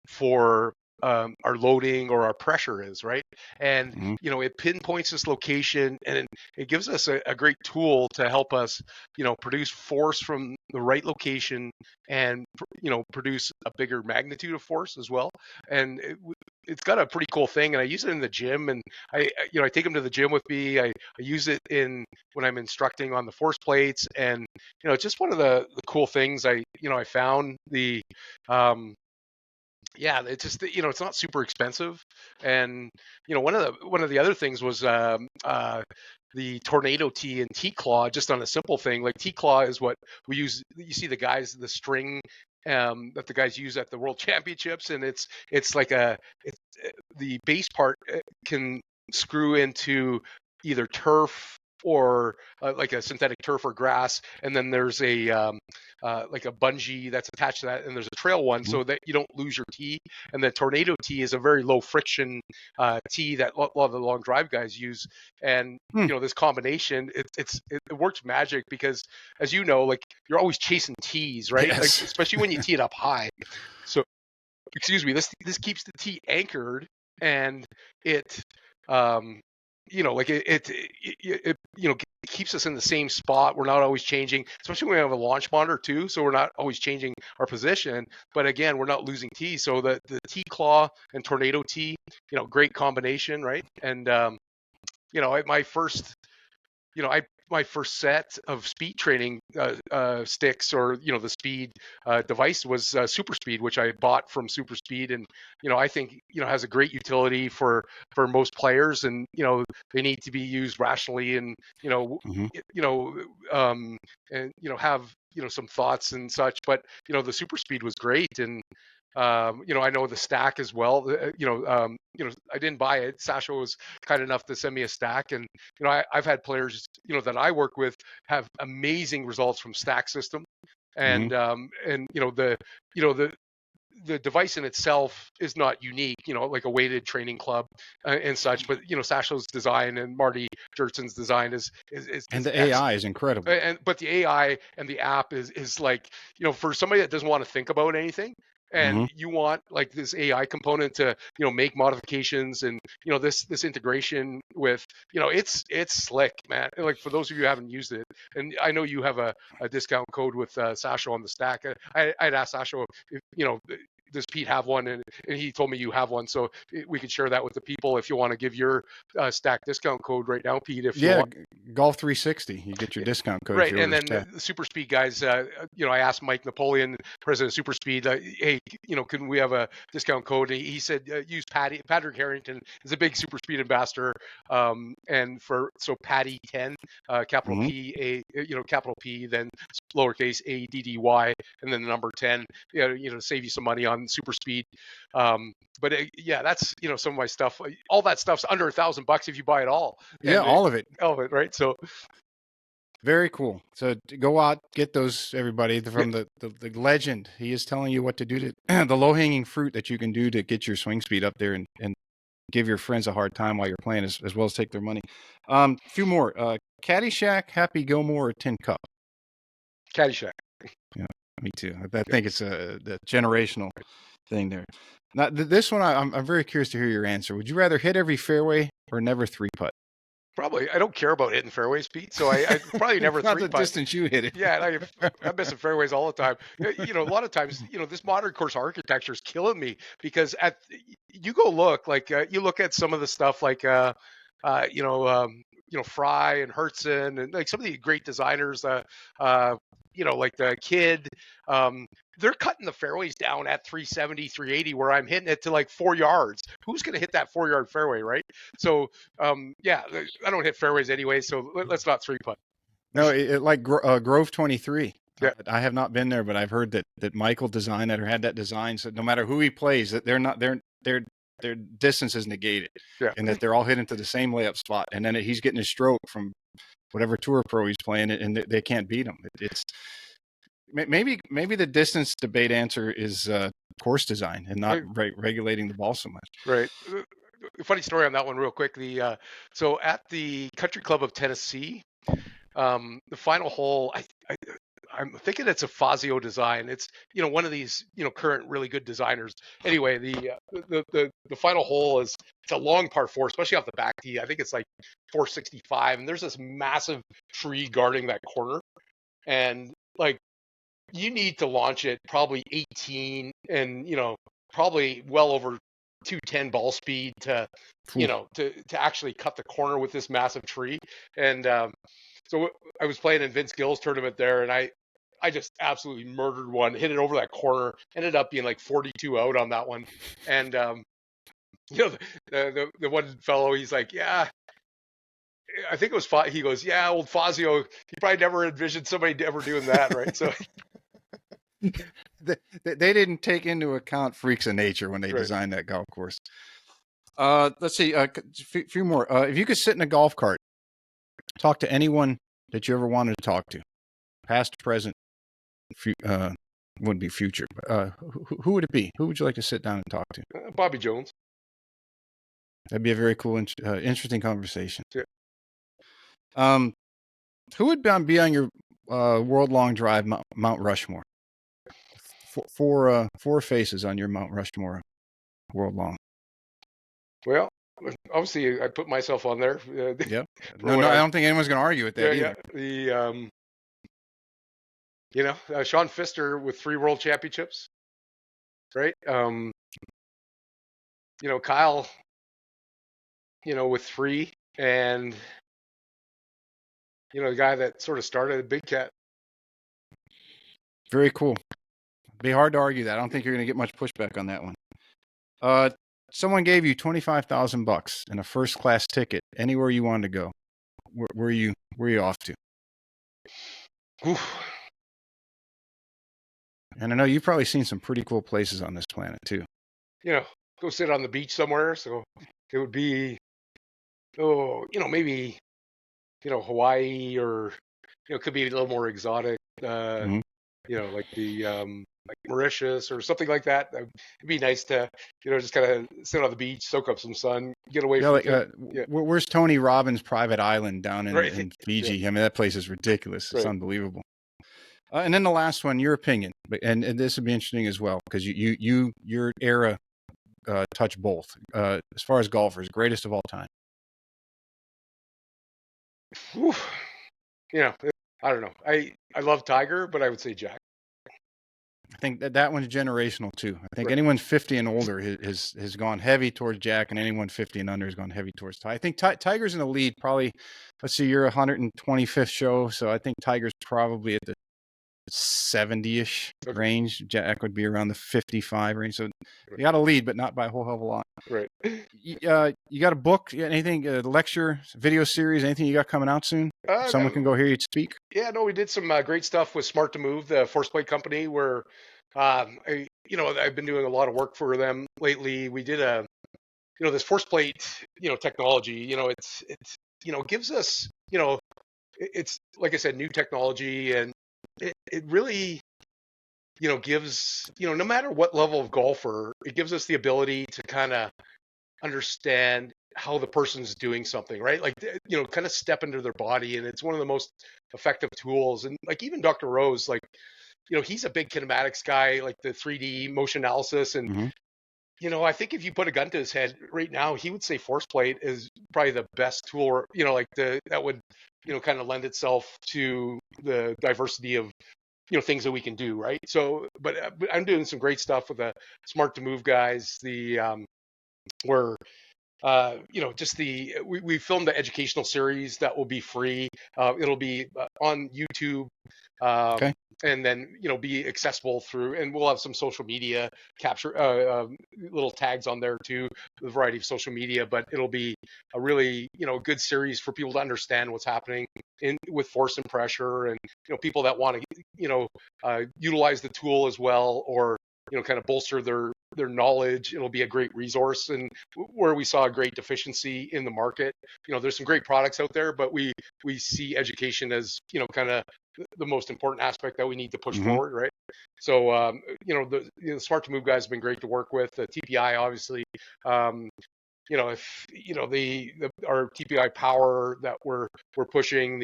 for our loading or our pressure is, right? And it pinpoints this location, and it gives us a great tool to help us produce force from the right location, and produce a bigger magnitude of force as well. And it's got a pretty cool thing, and I use it in the gym, and I take them to the gym with me. I use it when I'm instructing on the force plates, and it's just one of the cool things I found um, yeah, it's just it's not super expensive, and one of the other things was the tornado tee and T claw, just on a simple thing. Like T claw is what we use. You see the string that the guys use at the World Championships, and it's like the base part can screw into either turf or like a synthetic turf or grass, and then there's like a bungee that's attached to that, and there's a trail one, Mhm. so that you don't lose your tee. And the tornado tee is a very low friction tee that a lot of the long drive guys use, and Hmm. this combination, it works magic because, as you know, like you're always chasing tees, right? Like Yes. especially when you tee it up high. So excuse me, this keeps the tee anchored, and it like it keeps us in the same spot. We're not always changing, especially when we have a launch monitor too, so we're not always changing our position, but again, we're not losing tee. So the T claw and tornado tee, great combination, right? And my first I my first set of speed training sticks, or the speed device, was Super Speed, which I bought from Super Speed, and I think has a great utility for most players, and they need to be used rationally, and Hmm. you know and have some thoughts and such, but the Super Speed was great, and I know the stack as well. I didn't buy it. Sasha was kind enough to send me a stack, and I've had players that I work with have amazing results from stack system, Hmm. and the device in itself is not unique, like a weighted training club and such, but Sasha's design and Marty Jertson's design And is the excellent. AI is incredible. And but the AI and the app is like, for somebody that doesn't want to think about anything, Hmm. and you want like this AI component to make modifications, and this integration with it's slick, man. Like, for those of you who haven't used it, and I know you have a discount code with Sasha on the stack. I'd asked Sasha if does Pete have one, and he told me you have one, so we could share that with the people if you want to give your stack discount code right now, Pete, if you Yeah, want. Golf 360. You get your discount code if Right, you and order then stat. the Super Speed guys, I asked Mike Napoleon, president of Super Speed, hey, can we have a discount code? And he said, use Patty. Patrick Harrington is a big Super Speed ambassador, and so Patty 10, capital Hmm. P A, capital P, then lowercase a d d y, and then the number 10, save you some money on Super Speed. But yeah, that's some of my stuff. All that stuff's under $1,000 if you buy it all, Yeah, and all of it. all of it, right? So Very cool. So go out, get those, everybody, yeah, from the legend. He is telling you what to do to the low hanging fruit that you can do to get your swing speed up there, and give your friends a hard time while you're playing, as well as take their money. A few more. Caddyshack, Happy Gilmore, or Tin Cup. Caddyshack. Yeah, me too. I Yeah. think it's the generational thing there. Now, this one, I'm very curious to hear your answer. Would you rather hit every fairway or never three putt? Probably. I don't care about hitting fairways, Pete. So I probably never Not three the putt. distance you hit it. Yeah, and I'm missing fairways all the time. A lot of times, this modern course architecture is killing me, because you go look, like you look at some of the stuff like uh, you know um, Fry and Hertzen, and like some of the great designers, uh, like the Kid. Um, they're cutting the fairways down at 370, 380, where I'm hitting it to like 4 yards. Who's going to hit that 4 yard fairway, right? So yeah, I don't hit fairways anyway, so let's not three putt. No, like Grove 23. Yeah, I have not been there, but I've heard that Michael designed that, or had that design. So no matter who he plays, that they're not their distance is negated, yeah. and that they're all hitting to the same layup spot. And then he's getting a stroke from whatever tour pro he's playing, and they can't beat him. It's maybe the distance debate answer is course design, and not Right. regulating the ball so much. Right. Funny story on that one, real quick. So at the Country Club of Tennessee, the final hole, I'm thinking it's a Fazio design. It's one of these current really good designers. Anyway, the final hole it's a long par four, especially off the back tee. I think it's like 465, and there's this massive tree guarding that corner, and like you need to launch it probably 18, and probably well over 210 ball speed to, Oof. to actually cut the corner with this massive tree. And so I was playing in Vince Gill's tournament there, and I just absolutely murdered one, hit it over that corner, ended up being like 42 out on that one. And the one fellow, he's like, yeah, I think it was he goes, yeah, old Fazio, he probably never envisioned somebody ever doing that, right? So They didn't take into account freaks of nature when they right. designed that golf course. Let's see, a few more. If you could sit in a golf cart, talk to anyone that you ever wanted to talk to, past, present, wouldn't be future. But, who would it be? Who would you like to sit down and talk to? Bobby Jones. That'd be a very cool, interesting conversation. Yeah. Who would be on your World Long Drive Mount Rushmore? Four faces on your Mount Rushmore World Long. Well, obviously, I put myself on there. Yep. No, I don't think anyone's going to argue with that either. Yeah. Sean Pfister with 3 World Championships, right? Kyle, with 3, and the guy that sort of started Big Cat. Very cool. Be hard to argue that. I don't think you're going to get much pushback on that one. Someone gave you $25,000 and a first class ticket anywhere you wanted to go. Where are you off to? Oof. And I know you've probably seen some pretty cool places on this planet too. Go sit on the beach somewhere. So it would be, maybe, Hawaii, or, it could be a little more exotic, like the, like Mauritius or something like that. It'd be nice to, just kind of sit on the beach, soak up some sun, get away from where's Tony Robbins' private island down in Fiji? Yeah. I mean, that place is ridiculous. It's right. Unbelievable. And then the last one, your opinion, and this would be interesting as well, because your era touch both. As far as golfers, greatest of all time. Oof. I don't know. I love Tiger, but I would say Jack. I think that one's generational too. I think anyone 50 and older has gone heavy towards Jack, and anyone 50 and under has gone heavy towards Tiger. I think Tiger's in the lead. Probably, let's see, you're 125th show, so I think Tiger's probably at the 70-ish range. Jack would be around the 55 range. So you got a lead, but not by a whole hell of a lot. Right. You got a book, anything, lecture, video series, anything you got coming out soon? Someone can go hear you speak. Yeah, no, we did some great stuff with Smart to Move, the force plate company, where I've been doing a lot of work for them lately. We did this force plate, technology. It's gives us, it's like I said, new technology, and it really, gives, no matter what level of golfer, it gives us the ability to kind of understand how the person's doing something, right? Like, kind of step into their body. And it's one of the most effective tools. And like, even Dr. Rose, like, he's a big kinematics guy, like the 3D motion analysis. And, I think if you put a gun to his head right now, he would say force plate is probably the best tool, that would, kind of lend itself to the diversity of, things that we can do, right? So, but I'm doing some great stuff with the Smart to Move guys. Where we filmed the educational series that will be free. It'll be on YouTube. Okay. And then, be accessible through, and we'll have some social media capture, little tags on there too, a variety of social media, but it'll be a really, good series for people to understand what's happening with force and pressure, and, people that want to, utilize the tool as well, or, kind of bolster their knowledge. It'll be a great resource. And where we saw a great deficiency in the market, there's some great products out there, but we see education as, kind of the most important aspect that we need to push forward, right? So, the Smart to Move guys have been great to work with. The TPI, obviously, if our TPI power that we're pushing,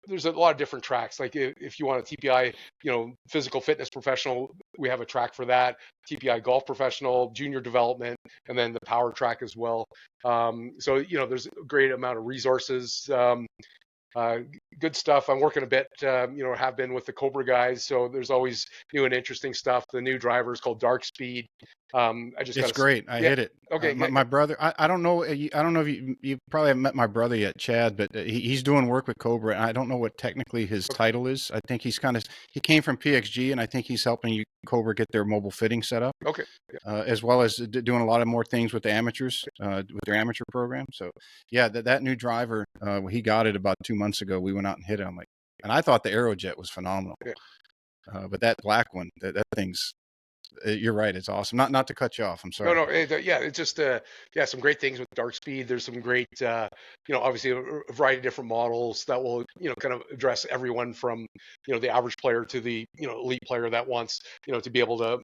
there's a lot of different tracks. Like, if you want a TPI, physical fitness professional, we have a track for that. TPI golf professional, junior development, and then the power track as well. So, there's a great amount of resources. good stuff. I'm working a bit, have been with the Cobra guys. So there's always new and interesting stuff. The new driver is called Dark Speed. I just It's got to, great. I yeah. hit it. Okay. My brother, I don't know. I don't know if you probably haven't met my brother yet, Chad, but he's doing work with Cobra. And I don't know what technically his Okay. title is. I think he came from PXG, and I think he's helping Cobra get their mobile fitting set up, Okay. Yeah. as well as doing a lot of more things with the amateurs, with their amateur program. So yeah, that new driver, he got it about 2 months ago. We went out and hit it. I'm like, and I thought the Aerojet was phenomenal, Yeah. but that black one, that thing's. You're right. It's awesome. Not to cut you off. I'm No, sorry. no, yeah, it's just some great things with Dark Speed. There's some great, obviously a variety of different models that will, kind of address everyone from, the average player to the, elite player that wants, to be able to,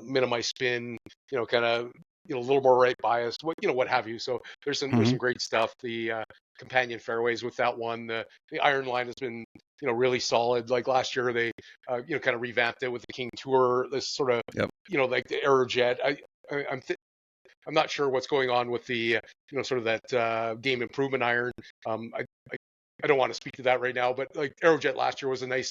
minimize spin, kind of, a little more right bias, what have you. So there's Hmm. some great stuff. The companion fairways with that one, the iron line has been, really solid. Like last year, they, kind of revamped it with the King Tour. This sort of, Yep. like the Aerojet. I'm not sure what's going on with the sort of that game improvement iron. I, I I don't want to speak to that right now, but like Aerojet last year was a nice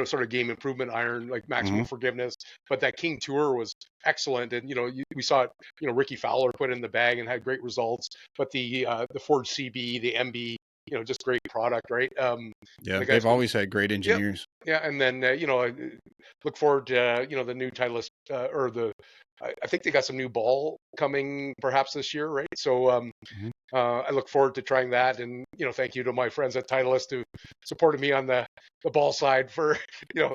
sort of game improvement iron, like Hmm. maximum forgiveness. But that King Tour was excellent, and we saw it. Ricky Fowler put it in the bag and had great results. But the Ford CB, the MB, just great product, right? Yeah, The guy's they've been. always had great Yep. engineers. Yeah, and then I look forward to the new Titleist or the I think they got some new ball coming perhaps this year, right? So Hmm. I look forward to trying that, and thank you to my friends at Titleist who supported me on the ball side for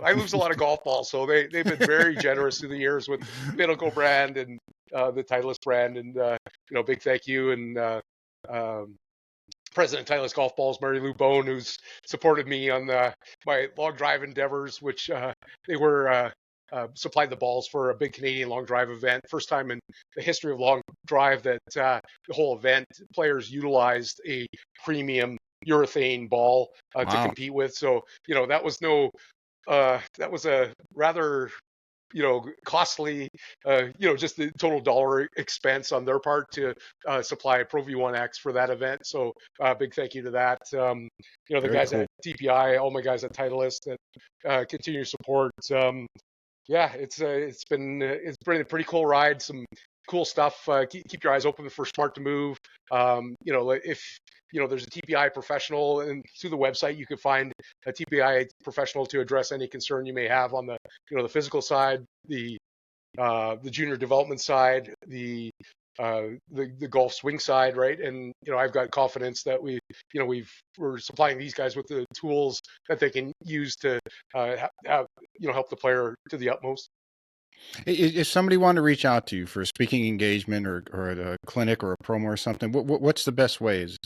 I lose a lot of golf balls, so they've been very generous through the years with the Pinnacle brand and the Titleist brand, and big thank you and. Um, President of Titleist Golf Balls, Mary Lou Bone, who's supported me on my long drive endeavors, which they were supplied the balls for a big Canadian long drive event. First time in the history of long drive that the whole event players utilized a premium urethane ball to Wow. compete with. So that was that was a rather costly, just the total dollar expense on their part to supply Pro V1X for that event. So big thank you to that. The Very guys cool. at TPI, all my guys at Titleist that continue to support. Yeah, it's been a pretty cool ride. Some cool stuff. Keep your eyes open for Smart to Move. If there's a TPI professional, and through the website you can find a TPI professional to address any concern you may have on the physical side, the junior development side, the golf swing side, right? And I've got confidence that we're supplying these guys with the tools that they can use to help the player to the utmost. If somebody wanted to reach out to you for a speaking engagement or at a clinic or a promo or something, what's the best way? Is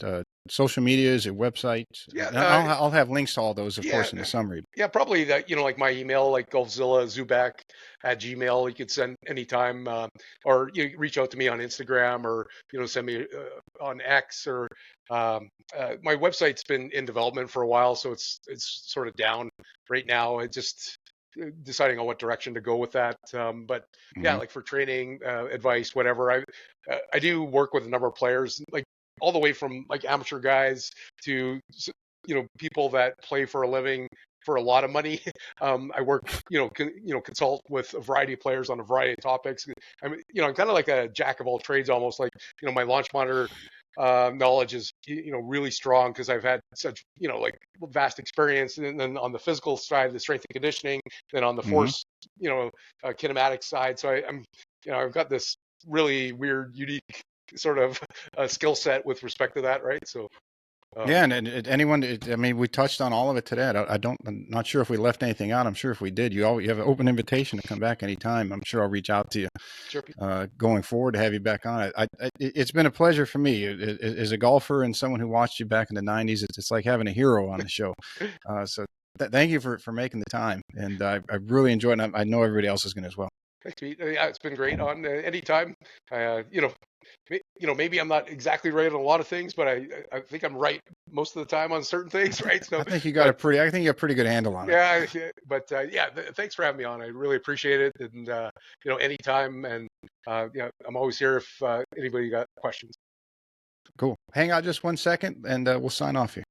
social media? Is it website? Yeah, And I'll have links to all those, of yeah, course, in the summary. yeah. Probably that. Like my email, like Golf Zilla Zuback at Gmail. You could send anytime, or reach out to me on Instagram, or send me on X, or my website's been in development for a while, so it's sort of down right now. I just deciding on what direction to go with that. But yeah, Hmm. like for training, advice, whatever. I do work with a number of players, like all the way from like amateur guys to people that play for a living for a lot of money. I work, consult with a variety of players on a variety of topics. I'm kind of like a jack of all trades, almost like, my launch monitor knowledge is, really strong because I've had such, like vast experience. And then on the physical side, the strength and conditioning, then on the Hmm. force, kinematic side. So I've got this really weird, unique sort of skill set with respect to that, right? So Yeah, and anyone, I mean, we touched on all of it today. I'm not sure if we left anything out. I'm sure if we did, you have an open invitation to come back anytime. I'm sure I'll reach out to you sure. going forward to have you back on. It's been a pleasure for me as a golfer and someone who watched you back in the '90s. It's like having a hero on the show. So thank you for making the time, and I really enjoyed it. And I know everybody else is going to as well. Thanks, Pete. Yeah, it's been great on anytime. Maybe I'm not exactly right on a lot of things, but I think I'm right most of the time on certain things, right? So, but I think you got a pretty good handle on it. yeah, but yeah, thanks for having me on. I really appreciate it, and anytime, and I'm always here if anybody got questions. Cool. Hang out just 1 second, and we'll sign off here.